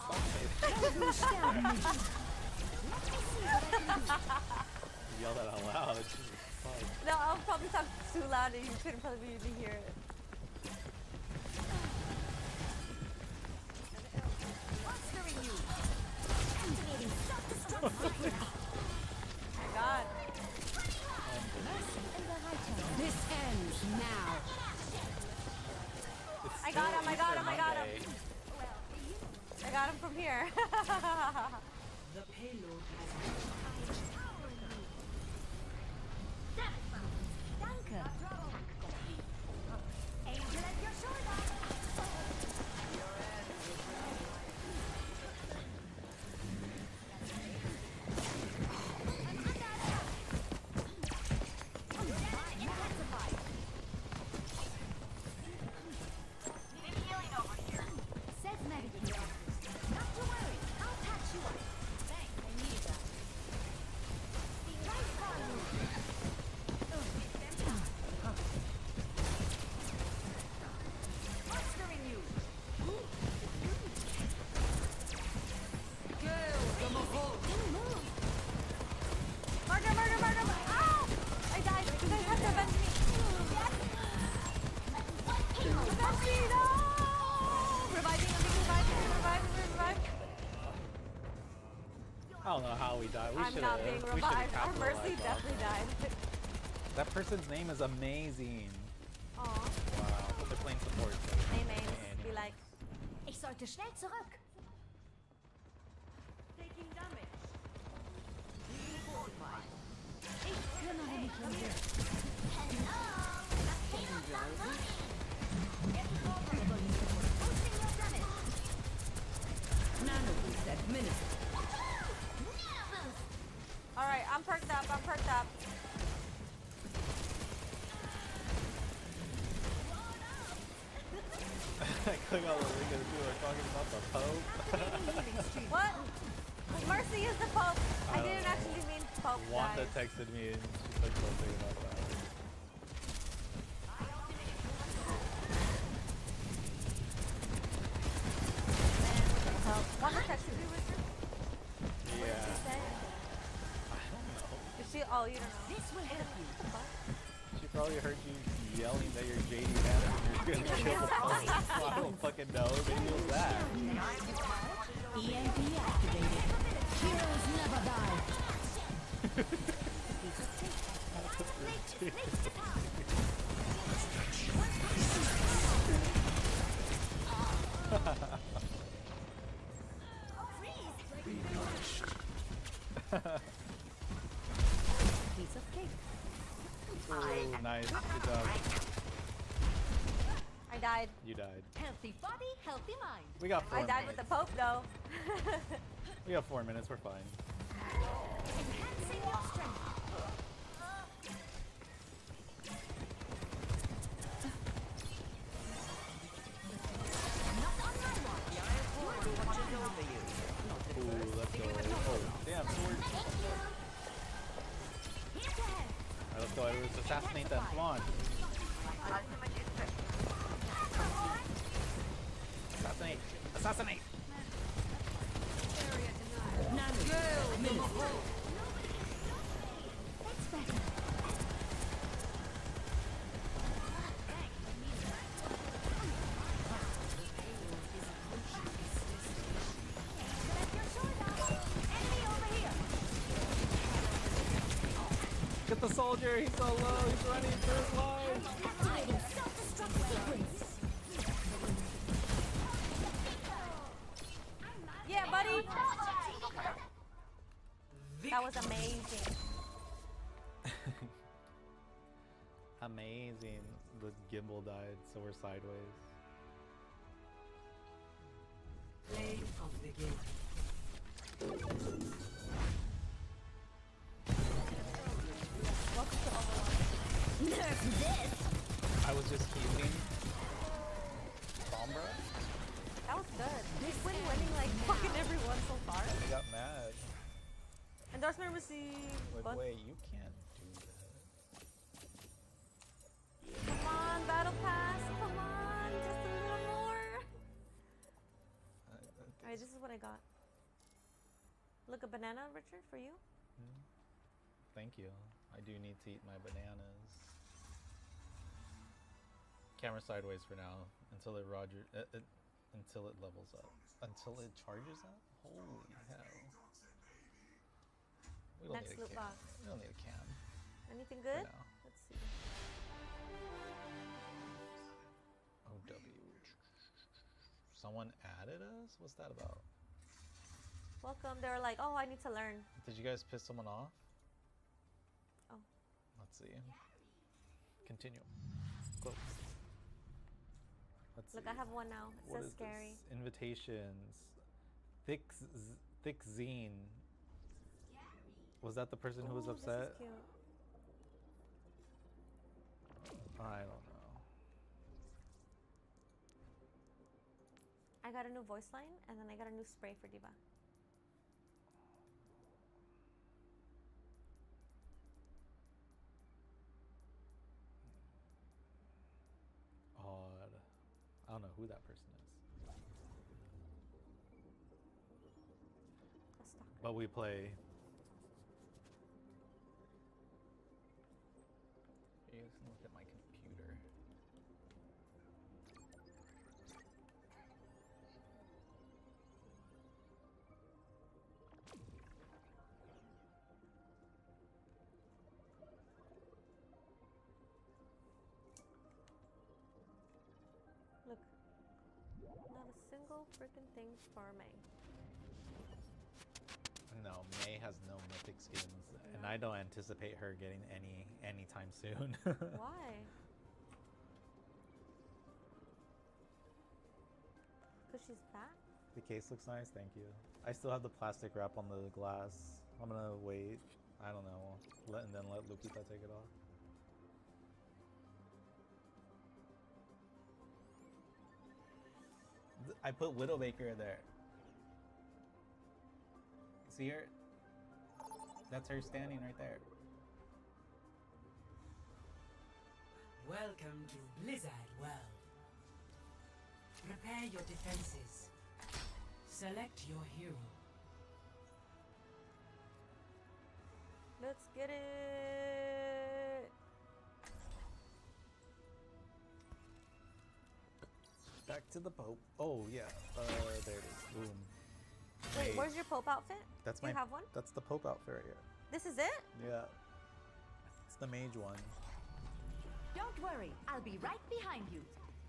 Yell that out loud. Jesus Christ. No, I'll probably talk too loud and you couldn't probably even hear it. Oh my god. This ends now. I'm here. The payload has Danke. Angel at your shoulder. Says medication. Not to worry. I'll patch you up. Thanks, I needed that. Right for you. Mastering you. Didn't move. Murder, murder, murder! Ow! I died. You guys have to avenge me. Avenge me! No! Reviving, reviving. I don't know how we died. We I'm should not being revived. Our Mercy capitalized off definitely died. That person's name is amazing. Aw. Wow, but they're playing support. So Hey, mates. Be like, Ich sollte schnell zurück. taking damage. Ich kümmere mich um dich. Nano boost administered. alright, I'm perked up. I click all the link and people are talking about the Pope. What? Mercy is the Pope. I didn't actually mean Pope, Wanda guys. texted me and she said something about that. Wanda texted you, Richard? Yeah. What did she say? I don't know. Is she? Oh, you don't know. This will help you. What the fuck? She probably heard you yelling that you're JD Adams and you're gonna kill the Pope. I don't fucking know. Maybe it was that. EMP activated. Heroes never die. Piece of cake. Oh, nice. Good job. I died. You died. Healthy body, healthy mind. We got 4 I died with the Pope, though. We got 4 minutes. We're fine. Enhancing your strength. Not on my watch. Ooh, let's go. Oh, damn, sword. Here's ahead. Alright, let's go. Let's assassinate them. Come on. Assassinate. Assassinate. That's better. Get the soldier. He's so low. He's running for his life. Activating self-destruct sequence. Yeah, buddy. That was amazing. Amazing. The gimbal died, so we're sideways. Play of the game. Welcome to Overwatch. Nerf this. I was just healing. Sombra? That was good. We've been winning like fucking everyone so far. I got mad. Endorsement received. What? Wait, you can't do that. Come on, Battle Pass. Come on, just a little more. Alright, this is what I got. Look, a banana, Richard, for you. Thank you. I do need to eat my bananas. Camera sideways for now until it until it levels up. Until it charges up? Holy hell. We don't Next need a loot cam. box. We don't need a cam. Anything good? now. Let's see. OW. Someone added us? What's that about? Welcome. They were like, oh, I need to learn. Did you guys piss someone off? Oh. Let's see. Continue. Close. Let's Look, see. I have one now. It What says is scary. this? Invitations. Thick Zine. Was that the person who was Ooh, upset? This is cute. I don't know. I got a new voice line, and then I got a new spray for Diva. Odd. I don't know who that person is. But we play. You guys can look at my computer. Look. Not a single freaking thing for May. No, May has no mythic skins, and I don't anticipate her getting any anytime soon. Why? Because she's back? The case looks nice, thank you. I still have the plastic wrap on the glass. I'm gonna wait. I don't know. And then let Lupita take it off. I put Widowmaker there. See her? That's her standing right there. Welcome to Blizzard World. Prepare your defenses. Select your hero. Let's get it. Back to the Pope. Oh yeah. There it is. Boom. Wait, Mage. where's your Pope outfit? That's Do my. you have one? That's the Pope outfit right here. This is it? Yeah. It's the mage one. Don't worry, I'll be right behind you.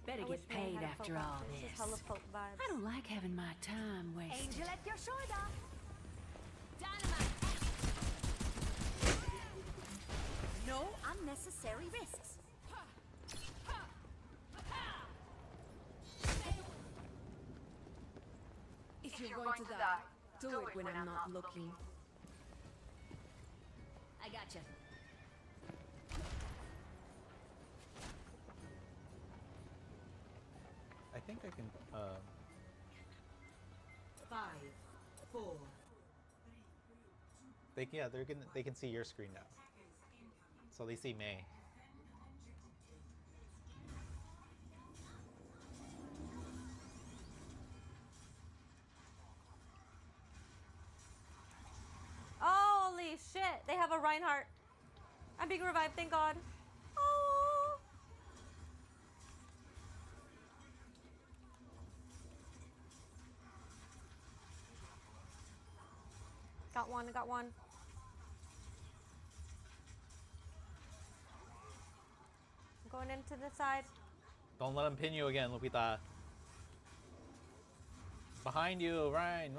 Better I wish get May paid had a after Pope all outfit. This this. is hella Pope vibes. I don't like having my time wasted. Angel at your shoulder. Dynamite. No unnecessary risks. If you're going to die, do it when I'm not looking. I gotcha. I think I can. 5, 4. They can see your screen now. So they see May. Holy shit! They have a Reinhardt. I'm being revived, thank God. Oh. Got one, got one. I'm going into the side. Don't let him pin you again, Lupita. Behind you, Ryan.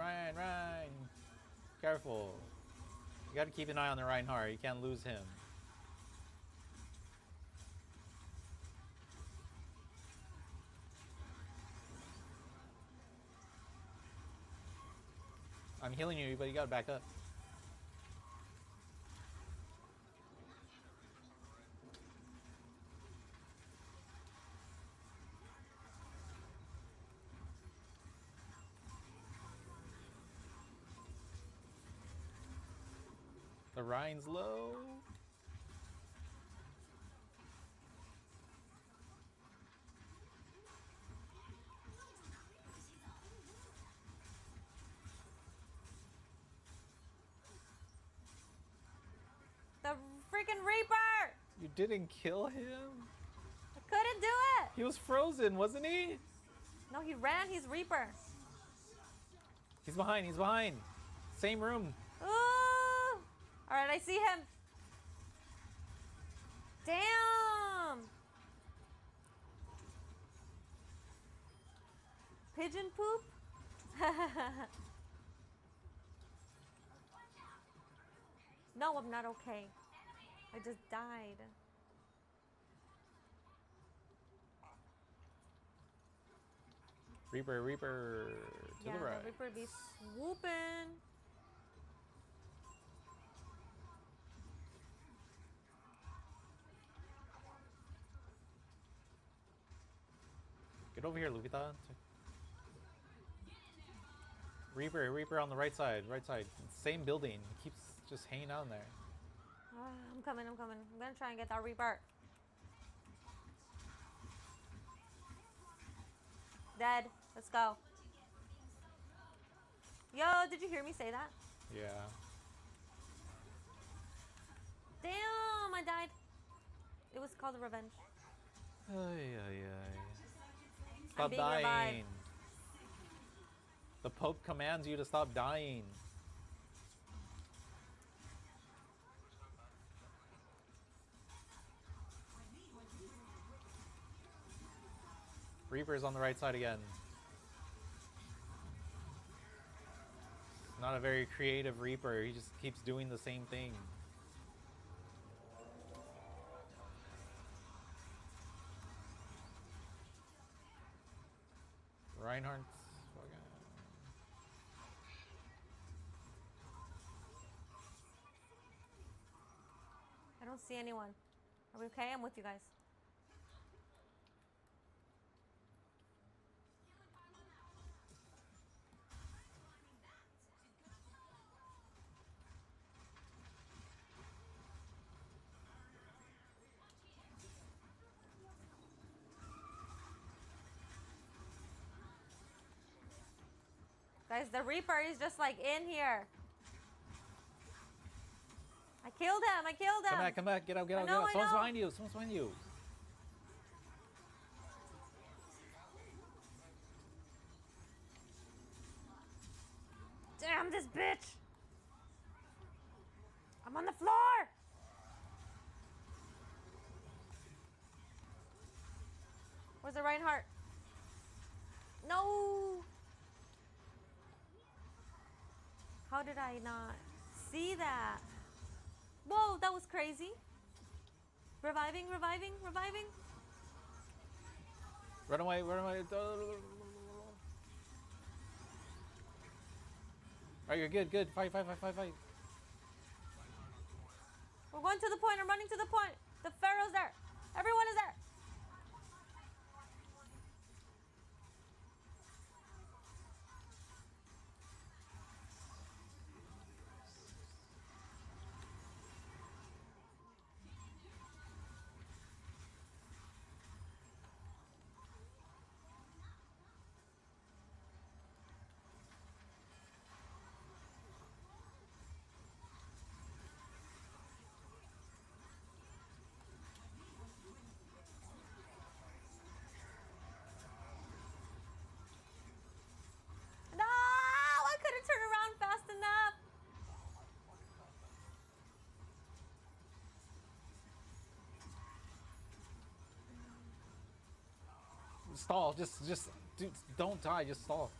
Careful. You gotta keep an eye on the Reinhardt. You can't lose him. I'm healing you, but you gotta back up. The Ryan's low. The freaking Reaper! You didn't kill him? I couldn't do it! He was frozen, wasn't he? No, he ran, he's Reaper. He's behind. Same room. Ooh! Alright, I see him. Damn! Pigeon poop? No, I'm not okay. I just died. Reaper, Reaper, to the right. The Reaper be swooping. Get over here, Lupita. Reaper, Reaper on the right side, Same building. Keeps just hanging out in there. I'm coming. I'm gonna try and get that Reaper. Dead. Let's go. Yo, did you hear me say that? Yeah. Damn, I died. It was called a revenge. Stop dying. Revived. The Pope commands you to stop dying. Reaper's on the right side again. Not a very creative Reaper. He just keeps doing the same thing. Reinhardt's fucking... I don't see anyone. Are we okay? I'm with you guys. Guys, the Reaper is just like in here. I killed him. Come back, get out. Someone's behind you. Damn this bitch. I'm on the floor. Where's the Reinhardt? No. How did I not see that? Whoa, that was crazy. Reviving. Run away. Alright, you're good. Fight. We're going to the point. I'm running to the point. The Pharaoh's there. Everyone is there. Stall. Just, dude, don't die. Just stall.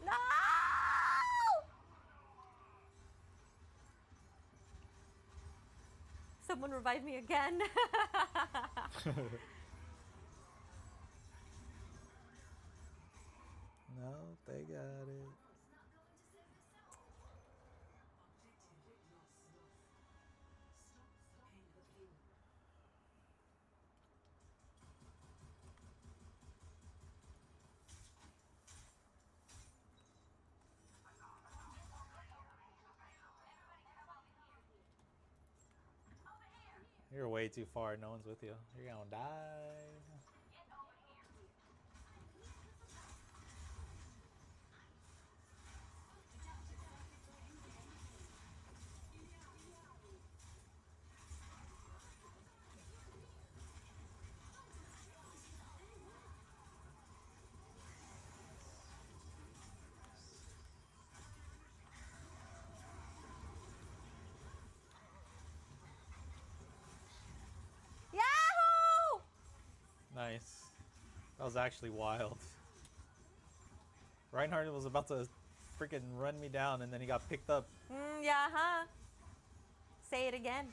No! Someone revive me again. No, they got it. You're way too far. No one's with you. You're gonna die. Nice. That was actually wild. Reinhardt was about to freaking run me down, and then he got picked up. Yeah, huh? Say it again.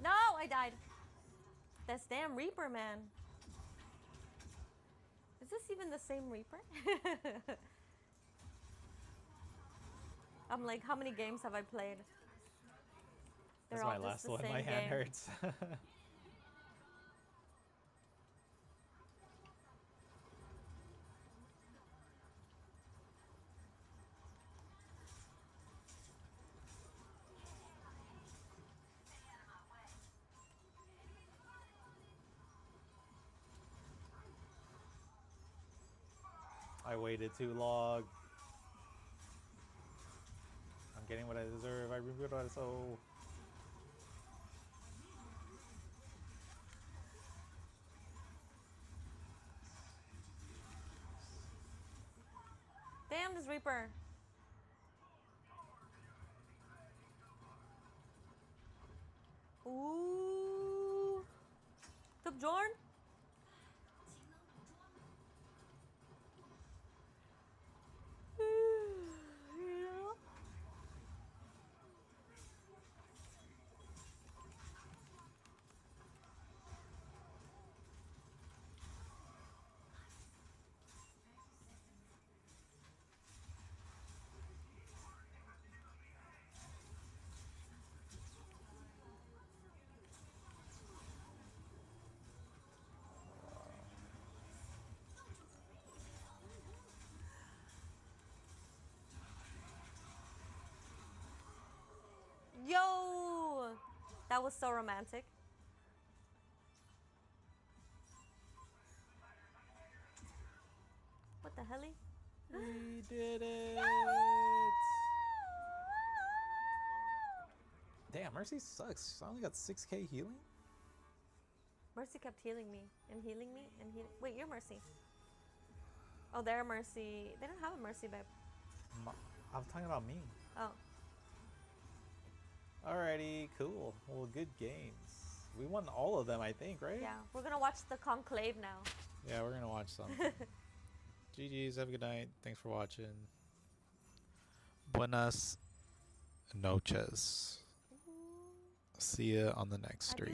No, I died. This damn Reaper, man. Is this even the same Reaper? I'm like, how many games have I played? They're That's all my just last the one. same My hand game. hurts. I waited too long. I'm getting what I deserve. I reviewed what I sold. Damn, this Reaper. Ooh. Top Jorn? Yo! That was so romantic. What the hell? We did it! Damn, Mercy sucks. I only got 6k healing? Mercy kept healing me and healing me and healing. Wait, you're Mercy. Oh, they're Mercy. They don't have a Mercy, babe. I'm talking about me. Oh. Alrighty, cool. Well, good games. We won all of them, I think, right? Yeah, we're gonna watch the Conclave now. Yeah, we're gonna watch some. GG's, have a good night. Thanks for watching. Buenas noches. See ya on the next stream.